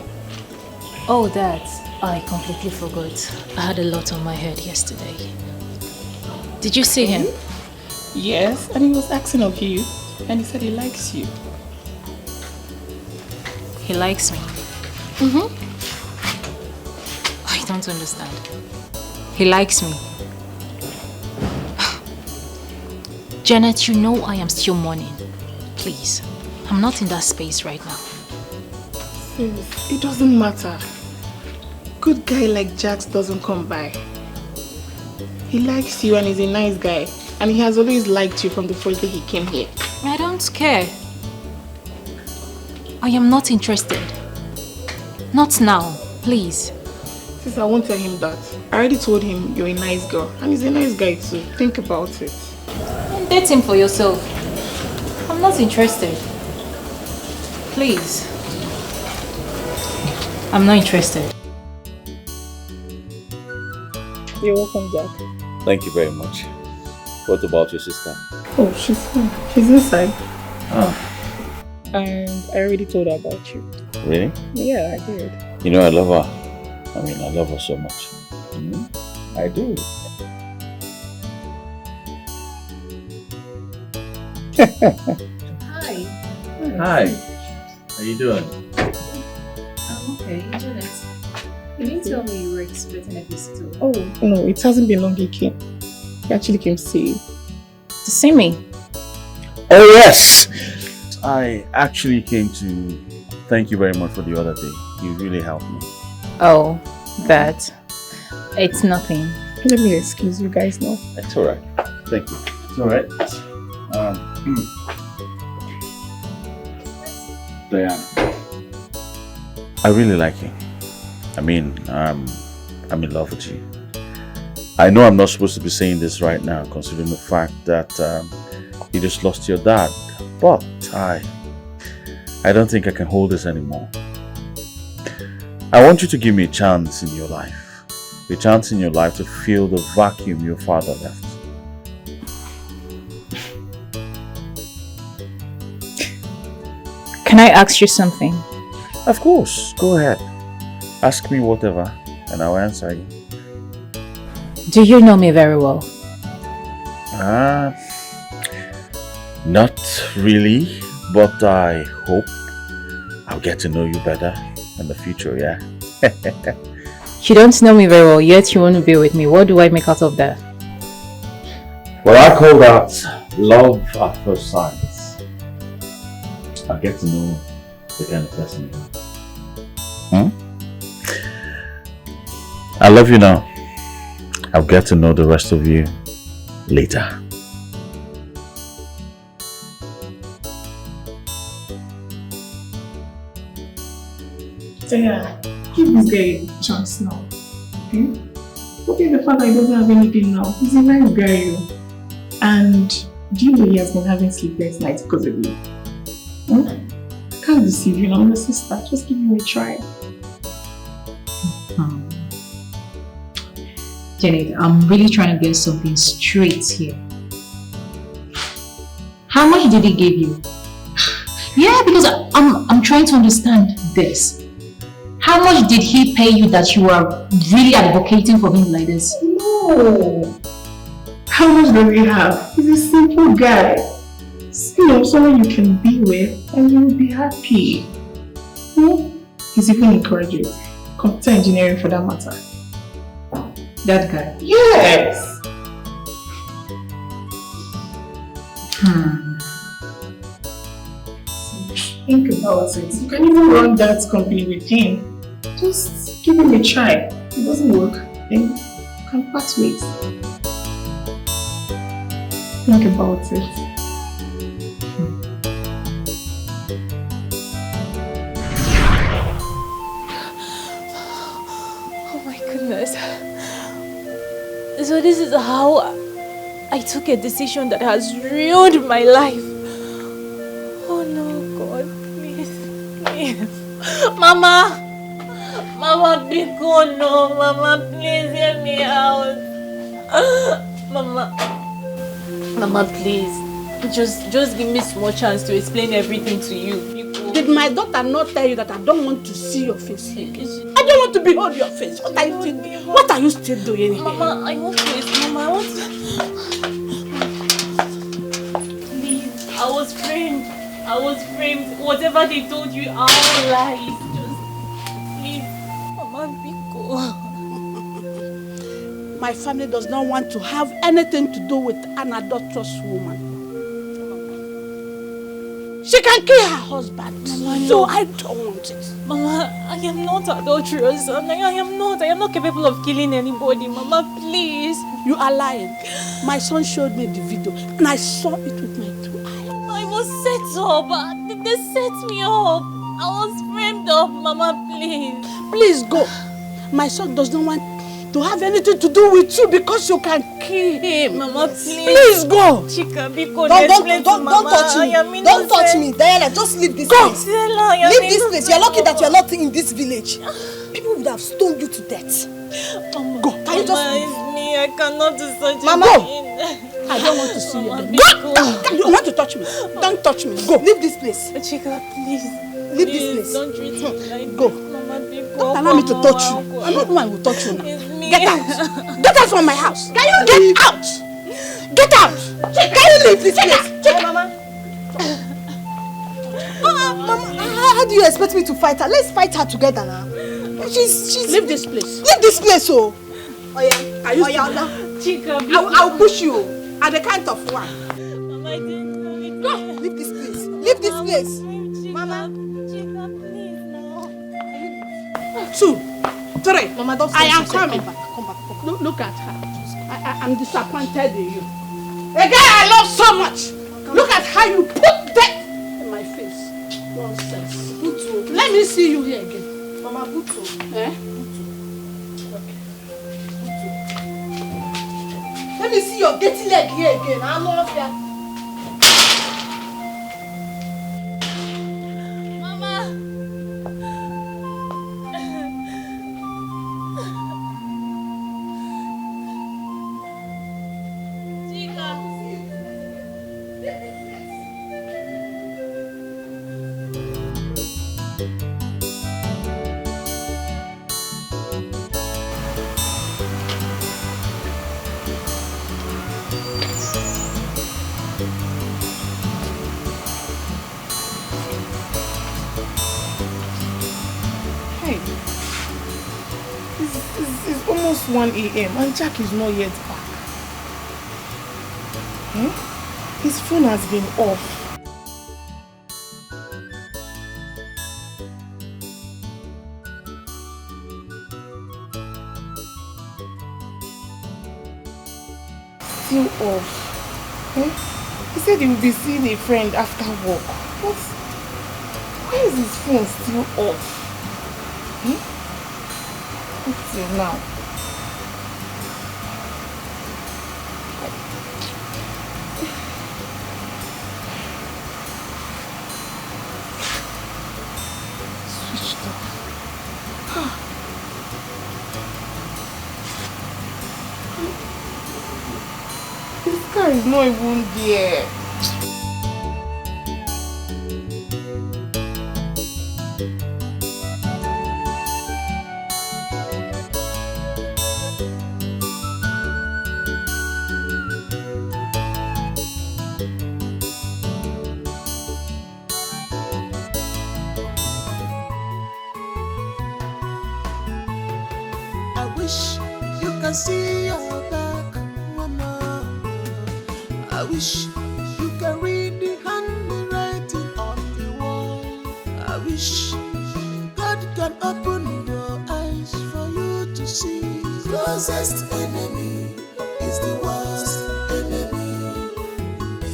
Oh, that. I completely forgot. I had a lot on my head yesterday. Did you see him? Yes, and he was asking of you, and he said he likes you. He likes me. I don't understand. He likes me. Janet, you know I am still mourning. Please, I'm not in that space right now. Sis, it doesn't matter. Good guy like Jax doesn't come by. He likes you and he's a nice guy. And he has always liked you from the first day he came here. I don't care. I am not interested. Not now, please. Sis, I won't tell him that. I already told him you're a nice girl. And he's a nice guy too. Think about it. Date him for yourself. I'm not interested. Please. I'm not interested. You're welcome, Jack. Thank you very much. What about your sister? Oh, she's fine. She's inside. Oh. And I already told her about you. Really? Yeah, I did. You know, I love her. I mean, I love her so much. I do. Hi. Hi. How you doing? I'm okay. Janet, you didn't tell me you were expecting a visitor. Oh, no, it hasn't been long he came. He actually came to see you. To see me? Oh, yes! I actually came to thank you very much for the other day. You really helped me. Oh, that. It's nothing. Let me excuse you guys now. It's alright. Thank you. It's alright. Diana, I really like you. I mean, I'm in love with you. I know I'm not supposed to be saying this right now, considering the fact that you just lost your dad. But I don't think I can hold this anymore. I want you to give me a chance in your life. A chance in your life to fill the vacuum your father left. Can I ask you something? Of course, go ahead. Ask me whatever and I'll answer you. Do you know me very well? Not really, but I hope I'll get to know you better in the future, yeah? You don't know me very well, yet you want to be with me. What do I make out of that? Well, I call that love at first sight. I'll get to know the kind of person you are. I love you now. I'll get to know the rest of you later. Yeah, give this guy a chance now. Okay? Okay, the fact that he doesn't have anything now. He's a nice guy, and do you know he has been having sleepless nights because of you? I can't deceive you, I'm your sister. Just give him a try. Janet, I'm really trying to get something straight here. How much did he give you? Yeah, because I'm trying to understand this. How much did he pay you that you are really advocating for him like this? No. How much does he have? He's a simple guy. Someone you can be with and you will be happy. He's even encouraging. Computer engineering for that matter. That guy? Yes! Think about it. You can even run that company with him. Just give him a try. If it doesn't work, then you can part ways. Think about it. Oh my goodness. So this is how I took a decision that has ruined my life. Oh no, God, please, please. Mama! Mama, please go no. Mama, please hear me out. Mama, please. Just give me small chance to explain everything to you. Biko. Did my daughter not tell you that I don't want to see your face here? I don't want to behold your face. What are you still doing here? Mama, I want to. Mama, I want to. Please, I was framed. Whatever they told you, all lies. Just please, Mama, Biko. My family does not want to have anything to do with an adulterous woman. She can kill her husband. Mama, so I don't want it. Mama, I am not adulterous. I am not capable of killing anybody. Mama, please. You are lying. My son showed me the video and I saw it with my 2 eyes. I was set up. They set me up. I was framed up. Mama, please. Please go. My son does not want to have anything to do with you because you can kill him. Mama, please. Please go. Chika, Biko, don't touch me. Don't touch me. Diana, just leave this place. Leave this place. You're lucky that you're not in this village. People would have stoned you to death. Mama, go. Can you just leave? It's me. I cannot do such Mama, a thing. I don't want to see you. Go. You want to touch me? Don't touch me. Go. Leave this place. Chika, please. Leave this place. Don't treat me like go. Mama, Biko. Don't allow me to touch you. I'm not the one who will touch you now. Get out. Get out from my house. Can you get out? Get out. Can you leave this place? Mama. Mama, how do you expect me to fight her? Let's fight her together now. She's leave this place. Leave this place, oh. Oh yeah. Are you Chika, I'll push you at the count of 1. Mama, I didn't know it. Go. Leave this place. Leave this place. Mama. Chika, please, no. 2, 3. Mama, don't I am come coming. back. Come back. Look at her. I'm disappointed in you. A guy I love so much. Look at how you put death in my face. Nonsense. Butu. Let me see you here again. Mama, Butu. Eh? Let me see your dirty leg here again. I'm not here. Mama. It's almost 1 a.m. and Jack is not yet back. His phone has been off. Still off. He said he will be seeing a friend after work. But why is his phone still off? Till now. Switched off. This car is not even there. can see your back, mama. I wish you can read the handwriting on the wall. I wish God can open your eyes for you to see. Closest enemy is the worst enemy.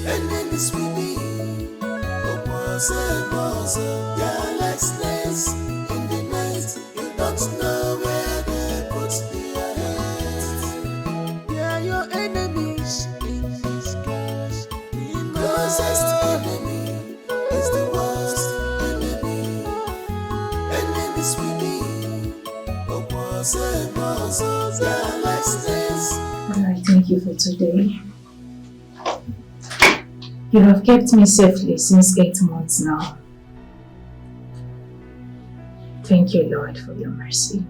Enemies we be opposite, they're like snakes in the night. You don't know where they put their heads. They're your enemies in disguise. The closest enemy is the worst enemy. Enemies we be opposite, they're like snakes. And I thank you for today. You have kept me safely since 8 months now. Thank you, Lord, for your mercy.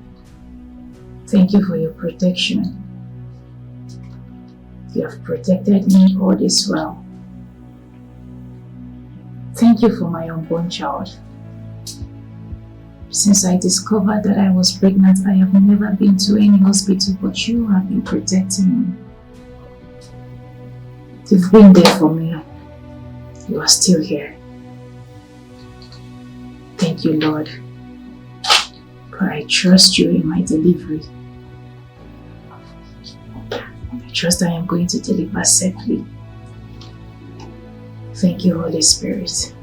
Thank you for your protection. You have protected me all this while. Thank you for my unborn child. Since I discovered that I was pregnant, I have never been to any hospital, but you have been protecting me. You've been there for me. You are still here. Thank you, Lord, for I trust you in my delivery. I trust I am going to deliver safely. Thank you, Holy Spirit.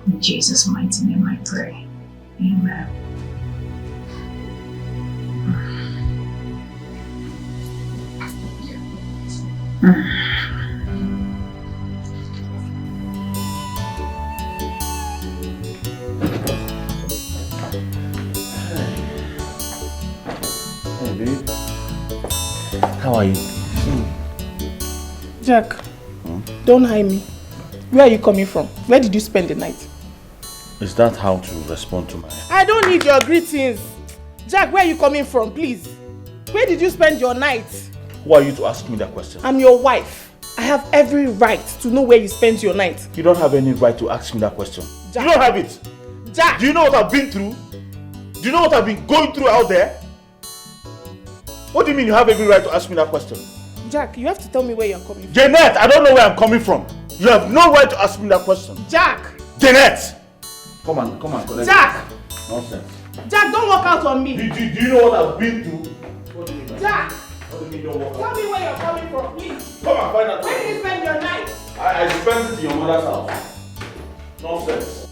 In Jesus' mighty name I pray. Amen. Hey, babe. How are you? Jack, don't hide me. Where are you coming from? Where did you spend the night? Is that how to respond to my... I don't need your greetings. Jack, where are you coming from, please? Where did you spend your night? Who are you to ask me that question? I'm your wife. I have every right to know where you spent your night. You don't have any right to ask me that question. Jack. You don't have it. Jack. Do you know what I've been through? Do you know what I've been going through out there? What do you mean you have every right to ask me that question? Jack, you have to tell me where you're coming from. Jeanette, I don't know where I'm coming from. You have no right to ask me that question. Jack! Jeanette! Come on, collect Jack! it. Nonsense. Jack, don't walk out on me. Do you know what I've been through? What do you mean? Jack! What do you mean don't walk out? Tell me where you're coming from, please. Come on, find out. Where did you spend your night? I spent it in your mother's house. Nonsense.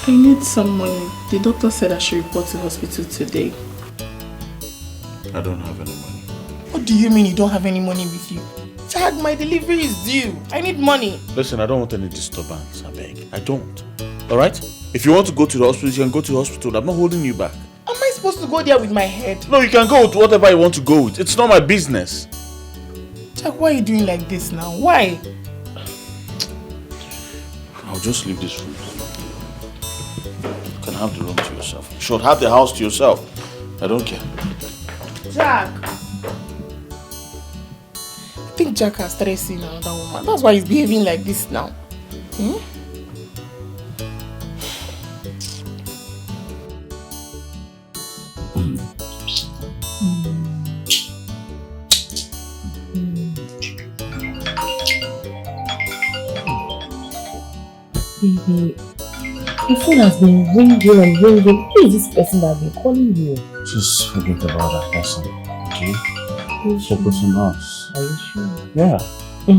I need some money. The doctor said I should report to hospital today. I don't have any money. What do you mean you don't have any money with you? Jack, my delivery is due. I need money. Listen, I don't want any disturbance, I beg. I don't. Alright? If you want to go to the hospital, you can go to the hospital. I'm not holding you back. Am I supposed to go there with my head? No, you can go with whatever you want to go with. It's not my business. Jack, why are you doing like this now? Why? I'll just leave this room. You can have the room to yourself. You should have the house to yourself. I don't care. Jack! I think Jack has started seeing another woman. That's why he's behaving like this now. Baby, your phone has been ringing and ringing. Who is this person that has been calling you? Just forget about that person, okay? Focus on us. Are you sure? Yeah. You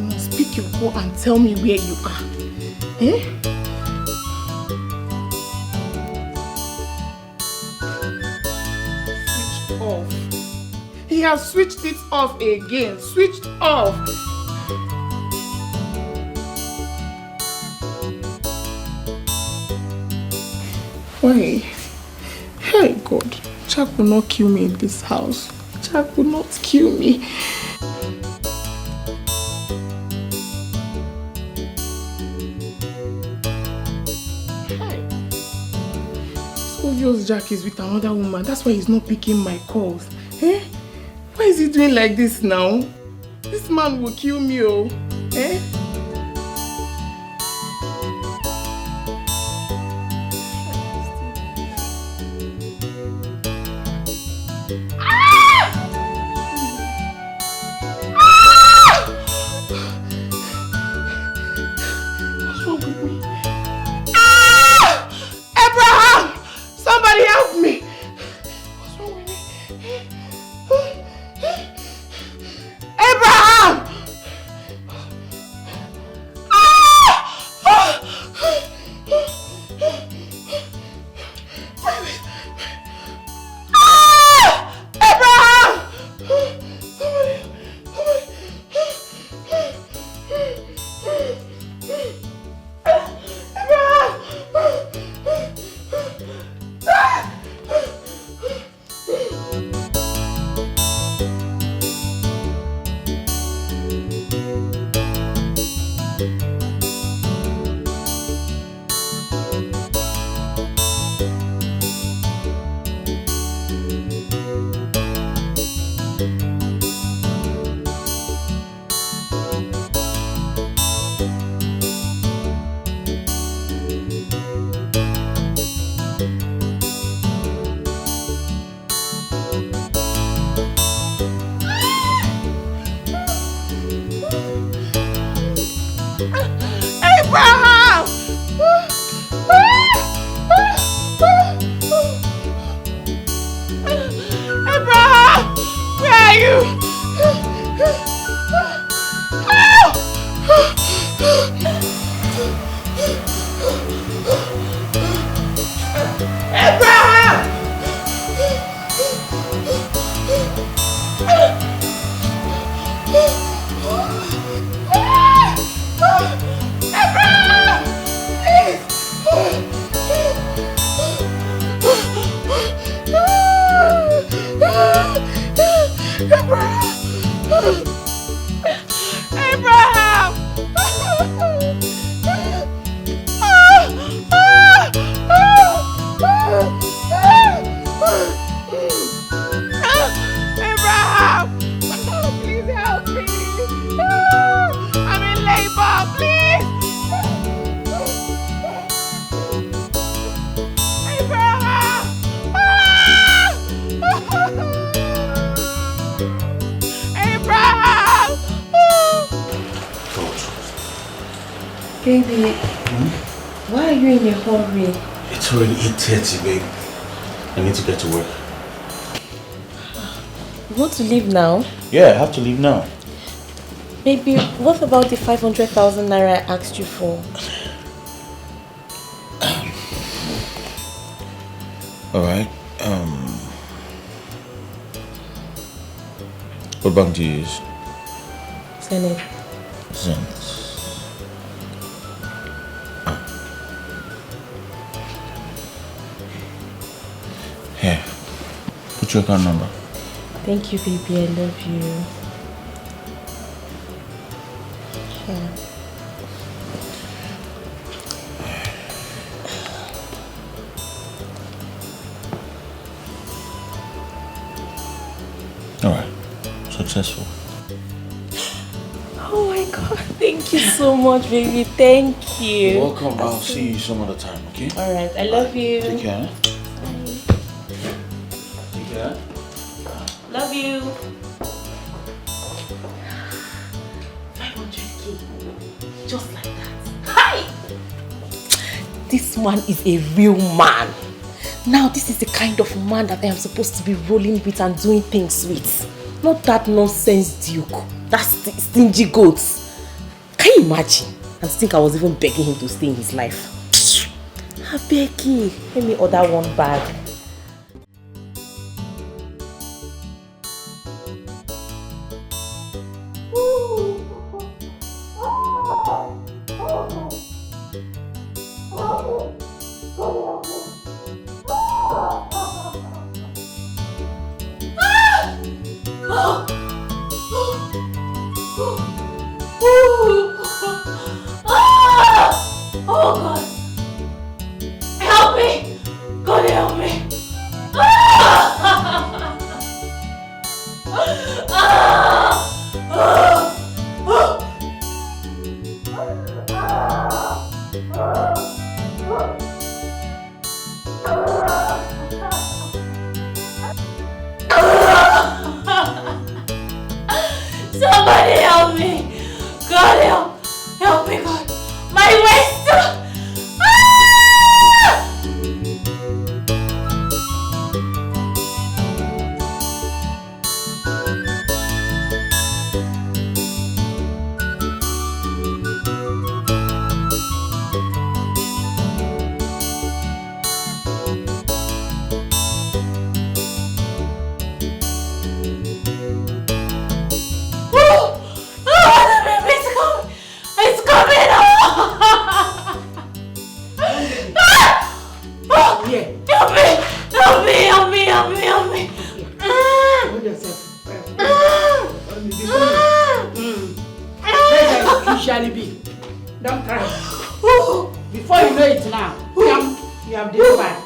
must pick your call and tell me where you are. Eh? Switch off. He has switched it off again. Switched off. Why? Hey God, Jack will not kill me in this house. Jack will not kill me. It's obvious Jack is with another woman. That's why he's not picking my calls. Eh? Why is he doing like this now? This man will kill me, oh. Eh? Baby, why are you in a hurry? It's already 8:30, babe. I need to get to work. You want to leave now? Yeah, I have to leave now. Baby, what about the 500,000 naira I asked you for? Alright. What bank do you use? Zenith. Zenith. Here. Put your account number. Thank you, baby. I love you. Here. Alright. Successful. Oh my God. Thank you so much, baby. Thank you. You're welcome. I'll see you some other time, okay? Alright. I love you. Take care. Take care. Love you. 500k. Just like that. Hi! This man is a real man. Now this is the kind of man that I am supposed to be rolling with and doing things with. Not that nonsense Duke. That stingy goat. Can you imagine? And think I was even begging him to stay in his life. I beg you. Let me order one bag. Oh God! Help me! God help me! Somebody help me! God help me, God! My waist! It's coming out! Help me! Hold yourself. You shall be. Don't cry. Before you know it now, you have delivered.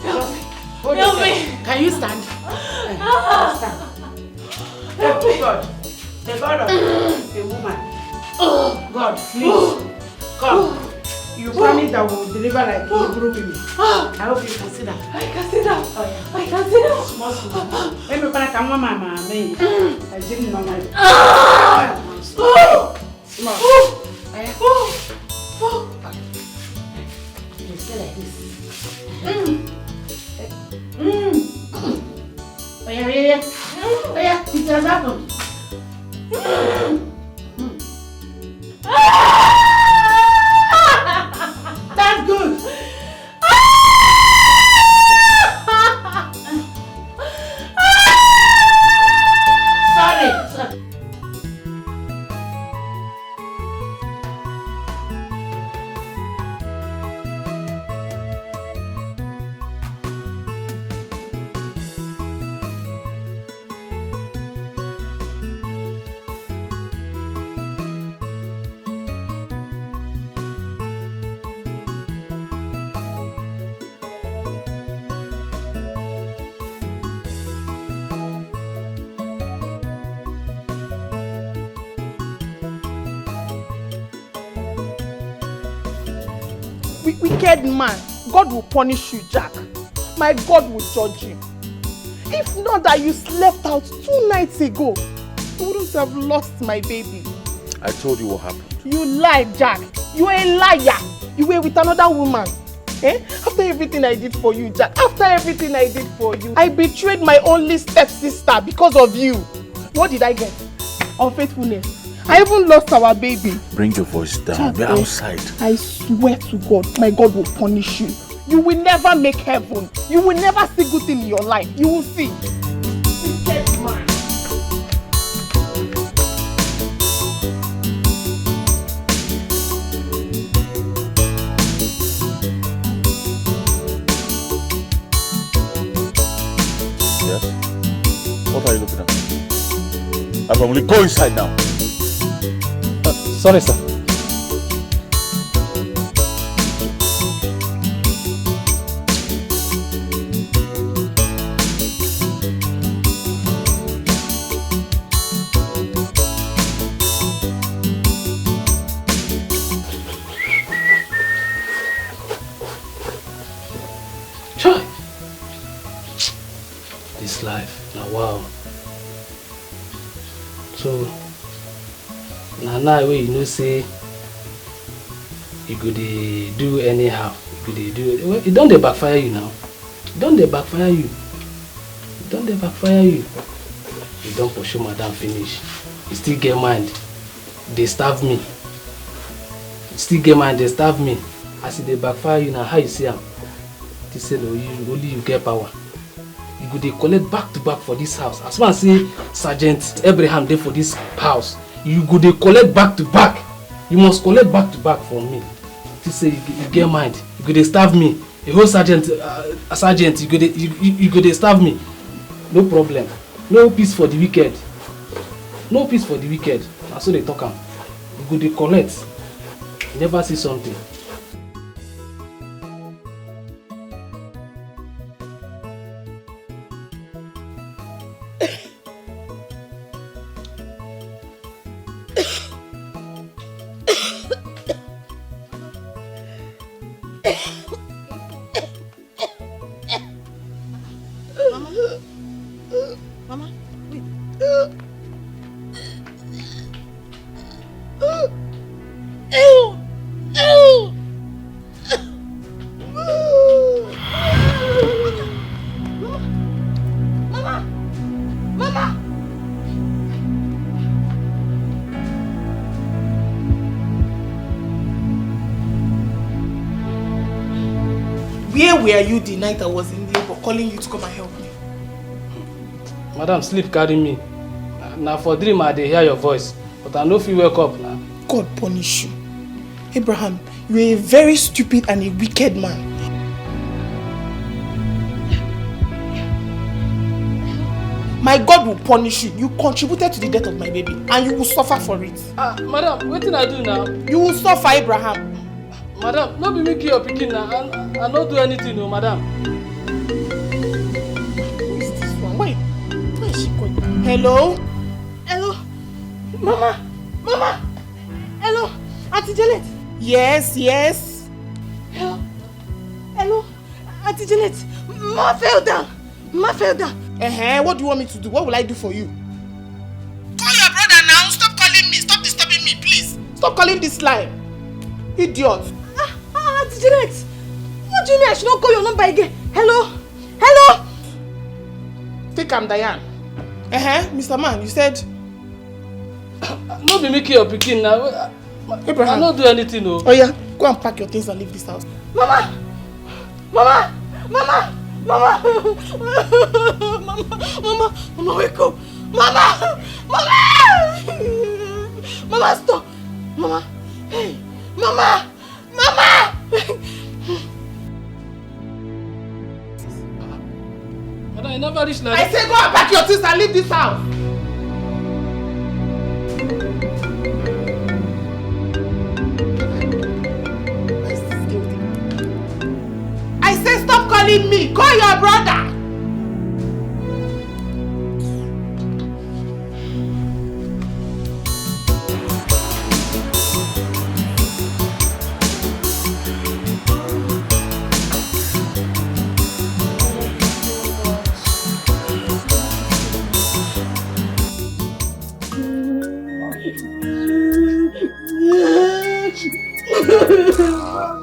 Just hold yourself. Can you stand? Stand. Help me, God. The God of the woman. God, please. Come. You promise that we will deliver like Hebrew women. I hope you can sit down. I can sit down. Oh, yeah. I can sit down. Small. Let me put a mama. I didn't know my. Small. You stay like this. Oh, yeah. It has happened. That's good. Sorry. Wicked man, God will punish you, Jack. My God will judge you. If not that you slept out 2 nights ago, you wouldn't have lost my baby. I told you what happened. You lied, Jack. You are a liar. You were with another woman. After everything I did for you, Jack. After everything I did for you. I betrayed my only stepsister because of you. What did I get? Unfaithfulness. I even lost our baby. Bring your voice down. We're outside. I swear to God, my God will punish you. You will never make heaven. You will never see good thing in your life. You will see. Wicked man. Yes? What are you looking at? I will go inside now. Sorry, sir. This life, now wow. So now wey you know say you go dey do anyhow, you go dey do well, it don dey backfire you now. It don dey backfire you. It don dey backfire you. You don pursue madam finish. You still get mind, dey starve me. You still get mind, dey starve me. As e dey backfire you now, how you see am? You say no, only you get power. You go dey collect back to back for this house. As far as say Sergeant Abraham dey for this house, you go dey collect back to back. You must collect back to back from me. You say you get mind, you go dey starve me. A whole sergeant, you go dey starve me. No problem. No peace for the wicked. No peace for the wicked. Na so they talk am. You go dey collect. You never see something. Mama, wait. Ew! Ew! Mama! Mama! Where were you the night I was in labor calling you to come and help me? Madam, sleep carry me. Now for dream I dey hear your voice, but I no fit wake up now. God punish you. Abraham, you are a very stupid and a wicked man. My God will punish you. You contributed to the death of my baby and you will suffer for it. Madam, what did I do now? You will suffer, Abraham. Madam, no be me kill your pikin now. I no do anything, no, madam. Who is this one? Wait, where is she going? Hello? Hello? Mama? Mama? Hello? Auntie Janet? Yes, yes. Hello? Hello? Auntie Janet? Ma fell down. Ma fell down. What do you want me to do? What will I do for you? Call your brother now. Stop calling me. Stop disturbing me, please. Stop calling this line. Idiot. Auntie Janet, what do you mean I should not call your number again? Hello? Hello? Think I'm Diane. Mr. Man, you said... No be me kill your pikin now. Abraham. I no do anything, no. Oh yeah, go and pack your things and leave this house. Mama! Mama! Mama! Mama! Mama! Mama, wake up! Mama! Mama! Mama, stop! Mama! Hey! Mama! Mama! Madam, I never reach like I say go and pack your things and leave this house! I say stop calling me! Call your brother!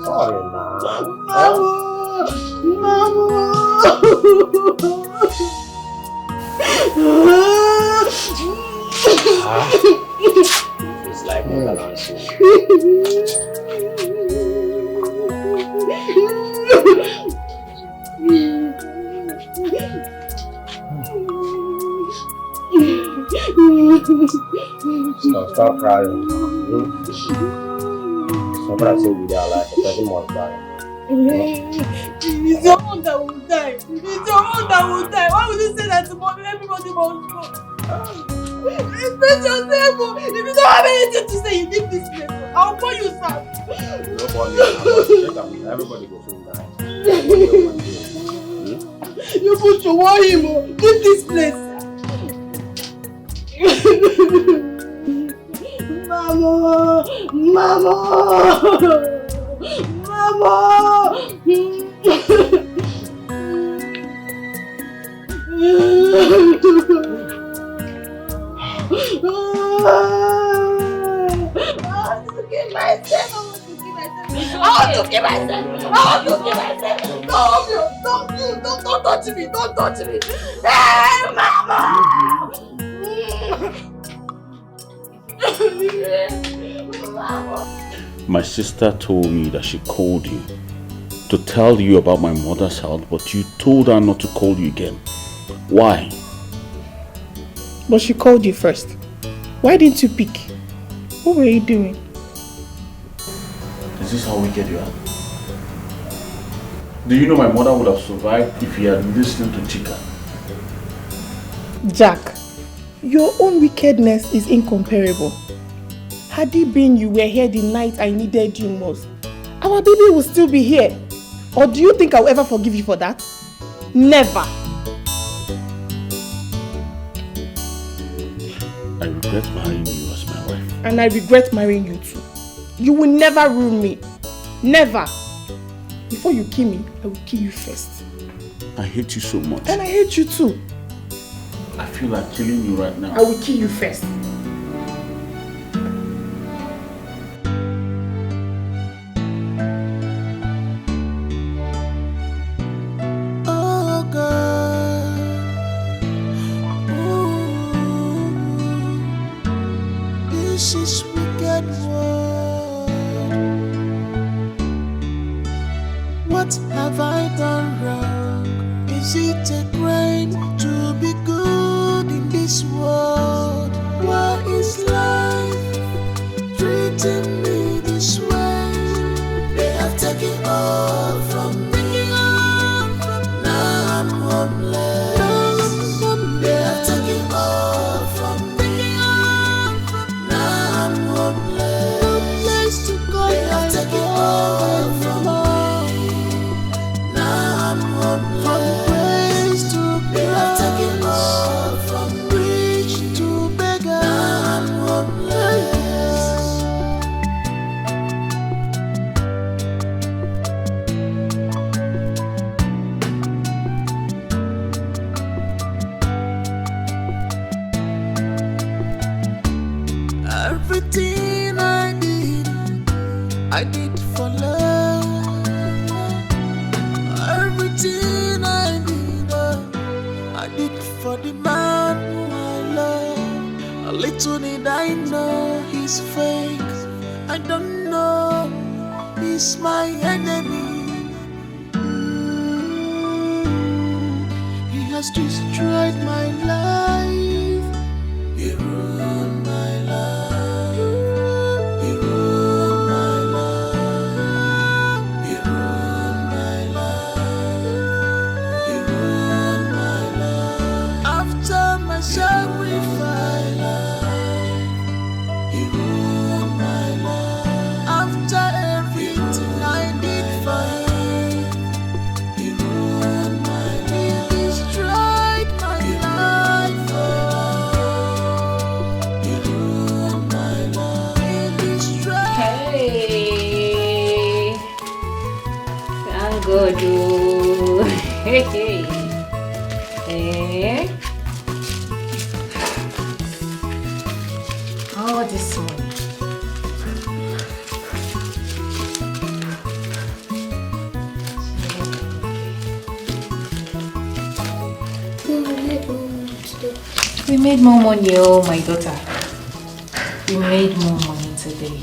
Sorry, man. It's like a balance. Stop crying. Somebody say we are like a 30 months back. It's your own that will die. It's your own that will die. Why would you say that to mommy? Everybody must go. Respect yourself. If you don't have anything to say, you leave this place. I'll call you, sir. Nobody, everybody go soon die. You put your war him. Leave this place. Mama! Mama! Mama! I want to kill myself. Don't touch me. Don't touch me. Hey, Mama! My sister told me that she called you to tell you about my mother's health, but you told her not to call you again. Why? But she called you first. Why didn't you pick? What were you doing? Is this how wicked you are? Do you know my mother would have survived if you had listened to Chika? Jack, your own wickedness is incomparable. Had it been you were here the night I needed you most, our baby will still be here. Or do you think I'll ever forgive you for that? Never. I regret marrying you as my wife. And I regret marrying you too. You will never ruin me. Never. Before you kill me, I will kill you first. I hate you so much. And I hate you too. I feel like killing you right now. I will kill you first. Oh God, ooh, this is wicked world. What have I done wrong? Is it a crime to be good in this world? Why is life treating me this way? They have taken all from me. Now I'm homeless. They have taken all from me. Now I'm homeless. No place to go. They have taken all from me. Now I'm homeless. From grace to grace. They have taken all from rich to beggar. Now I'm homeless. Everything I did for love. Everything I did for the man who I love. A little did I know he's fake. I don't know he's my enemy. He has destroyed my life. He ruined my life. He ruined my life. He ruined my life. He ruined my life. After my sacrifice, he ruined my life. After everything I did for him, he ruined my life. He destroyed my life. He ruined my life. He destroyed. Hey, thank God. Oh. Hey, hey. Hey. Oh, this one. We made more money, oh my daughter. We made more money today.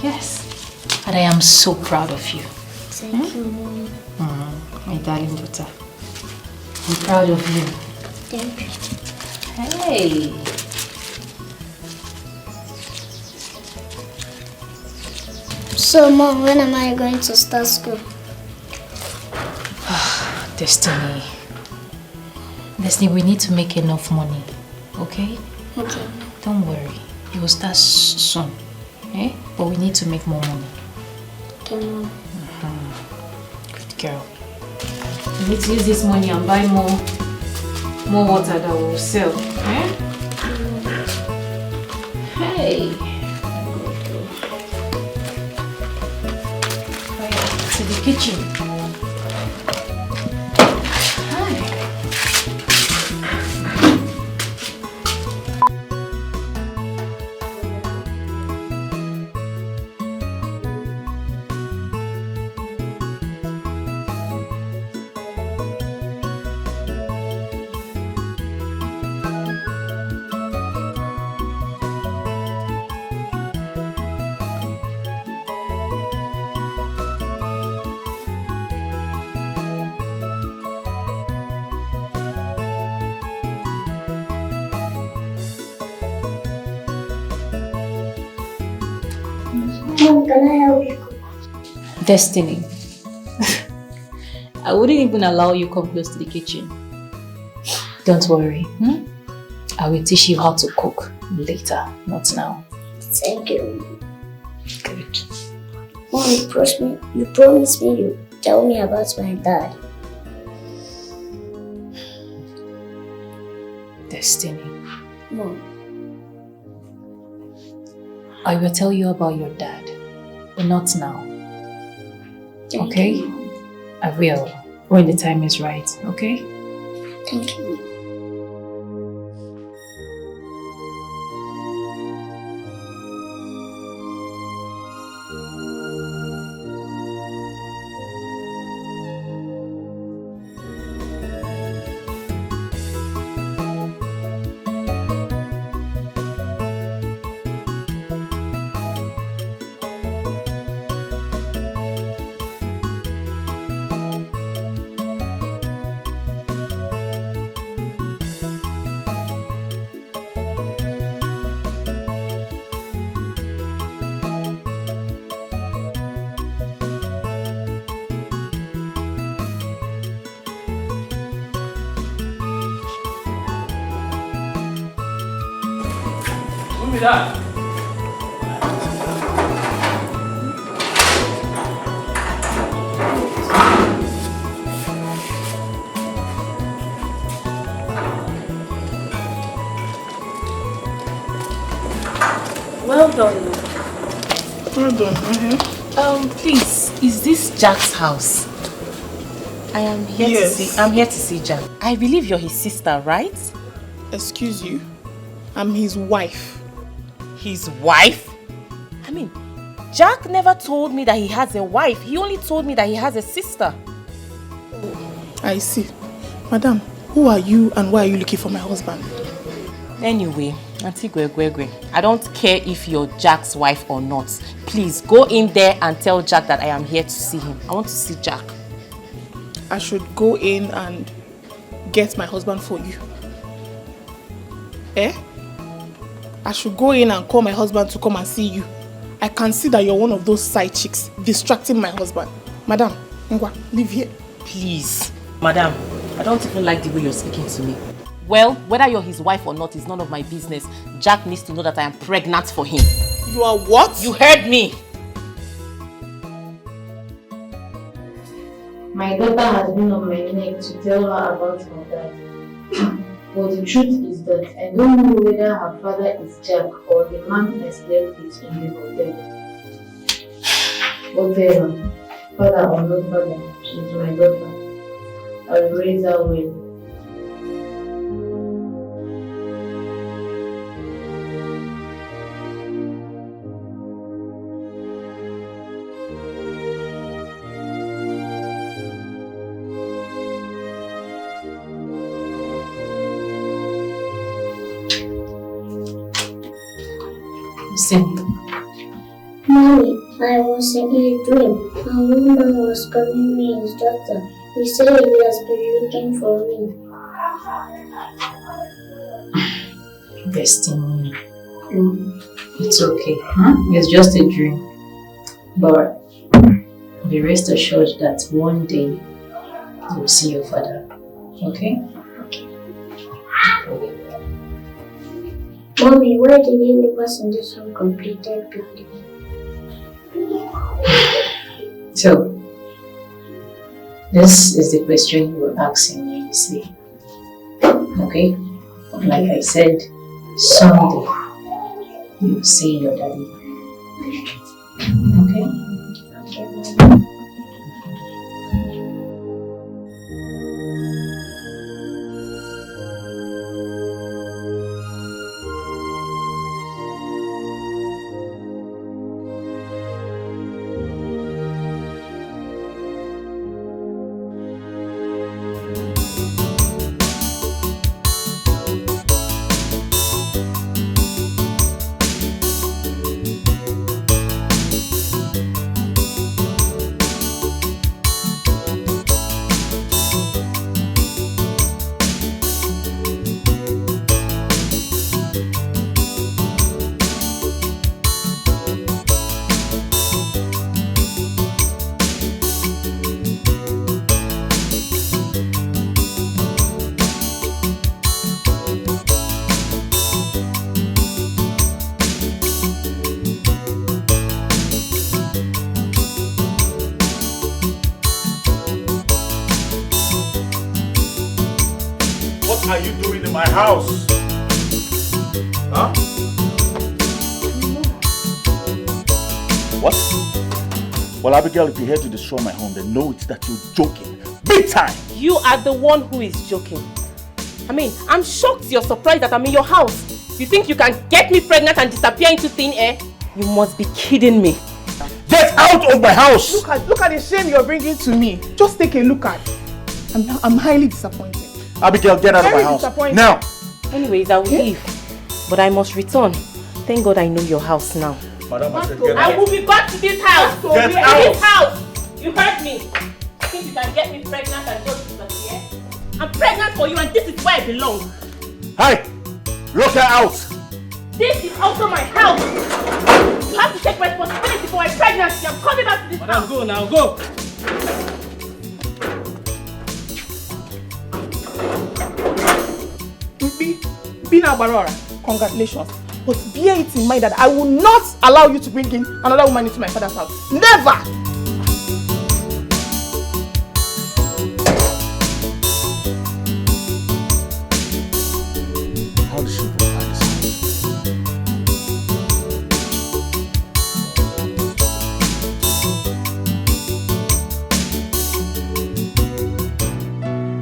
Yes. And I am so proud of you. Thank you, Mom. My darling daughter. I'm proud of you. Thank you. Hey. So, Mom, when am I going to start school? Destiny. Destiny, we need to make enough money. Okay? Okay. Don't worry. You will start soon. Eh? But we need to make more money. Okay, Mom. Good girl. We need to use this money and buy more water that will sell. Eh? Hey. To the kitchen. Mom, can I help you cook? Destiny. I wouldn't even allow you come close to the kitchen. Don't worry. I will teach you how to cook later, not now. Thank you. Good. Mom, you promised me you tell me about my dad. Destiny. Mom. I will tell you about your dad, but not now. Okay? I will, when the time is right, okay? Thank you. Give me that. Well done. Well done. Please, is this Jack's house? I am here to see. I'm here to see Jack. I believe you're his sister, right? Excuse you. I'm his wife. His wife? I mean, Jack never told me that he has a wife. He only told me that he has a sister. I see. Madam, who are you and why are you looking for my husband? Anyway, Auntie Gwegwegwe, I don't care if you're Jack's wife or not. Please, go in there and tell Jack that I am here to see him. I want to see Jack. I should go in and get my husband for you. Eh? I should go in and call my husband to come and see you. I can see that you're one of those side chicks distracting my husband. Madam, Ngwa, leave here. Please. Madam, I don't even like the way you're speaking to me. Well, whether you're his wife or not is none of my business. Jack needs to know that I am pregnant for him. You are what? You heard me. My daughter has been on my neck to tell her about her dad. But the truth is that I don't know whether her father is Jack or the man has left it in the hotel. Whatever, father or not father, she's my daughter. I'll raise her well. Mommy, I was in a dream. A woman was calling me his daughter. He said he has been looking for me. Destiny. It's okay. It's just a dream. But be rest assured that one day you'll see your father. Okay? Mommy, why did you leave us in this uncompleted building? So, this is the question you were asking me, you see. Okay? Like I said, someday you'll see your daddy. Okay? What are you doing in my house? Huh? What? Well, Abigail, if you're here to destroy my home, then know it's that you're joking. Big time! You are the one who is joking. I mean, I'm shocked you're surprised that I'm in your house. You think you can get me pregnant and disappear into thin air? You must be kidding me. Get out of my house! Look at the shame you're bringing to me. Just take a look at it. I'm highly disappointed. Abigail, get out of my house. Now! Anyways, I will leave. But I must return. Thank God I know your house now. Madam, I said get out. I will be back to this house. Get out! This house! You heard me. Think you can get me pregnant and just disappear? I'm pregnant for you and this is where I belong. Hi! Look her out! This is also my house. You have to take responsibility for my pregnancy. I'm coming back to this house. Go now, go. Bina Barora, congratulations. But bear it in mind that I will not allow you to bring in another woman into my father's house. Never! How did she provide this?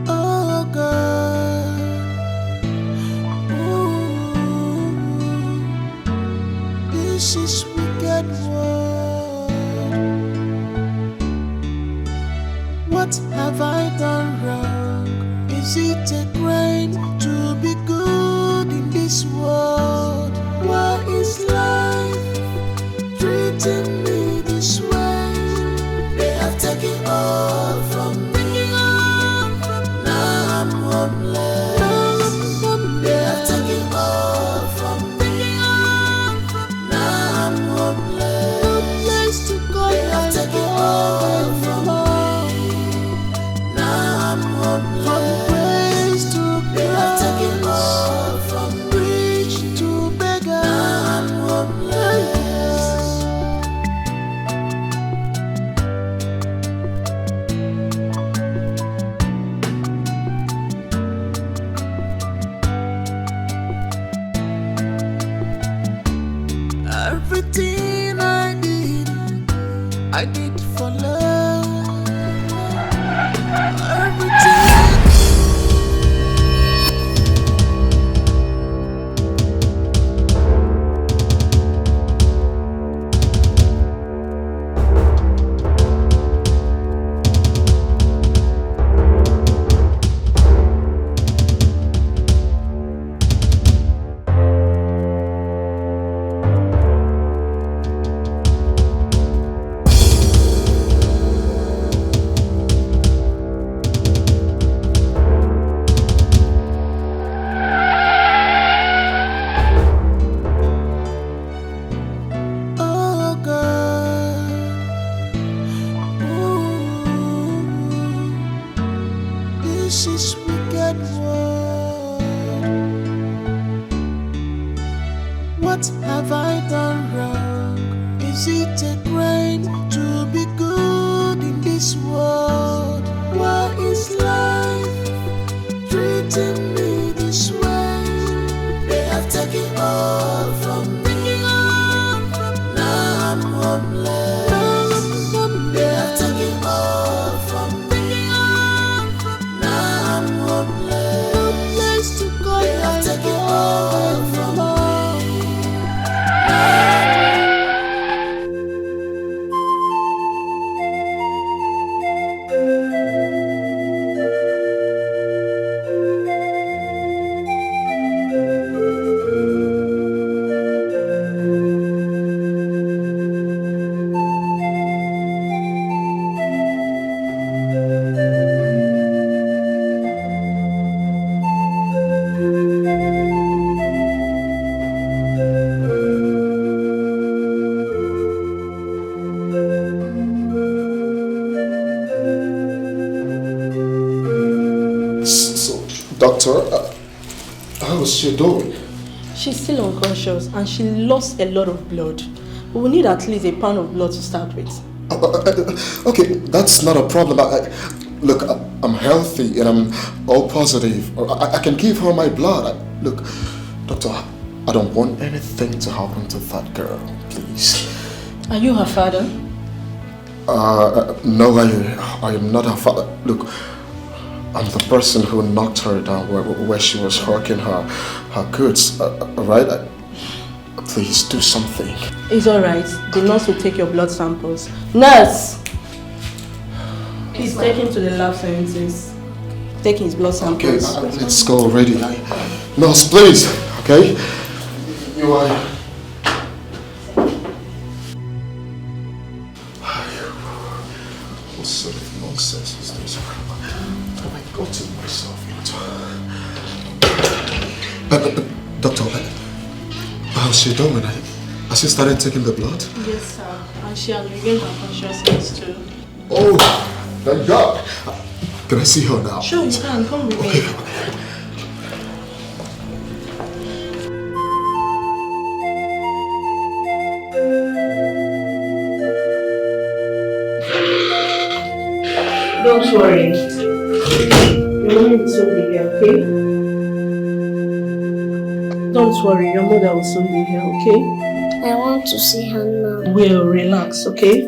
Oh God, this is wicked world. What have I done wrong? Is it a crime to be good in this world? Why is life treating me this way? They have taken all from me. Now I'm homeless. They have taken all from me. Now I'm homeless. They have taken all from me. Now I'm homeless. They have taken all from rich to beggar. Now I'm homeless. Everything I did for love. Everything. Oh God, this is wicked world. What have I done wrong? Is it a crime to be good in this world? Why is life treating me this way? They have taken all from me. Now I'm homeless. They have taken all from me. Now I'm homeless. They have taken all from me. So, doctor, how is she doing? She's still unconscious and she lost a lot of blood. We will need at least a pound of blood to start with. Okay, that's not a problem. Look, I'm healthy and I'm all positive. I can give her my blood. Look, doctor, I don't want anything to happen to that girl, please. Are you her father? No, I am not her father. Look, I'm the person who knocked her down where she was hawking her goods, right? Please do something. It's alright. The nurse will take your blood samples. Nurse! Please take him to the lab sciences. Take his blood samples. Okay, let's go already. Nurse, please, okay? You are... What sort of nonsense is this? What have I gotten myself into? Doctor, how's she doing? Has she started taking the blood? Yes, sir. And she has regained her consciousness too. Oh, thank God. Can I see her now? Sure, you can. Come with me. Don't worry. Your mother will soon be here, okay? Don't worry, your mother will soon be here, okay? I want to see her now. Will, relax, okay?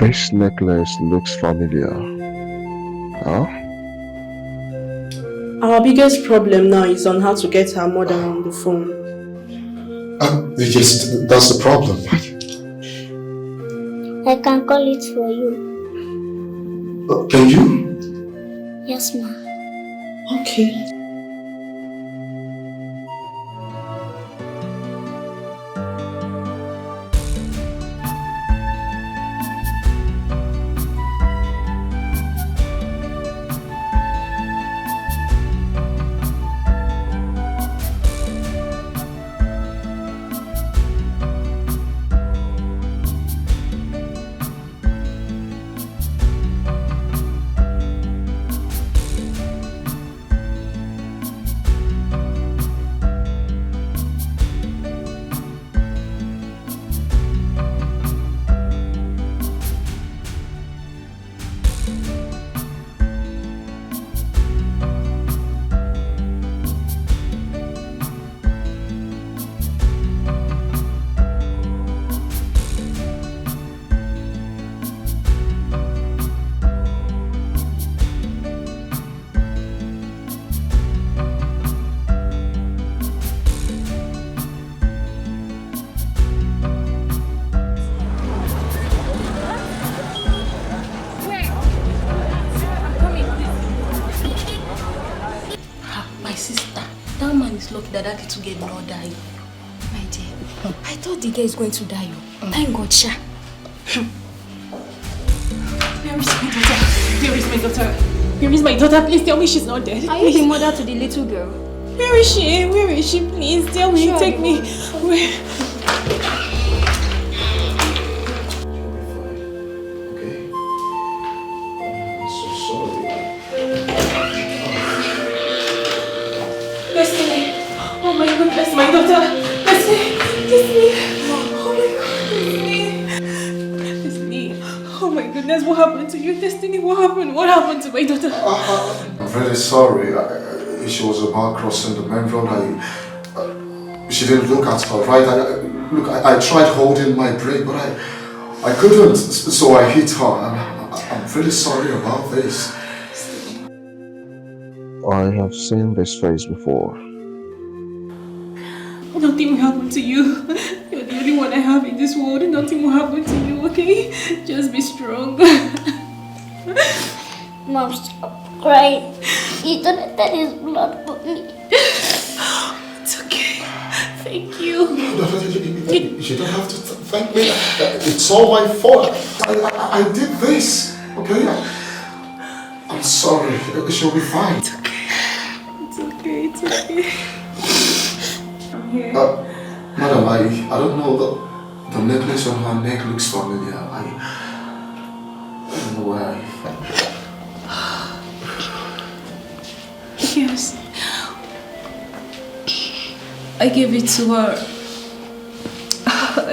This necklace looks familiar. Huh? Our biggest problem now is on how to get her mother on the phone. Yes, that's the problem. I can call it for you. Can you? Yes, ma. Okay. That little girl will not die. My dear, I thought the girl is going to die. Thank God, Sha. Where is my daughter? Where is my daughter? Where is my daughter? Please tell me she's not dead. Are you the mother to the little girl? Where is she? Where is she? Please tell me. Sure, Take me. Where? My daughter, Destiny. Oh my God, Destiny. Oh my goodness, what happened to you, Destiny? What happened? What happened to my daughter? I'm really sorry. She was about crossing the main road. She didn't look at her, right? I tried holding my brake, but I couldn't, so I hit her. I'm really sorry about this. I have seen this face before. Nothing will happen to you. You're the only one I have in this world. Nothing will happen to you, okay? Just be strong. Mom, stop crying. He donated his blood for me. It's okay. Thank you. You don't have to thank me. It's all my fault. I did this, okay? I'm sorry. She'll be fine. It's okay. It's okay. It's okay. Madam, I don't know, the necklace on her neck looks familiar. I don't know why. Yes. I gave it to her.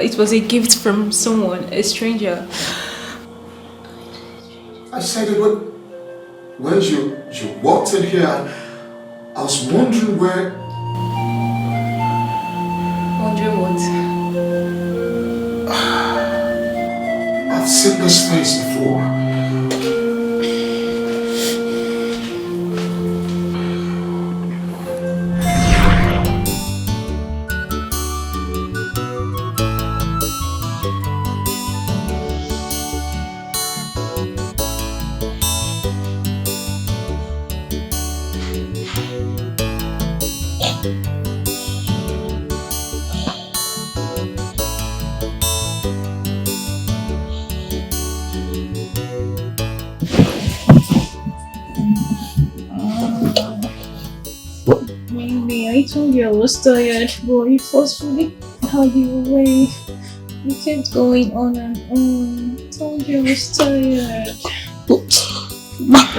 It was a gift from someone, a stranger. I said it when you walked in here, I was wondering where... Wondering what? I've seen seen this face before. Maybe I told you I was tired, but you forcefully had you away. You kept going on and on. I told you I was tired.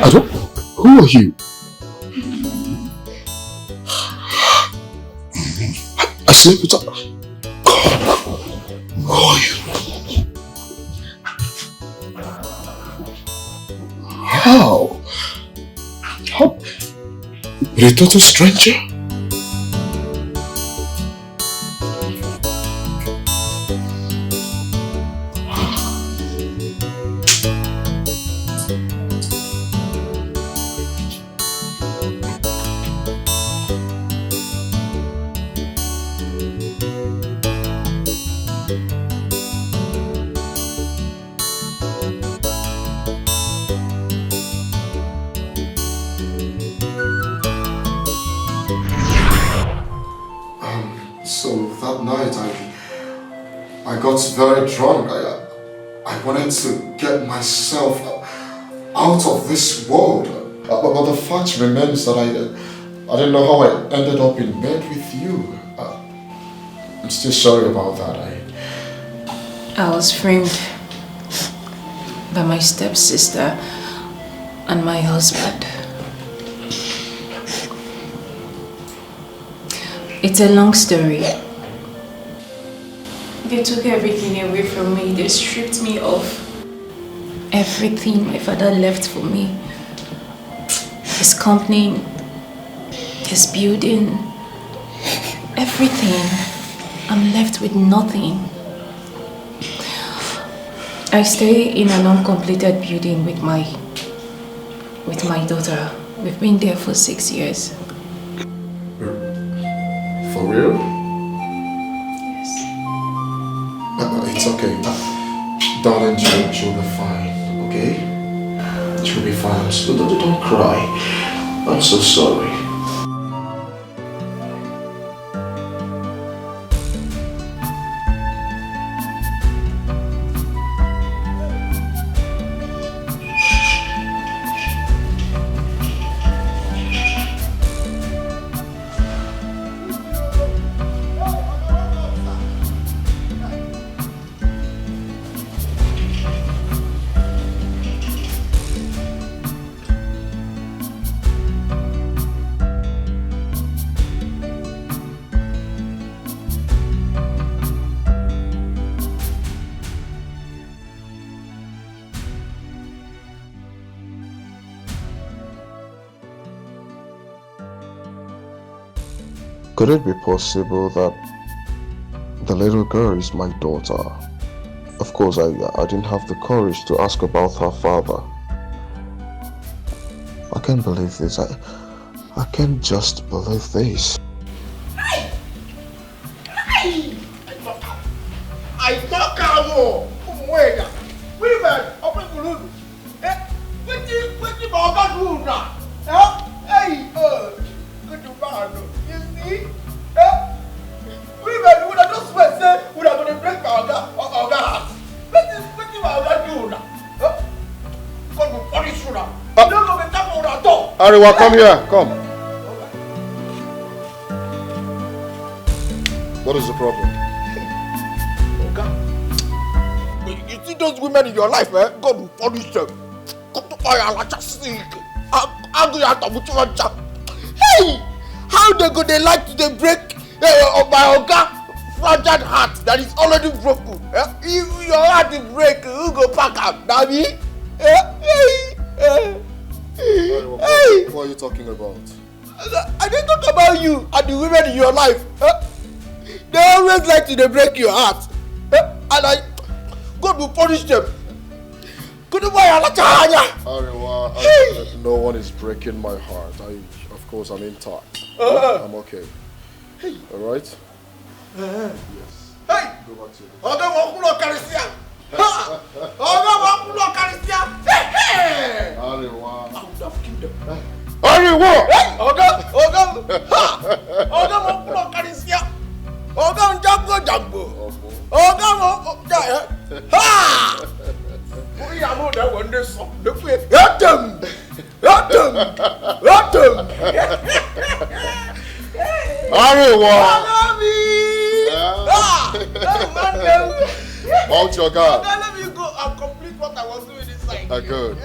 I don't. Who are you? I sleep with her. Who are you? How? How? With a total stranger? So that night I got very drunk. I wanted to get myself out of this world. But the fact remains that I didn't know how I ended up in bed with you. I'm still sorry about that. I was framed by my stepsister and my husband. It's a long story. They took everything away from me. They stripped me of everything my father left for me. His company, his building, everything. I'm left with nothing. I stay in an uncompleted building with my daughter. We've been there for 6 years. For real? Yes. It's okay. Darling, she'll be fine, okay? She'll be fine. So don't cry. I'm so sorry. Could it be possible that the little girl is my daughter? Of course, I didn't have the courage to ask about her father. I can't believe this. I can't just believe this. I talk out. Wait, women, open the room. What you about to do now? Hey, good to bad. You see? Women would have just said, would have going to break my heart. What you about to do now? God will punish you now. You don't know the time of that door. Ariwa, come here, come. What is the problem? You see those women in your life, man? God will punish them. Come to my Allah, just sick. I'm going to have to hey! How they like to break my fragile heart that is already broken? If your heart is break, who go pack up? Daddy? What are you talking about? I didn't talk about you and the women in your life. They always like to break your heart. And God will punish them. Arewa, no one is breaking my heart. Of course, I'm intact. I'm okay. Alright? Yes. Hey! Go back to your Arewa. I would have killed them. Arewa! Mount your guard. Let me go and complete what I was doing inside. Good.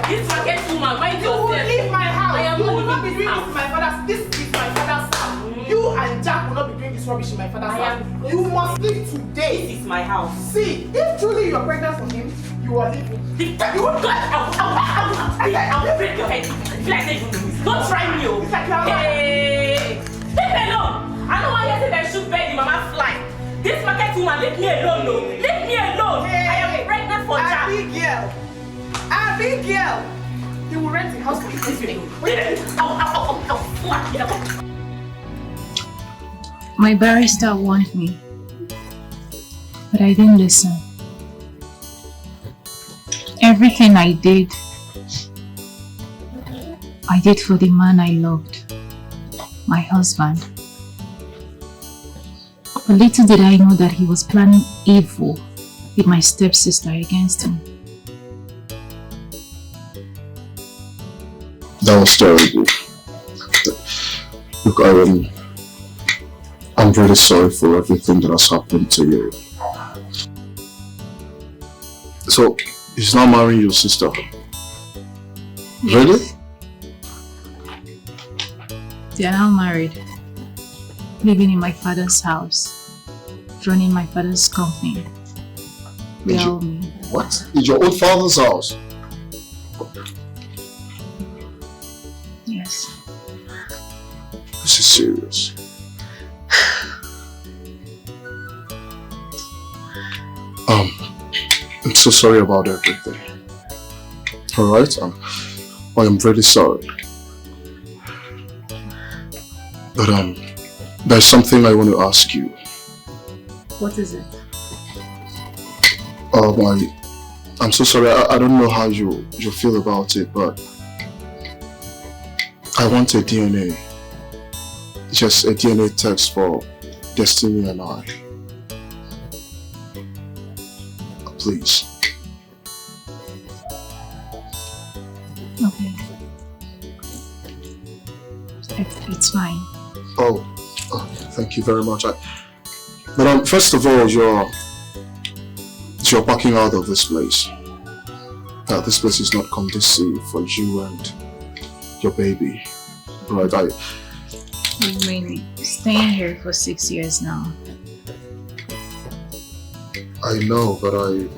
This market woman, mind you will leave my house. I am You will not not be doing this in my father's. This is my father's house. You and Jack will not be doing this rubbish in my father's house. You must leave today. This is my house. See, if truly you are pregnant for him, you are leaving. You will go. I will break your head. Don't try me, oh. Hey, leave me alone. I don't want you to say that shoot bed in mama fly. This market woman, leave me alone, no. Leave me alone. Hey, I am pregnant for Jack. Abigail, he will rent a house for you this week. My barrister warned me, but I didn't listen. Everything I did for the man I loved, my husband. But little did I know that he was planning evil with my stepsister against him. That was terrible. Look, I'm really sorry for everything that has happened to you. So, he's not marrying your sister? Yes. Really? They are now married, living in my father's house, running my father's company. What? In your own father's house? Yes. This is serious. I'm so sorry about everything. Alright? I am really sorry. But there's something I want to ask you. What is it? I'm so sorry. I don't know how you feel about it, but I want a DNA. Just a DNA test for Destiny and I. Please. Okay. It's fine. Oh, thank you very much. But first of all, you're packing out of this place. This place is not conducive for you and your baby, right? We've been staying here for 6 years now. I know, but I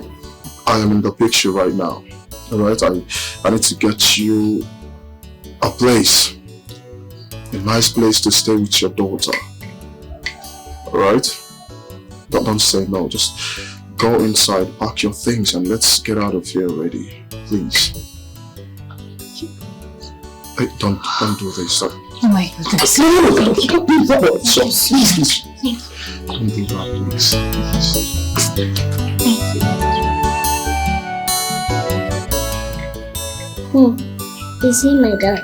am in the picture right now. Alright? I need to get you a place. A nice place to stay with your daughter. Alright? Don't say no. Just go inside, pack your things, and let's get out of here already. Please. Hey, don't do this. Oh my goodness. Don't do that. Please. Don't do that, please. Thank you. Who? Is he my dad?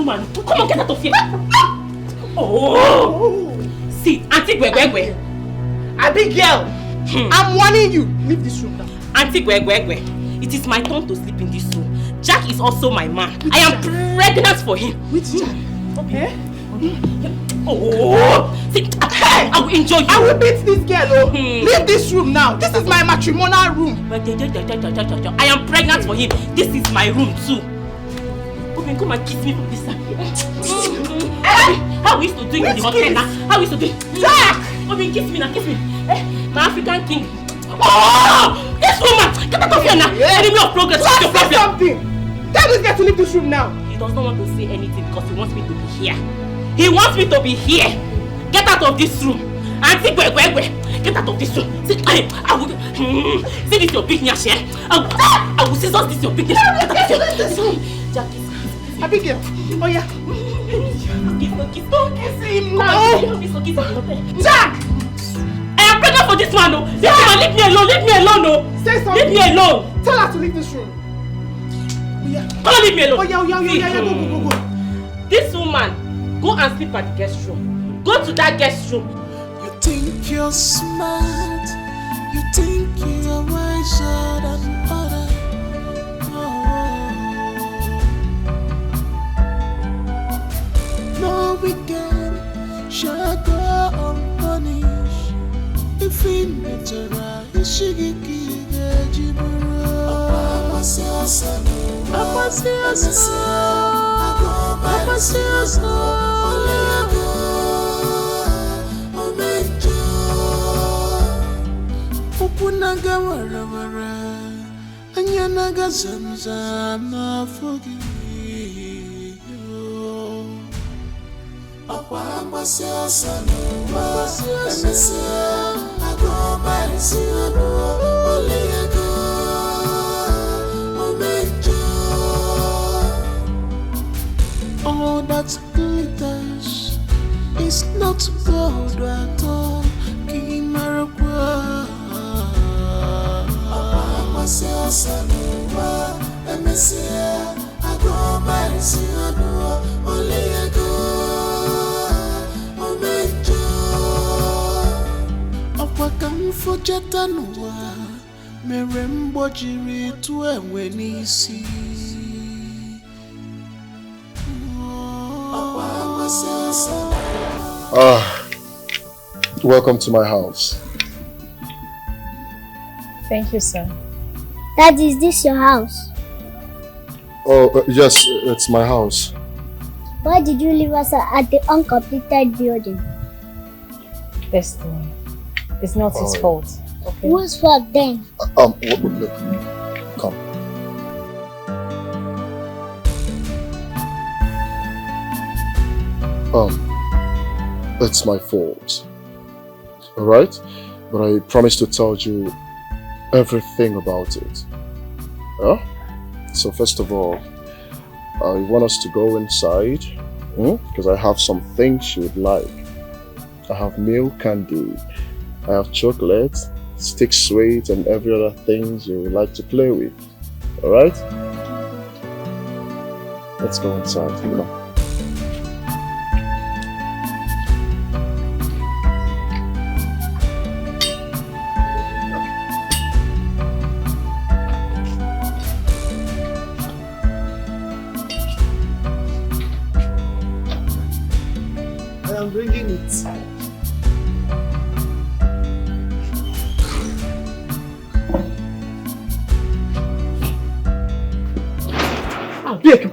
woman. Come on, get out of here. Oh! See, Auntie Gwegwegwe. Abigail, I'm warning you. Leave this room now. Auntie Gwegwegwe, it is my turn to sleep in this room. Jack is also my man. I am pregnant for him. Which Jack? Okay. Oh! See, I will enjoy you. I will beat this girl. Oh. Leave this room now. This is my matrimonial room. I am pregnant for him. This is my room too. Open, come and kiss me from this side. How we used to do it in the hotel now? How we used to do it? Jack! Open, kiss me now, kiss me. My African king. Oh! This woman! Get out of here now! Enemy of progress, what's your problem? Something! Tell this girl to leave this room now. He does not want to say anything because he wants me to be here. He wants me to be here. Get out of this room. Auntie Gwegwegwe, get out of this room. See, I will. See this your big nyash, eh? I will scissors this your big nyash. Get out of this room. Jack, kiss. Abigail, oh yeah. Kiss, don't kiss him now. Jack! I am pregnant for this man, no. This man, leave me alone, no. Say something. Leave me alone. Tell her to leave this room. Come on, leave me alone. Oh yeah, go. This woman, go and sleep at the guest room. Go to that guest room. You think you're smart, you think you're wiser than others. No weekend shall go unpunished. If in Metara, Ishigiki, Opunaga warawara, anyanaga zamzama forgive. All that glitters is not gold at all. For Jatanua, Merembo Jiri to a Wenisi. Welcome to my house. Thank you, sir. Dad, is this your house? Oh, yes, it's my house. Why did you leave us at the uncompleted building? Destiny. It's not his fault. Okay. Whose fault then? Look, come. It's my fault. Alright? But I promise to tell you everything about it. Yeah? So first of all, I want us to go inside because I have some things you would like. I have milk candy. I have chocolate, stick sweet, and every other things you would like to play with. Alright? Let's go inside. Come on. I am bringing it.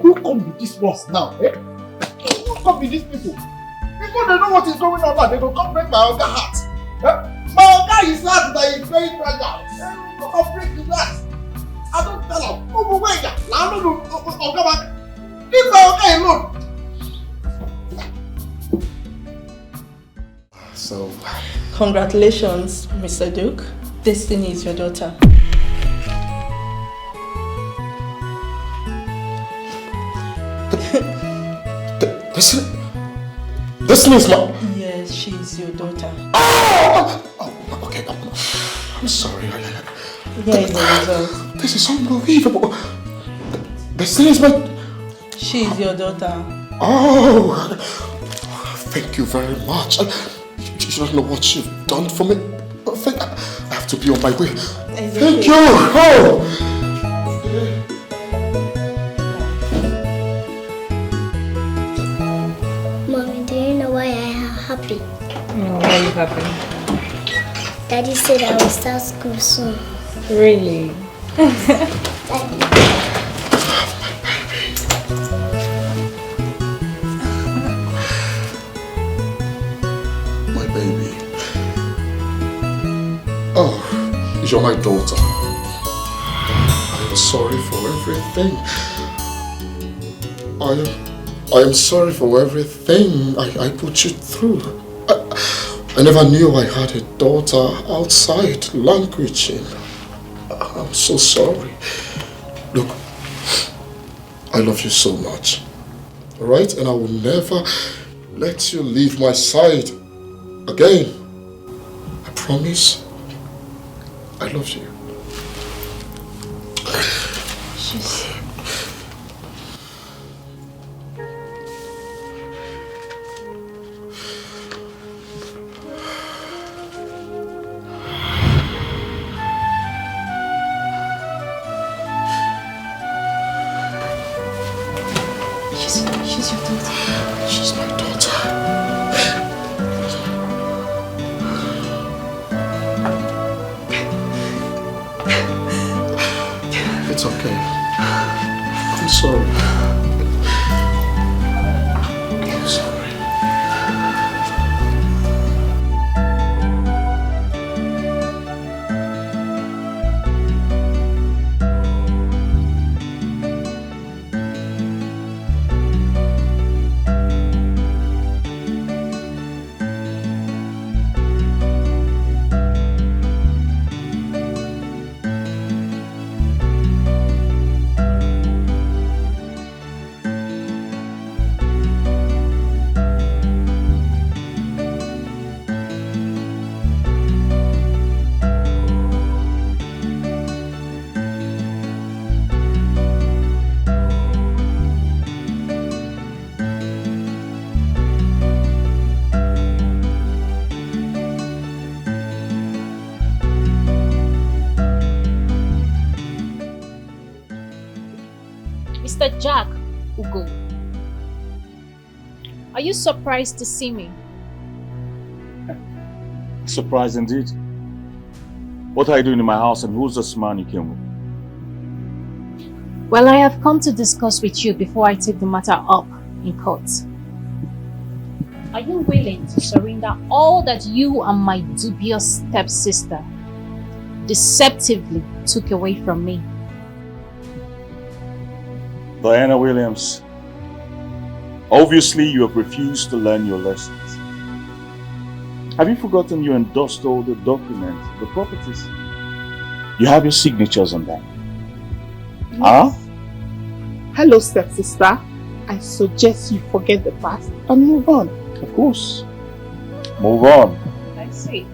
Who come with this ones now? Eh? Who come with these people? People they know what is going on now. They don't come break my other heart. Eh? My other is heart that is very fragile. Who come break his heart? I don't tell him. Who will wait? I don't know. Come back. Leave my other alone. So, congratulations, Mr. Duke. Destiny is your daughter. Destiny is my... Yes, she is your daughter. Oh, okay. I'm sorry. Here is the result. This is unbelievable. Destiny is my... She is your daughter. Oh, thank you very much. You don't know what you've done for me. I have to be on my way. Thank you. Oh. Mommy, do you know why I am happy? Why are you happy? Daddy said I will start school soon. Really? My baby. Oh, you're my daughter. I am sorry for everything. I am sorry for everything I put you through. I never knew I had a daughter outside languishing. I'm so sorry. Look, I love you so much. Alright? And I will never let you leave my side again. I promise. I love you. She's your daughter. She's my daughter. It's okay. I'm sorry. I'm sorry. Mr. Jack Ugo, are you surprised to see me? Surprised indeed. What are you doing in my house and who's this man you came with? Well, I have come to discuss with you before I take the matter up in court. Are you willing to surrender all that you and my dubious stepsister deceptively took away from me? Diana Williams, obviously you have refused to learn your lessons. Have you forgotten you endorsed all the documents, the properties? You have your signatures on that. Yes. Huh? Hello, stepsister. I suggest you forget the past and move on. Of course. Move on. I see.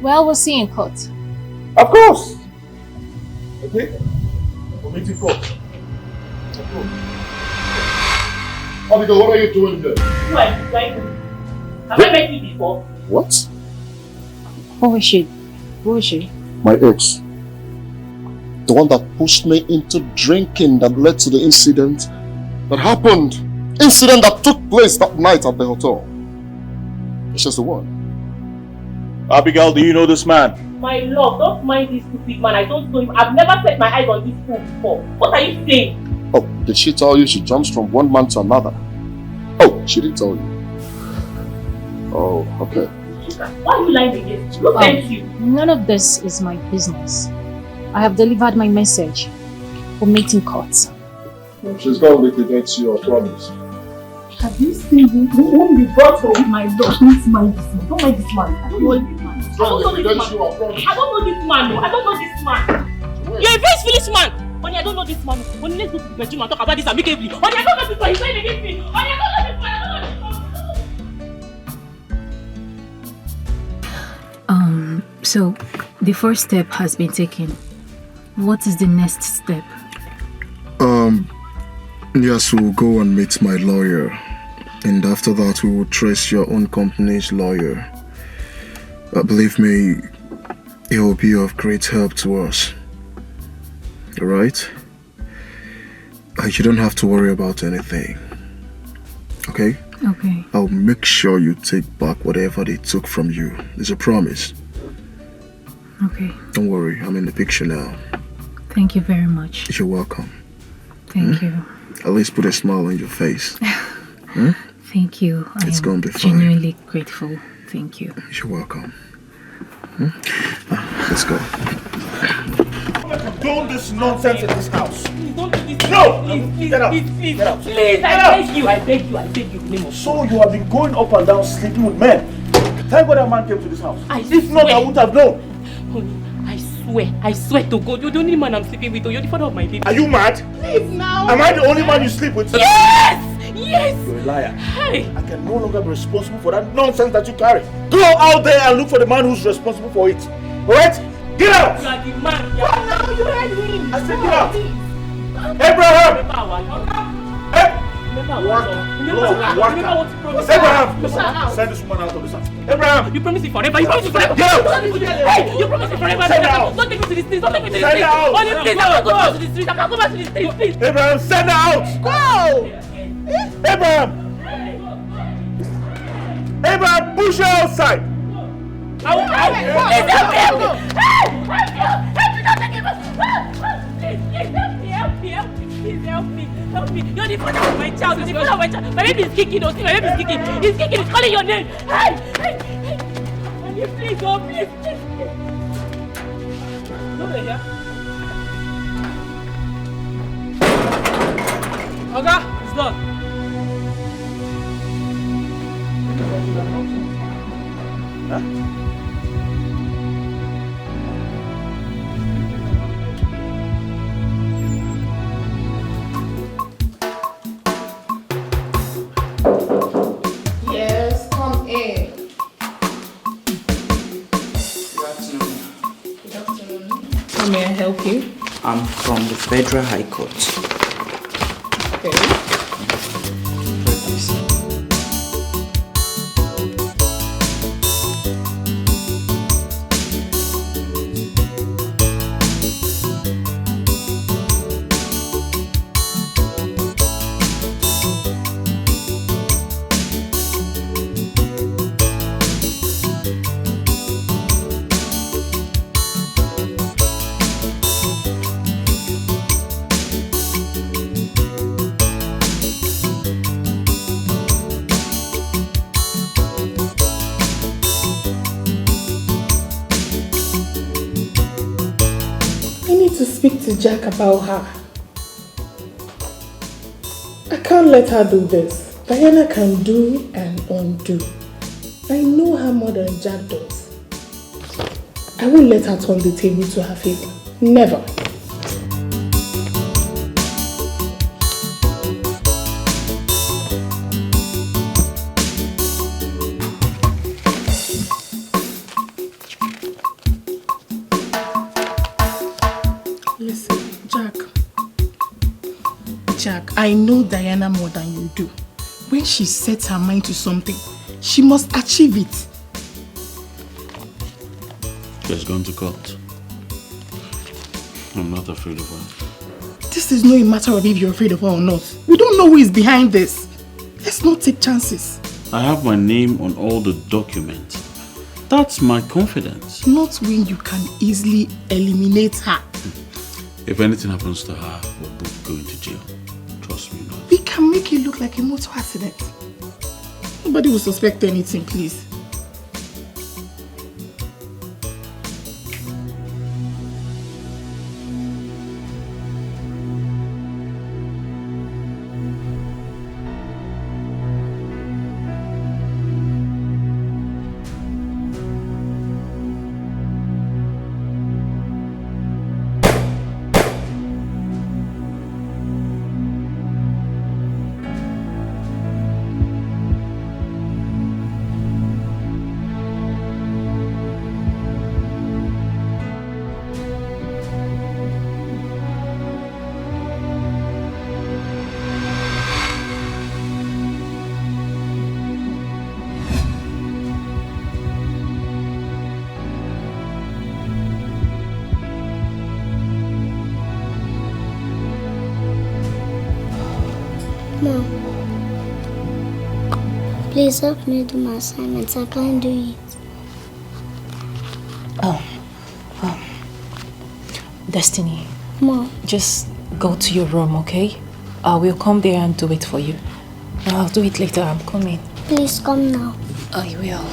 Well, we'll see in court. Of course. Okay. We'll meet in court. Abigail, what are you doing here? Have I met you before? What? Who is she? Who is she? My ex. The one that pushed me into drinking that led to the incident that happened. Incident that took place that night at the hotel. She's the one. Abigail, do you know this man? My love, don't mind this stupid man. I don't know him. I've never set my eyes on this fool before. What are you saying? Oh, did she tell you she jumps from one man to another? Oh, she didn't tell you. Oh, okay. Why are you lying against me? Who sent you? None of this is my business. I have delivered my message. We'll meet in court. She's going to liquidate you, I promise. Have you seen him? Whom you brought home? My love, please mind this man. Don't mind this man. I don't know this man. I don't know this man. I don't know this man. No. I don't know this man. You're a very foolish man. Honey, I don't know this man. Honey, let's go to the bedroom and talk about this amicably. Honey, I don't know this man. He's trying against me. Honey, I don't know this man. I don't know this man. So the first step has been taken. What is the next step? Yes, we'll go and meet my lawyer. And after that, we will trace your own company's lawyer. Believe me, it will be of great help to us. Alright? You don't have to worry about anything. Okay? Okay. I'll make sure you take back whatever they took from you. It's a promise. Okay. Don't worry, I'm in the picture now. Thank you very much. You're welcome. Thank you. At least put a smile on your face. Thank you. It's gonna be fine. Genuinely grateful. Thank you. You're welcome. Let's go. Don't this nonsense in this house. Please don't do this. No! Please, Get out. please. Get out. Please, I beg you. I beg you. I beg you. So you have been going up and down sleeping with men. Thank God that man came to this house. If swear. not, I wouldn't have known. Honey, I swear to God, you're the only man I'm sleeping with. You're the father of my baby. Are you mad? Please now. Am I the only man you sleep with? Yes! Yes! You're a liar. Hey! I can no longer be responsible for that nonsense that you carry. Go out there and look for the man who's responsible for it. Alright? Get out! You are the man. Now you heard him. I said get out! Abraham! Abraham! Send this woman out of this house. Abraham! You promised me forever. You promised me forever. Get out! Hey! You promised me forever. Send her out! Don't take me to the streets. Don't take me to the Send streets. her out! Only please, I can't go back to the streets. I can't go back to the streets, please. Abraham, send her out! Go! Abraham! Abraham, push her outside! Please help me! Help me! Don't take me! Please help me! Help me! You're the father of my child. You're the father of my child. My baby is kicking. My baby is kicking. He's kicking. He's calling your name. Hey! Please, oh, please. Over here. Okay, it's done. Huh? Yes, come in. Good afternoon. How may I help you? I'm from the Federal High Court. Okay. To speak to Jack about her. I can't let her do this. Diana can do and undo. I know her more than Jack does. I won't let her turn the table to her favor. Never. I know Diana more than you do. When she sets her mind to something, she must achieve it. She's gone to court. I'm not afraid of her. This is not a matter of if you're afraid of her or not. We don't know who is behind this. Let's not take chances. I have my name on all the documents. That's my confidence. Not when you can easily eliminate her. If anything happens to her, we're both going to jail. Trust me now. We can make it look like a motor accident. Nobody will suspect anything, please. Mom, please help me do my assignments. I can't do it. Oh, Destiny. Mom. Just go to your room, okay? I will come there and do it for you. I'll do it later. I'm coming. Please come now. I will.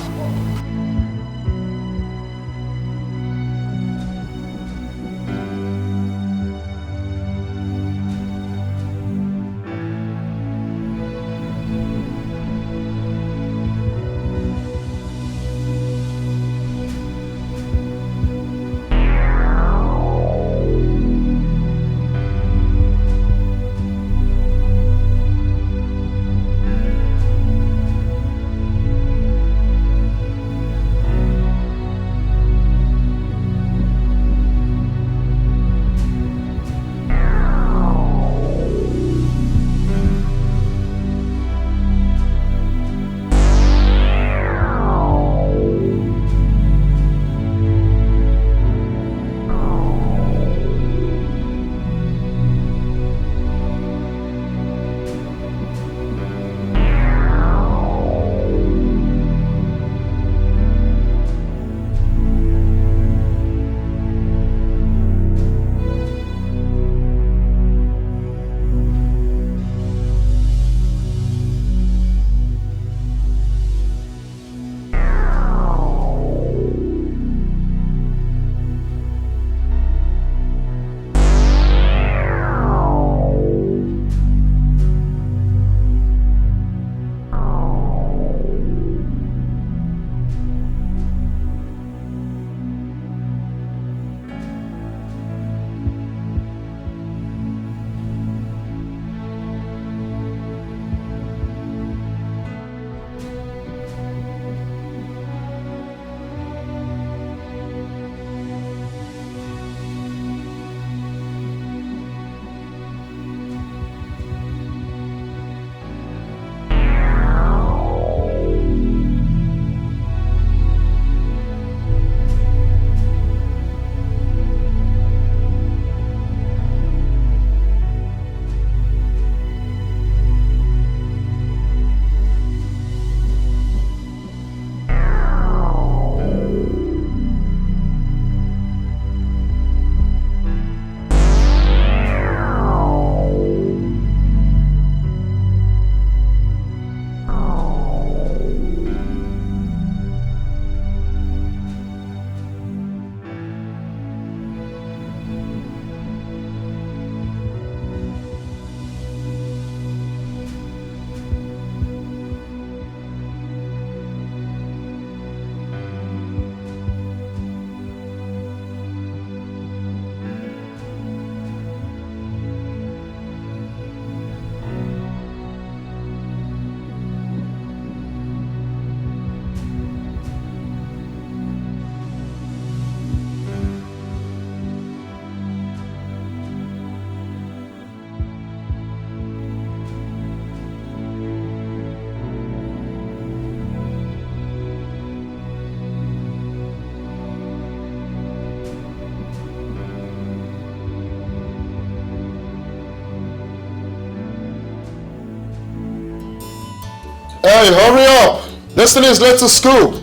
Hey, hurry up! Destiny is late to school.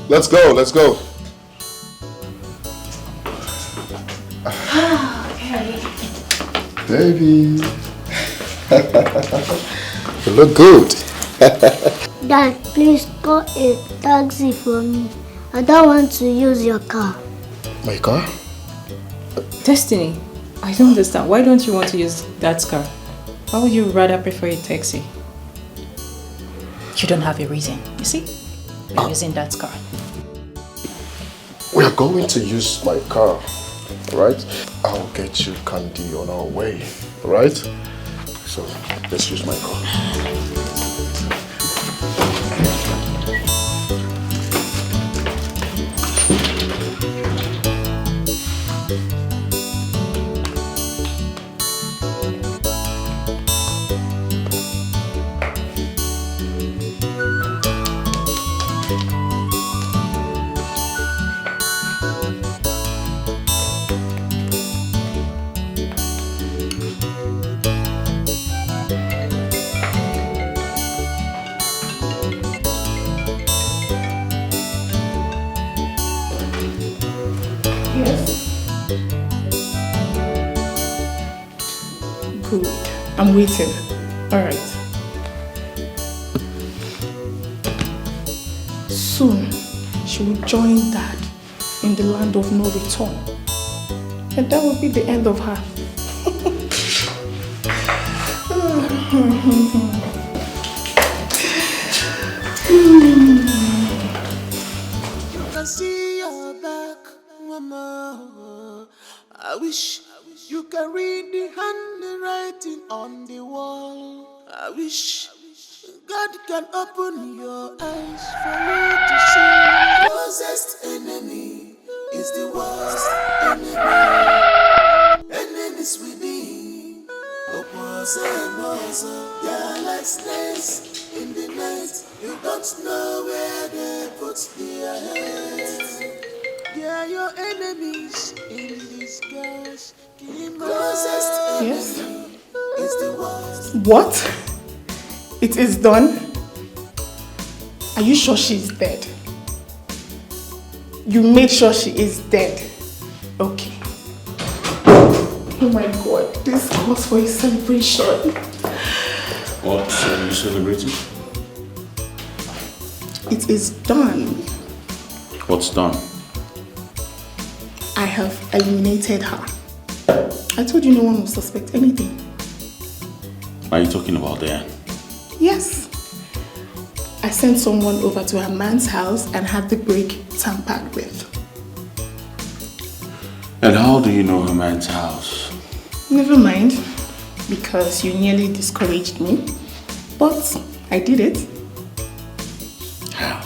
Let's go, let's go. Okay. Baby. You look good. Dad, please call a taxi for me. I don't want to use your car. My car? Destiny, I don't understand. Why don't you want to use that car? Why would you rather prefer a taxi? You don't have a reason, you see? You're using that car. We are going to use my car, right? I'll get you candy on our way, right? So, let's use my car. Yes. Good. I'm waiting. Alright. Soon, she will join Dad in the land of no return. And that will be the end of her. You can see your back, mama. I wish you can read the handwriting on the wall. I wish God can open your eyes for you to see. Closest enemy is the worst enemy. Enemies within. They are like snakes in the night. You don't know where they put their heads. They are your enemies in disguise. Closest enemy is the worst. What? It is done? Are you sure she's dead? You made sure she is dead? Okay. Oh my God, this calls for a celebration. What are you celebrating? It is done. What's done? I have eliminated her. I told you no one will suspect anything. Are you talking about Diane? Yes. I sent someone over to her man's house and had the brick tampered with. And how do you know her man's house? Never mind, because you nearly discouraged me. But I did it. How?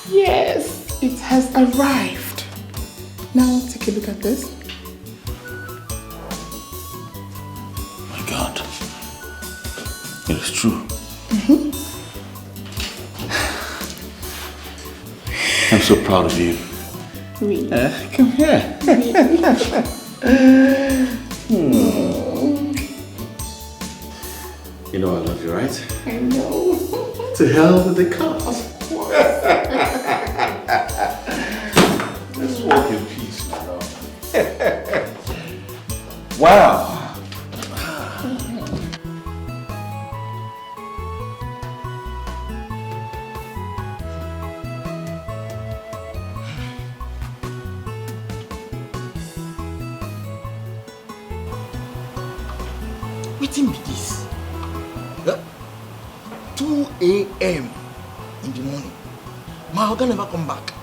Yes, it has arrived. Now take a look at this. My God. It is true. I'm so proud of you. Really? Come here. You know I love you, right? I know. To hell with the cops. Let's walk in peace, my love. Wow. Wetin be this? 2 a.m. in the morning. My oga never come back.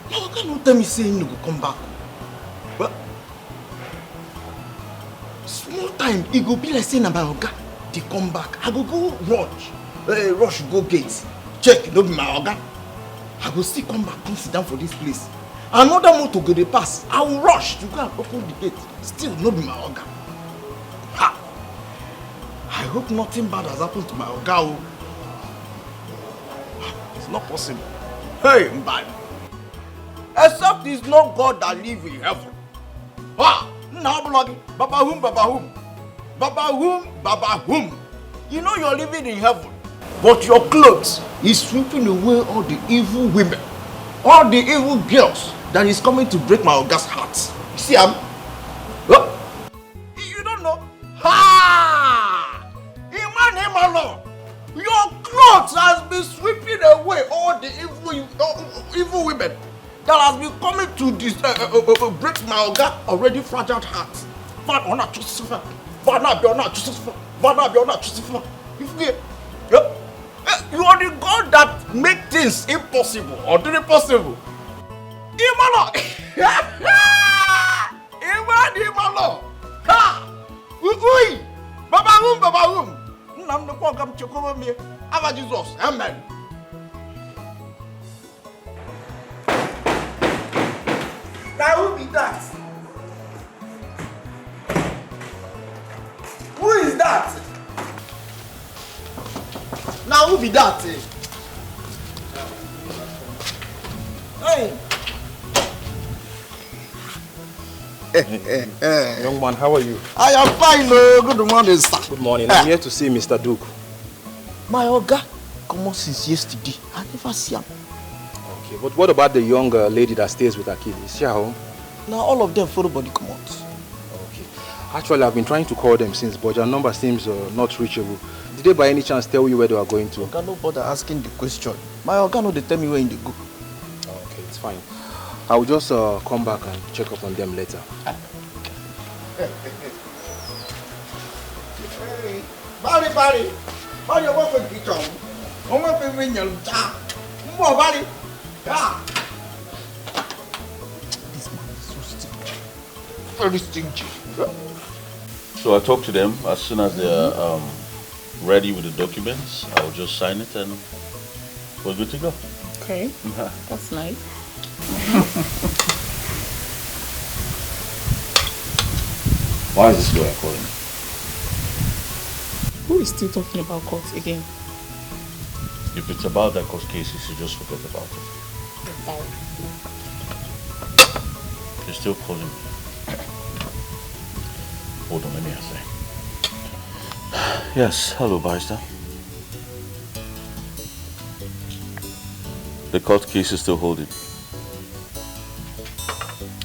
My oga no tell me say he no go come back. But small time, e go be like say na my oga dey come back. I go rush go gate, check no be my oga. I go still come back, come sit down for this place. Another motor go dey pass. I will rush to go and open the gate. Still no be my oga. Ha! I hope nothing bad has happened to my oga. It's not possible. Hey, man. Except it's not God that live in heaven. Ha! Now blogging. Baba whom? Baba whom? You know you're living in heaven, but your clothes is sweeping away all the evil women, all the evil girls that is coming to break my oga's heart. You see, you don't know? Ha! Imano, your clothes has been sweeping away all the evil women that has been coming to this break my oga already fragile heart. You are the God that make things impossible or do it possible. Imano! Imano! Ha! Ui! Baba Nam no program chokoma me. Ava Jesus. Amen. Now who be that? Who is that? Now who be that? Hey. Young man, how are you? I am fine. Good morning, sir. Good morning. I'm here to see Mr. Duke. My oga, come on since yesterday. I never see him. Okay, but what about the young lady that stays with Akili? Is she at home? Now all of them for the body come out. Okay. Actually, I've been trying to call them since, but your number seems not reachable. Did they by any chance tell you where they were going to? Oga, no bother asking the question. My Oga no, they tell me where they go. Okay, it's fine. I will just come back and check up on them later. Barry, how you want to get on? I'm going to bring you down. More, Barry. Yeah. This man is so stingy. Very stingy. So I talk to them. As soon as they're ready with the documents, I'll just sign it and we're good to go. Okay, that's nice. Why is this lawyer calling? Who is still talking about court again? If it's about that court case, you should just forget about it. You're still calling me. Hold on, let me answer. Yes, hello, barrister. The court case is still holding.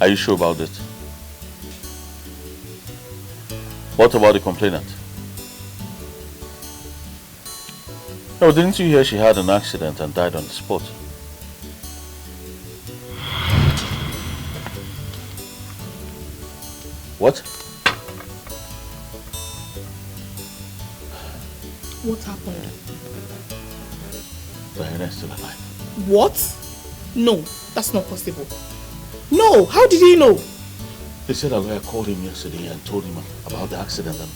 Are you sure about it? What about the complainant? Oh, didn't you hear she had an accident and died on the spot? What? What happened? Diana is still alive. What? No, that's not possible. No, how did he know? They said a lawyer called him yesterday and told him about the accident and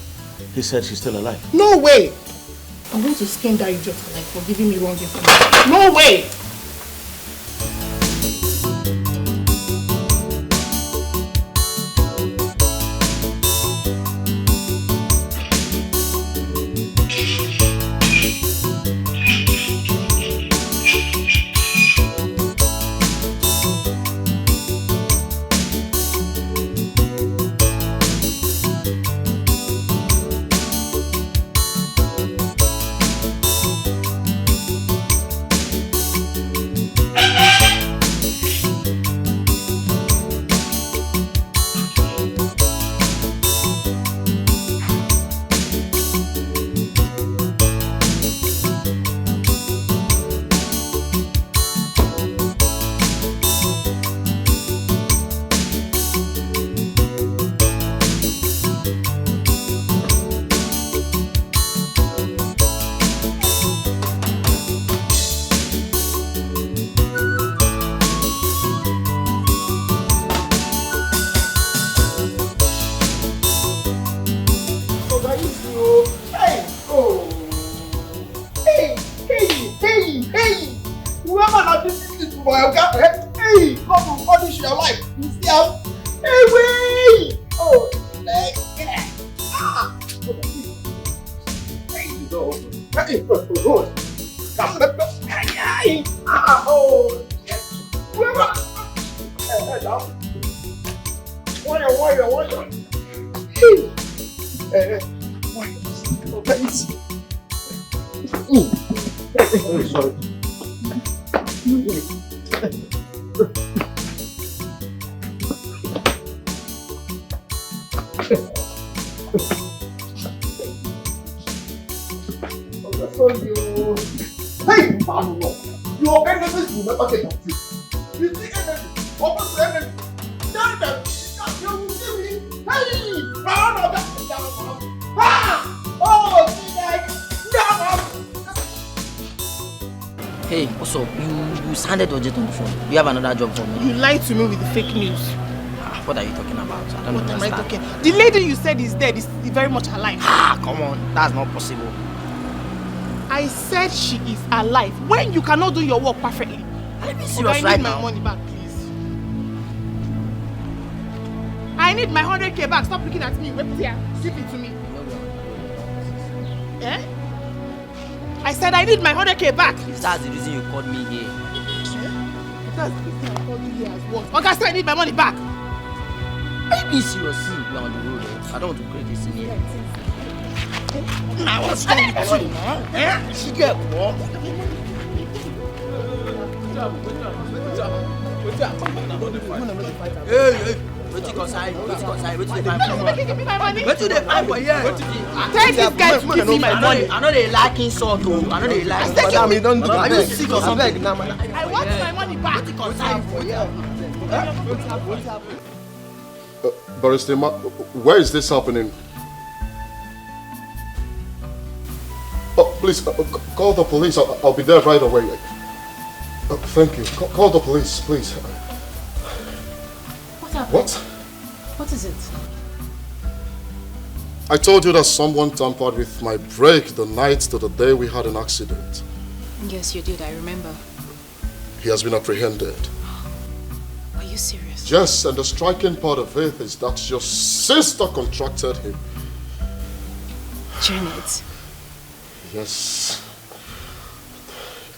he said she's still alive. No way! I'm going to skin that idiot for giving me wrong information. No way! Hey, what's up? You sounded urgent on the phone. You have another job for me? You lied to me with the fake news. What are you talking about? I don't What am I understand. talking? The lady you said is dead is very much alive. Come on, that's not possible. I said she is alive. When you cannot do your work perfectly. Let me Okay, serious I right need my now. money back, please. I need my 100k back. Stop looking at me. Wait here. Give it to me. Eh? I said I need my 100k back. If that's the reason you called me here. If that's the reason I called you here as what? Okay, I said I need my money back. Are you being serious? See, we're on the road. I don't want to create a scene here. Now what's wrong with you, man? Eh? She get what? Hey, what you concern? What you concern? What you find for? What you find for here? Tell this guy to give me my money. I know they like insult too. I know they like. Madam, you don't do that. Are you sick or something? I want my money back. What you concern for here? Barrister, where is this happening? Oh, please, call the police. I'll be there right away. Thank you. Call the police, please. What happened? What? What is it? I told you that someone tampered with my brake the night to the day we had an accident. Yes, you did. I remember. He has been apprehended. Are you serious? Yes, and the striking part of it is that your sister contracted him. Janet. Yes.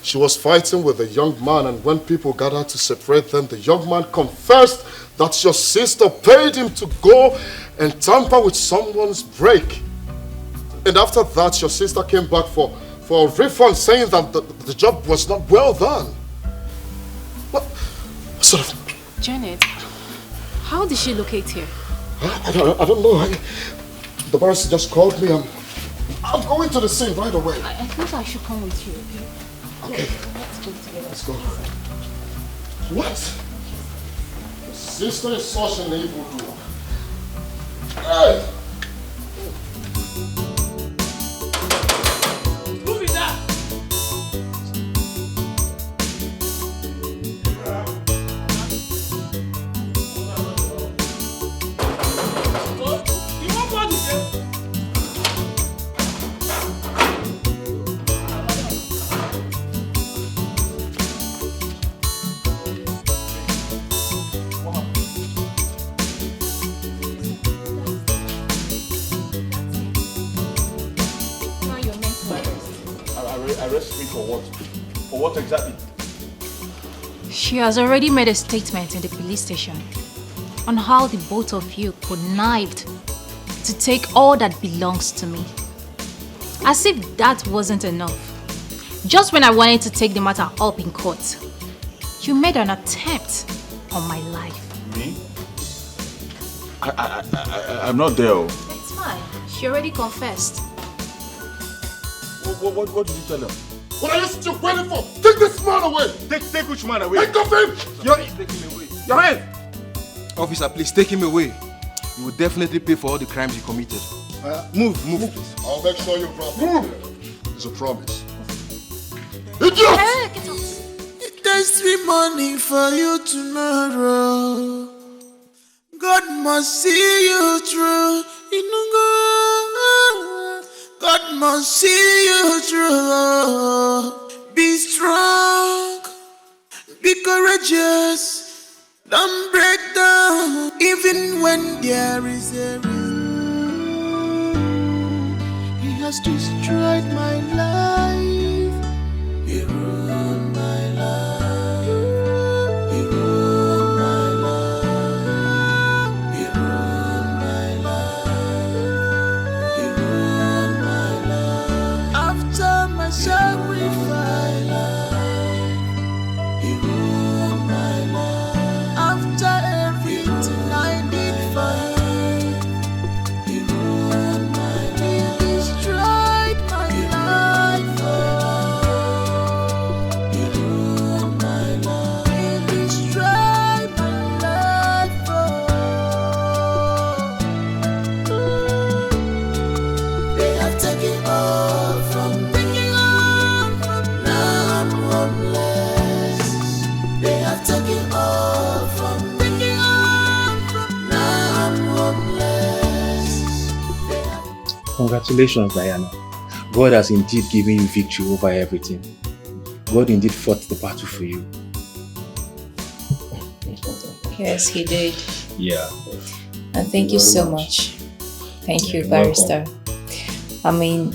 She was fighting with a young man, and when people gathered to separate them, the young man confessed that your sister paid him to go and tamper with someone's brake. And after that, your sister came back for a refund, saying that the job was not well done. What sort of... Janet, how did she locate here? I don't know. The barrister just called me. I'm going to the scene right away. I think I should come with you. Okay. Let's go together. Let's go. What? Your sister is such an evildoer. Hey! Who is that? You want what is it? Arrest me for what? For what exactly? She has already made a statement in the police station on how the both of you connived to take all that belongs to me. As if that wasn't enough. Just when I wanted to take the matter up in court, you made an attempt on my life. Me? I'm not there. It's fine. She already confessed. What did you tell her? What are you still waiting for? Take this man away! Take which man away? Take off him! Take him away. Your hand! Officer, please take him away. You will definitely pay for all the crimes you committed. Move, please. I'll make sure you drop him. It's a promise. Idiot! Hey, get out. There's 3 morning for you tomorrow. God must see you through. God must see you through. Be strong, be courageous, don't break down, even when there is a reason. He has destroyed my life. He ruined my life. He ruined my life. He ruined my life. He ruined my life. After my sacrifice, he ruined my life. After everything I did for him, he ruined my life. He destroyed my life. He ruined my life. He destroyed my life. They have taken all from me. Now I'm homeless. They have taken all from me. Now I'm homeless. Congratulations, Diana. God has indeed given you victory over everything. God indeed fought the battle for you. Yes, he did. Yeah. And thank you so much. Thank you, Barrister. I mean,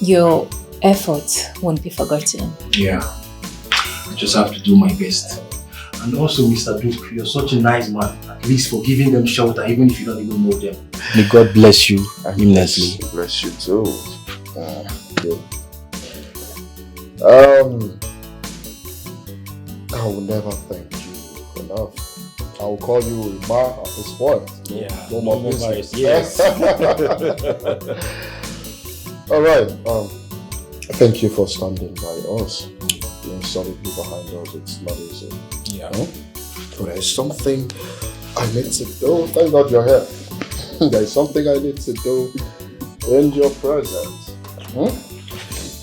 your effort won't be forgotten. Yeah. I just have to do my best. And also, Mr. Duke, you're such a nice man. At least for giving them shelter, even if you don't even know them. May God bless you immensely. Bless you too. I will never thank you enough. I will call you Ma at this point. Yeah. No more business. Yes. All right. Thank you for standing by us. Being solidly behind us, it's not easy. Yeah. But there's something I need to do. Thank God you're here. There's something I need to do in your presence.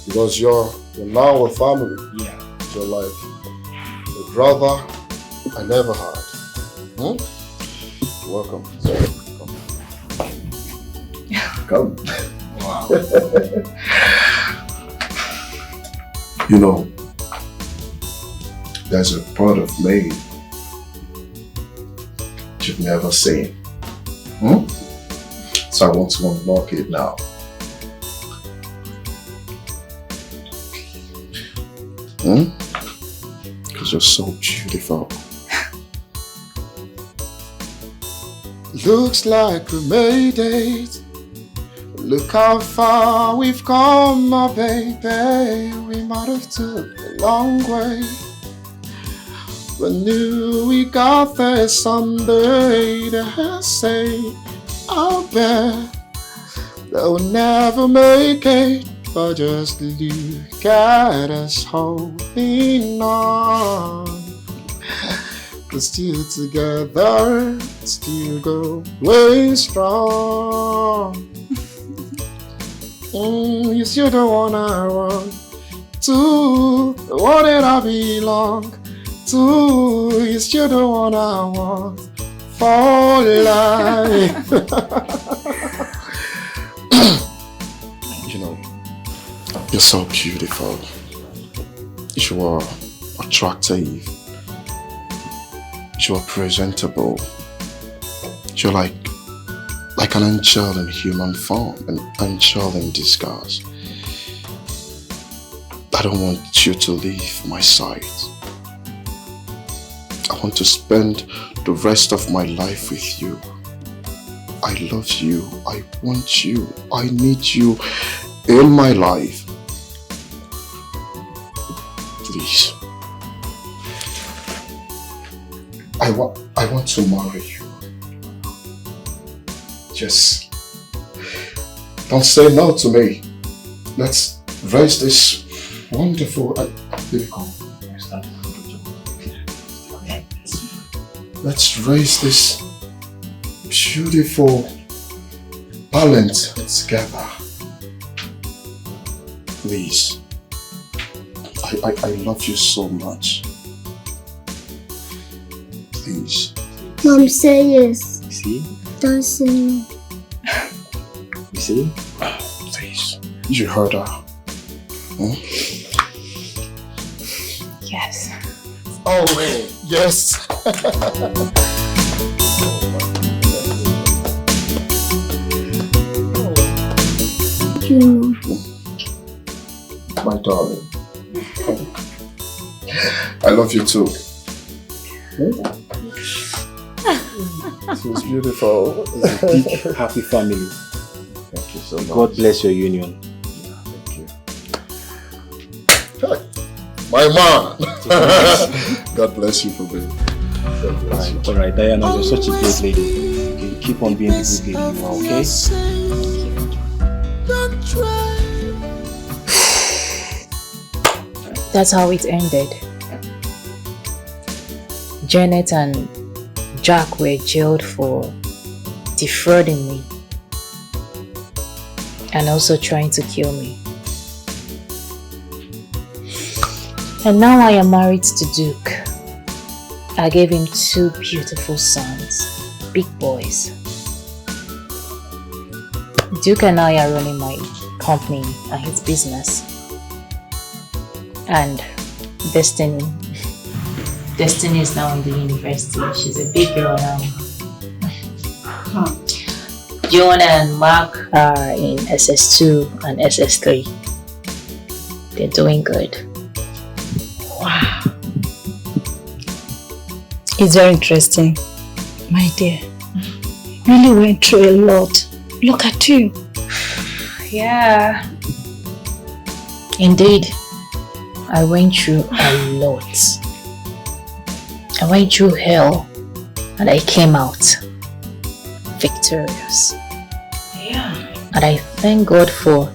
Because you're now a family. Yeah. You're like a brother I never had. Welcome. Come. Wow. You know, there's a part of me you've never seen. So I want to unlock it now. Because you're so beautiful. Looks like we made it. Look how far we've come, my baby. We might have took a long way. But knew we got there someday. They say, I'll bet they'll never make it. But just look at us holding on. We're still together, still going strong. You still the one I want to, the one that I belong to. You still the one I want for life. You know, you're so beautiful. You are attractive. You are presentable. You're like an angel in human form, an angel in disguise. I don't want you to leave my side. I want to spend the rest of my life with you. I love you. I want you. I need you in my life. Please. I want to marry you. Just don't say no to me. Let's raise this wonderful. Let's raise this beautiful talent together. Please. I love you so much. Please. Mom, say yes. You see? Don't say no. You see? Please. You heard her. Yes. Oh, yes. My darling. I love you too. It was beautiful. It's a big, happy family. Thank you so much. God bless your union. Thank you. My man. God bless you for being. God bless you. All right, Diana, you're such a great lady. Okay, keep on being the good lady you are, okay? That's how it ended. Janet and Jack were jailed for defrauding me and also trying to kill me. And now I am married to Duke. I gave him 2 beautiful sons, big boys. Duke and I are running my company and his business. And Destiny is now in the university. She's a big girl now. Jonah and Mark are in SS2 and SS3. They're doing good. Wow. It's very interesting. My dear, really went through a lot. Look at you. Yeah. Indeed, I went through a lot. I went through hell and I came out victorious. Yeah. And I thank God for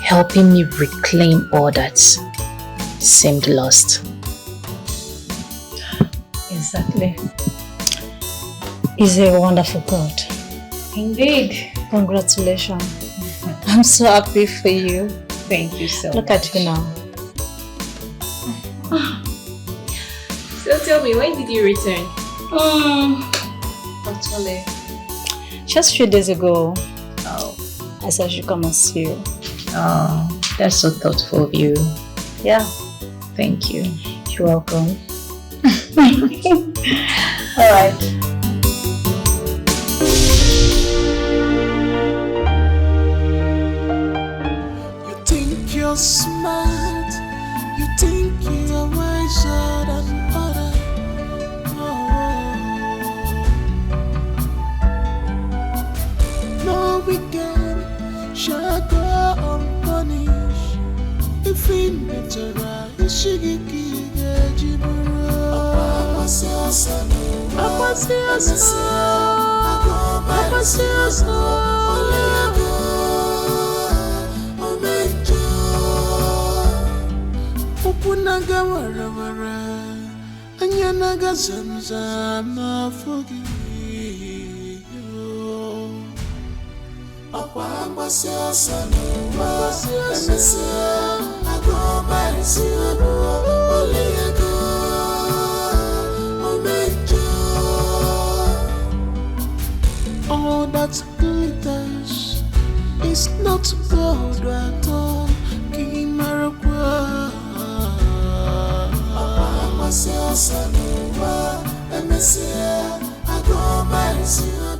helping me reclaim all that seemed lost. Exactly. He's a wonderful God. Indeed. Congratulations. I'm so happy for you. Thank you so Look much. at you now. So tell me, when did you return? Actually, just a few days ago, Oh. I said I should come and see you. Oh, that's so thoughtful of you. Yeah. Thank you. You're welcome. All right. You think you're smart, you think you're wiser than others. No weekend shall go unpunished. If in betrayal, you should give Jiburo. Upunaga warawara, anyanaga zamzama fogi. Akwa siasa nuwa, emesia agoma risibu, oliego, omejo. All that glitters is not gold at all. Kimarakwa. Akwa siasa nuwa, emesia agoma risibu.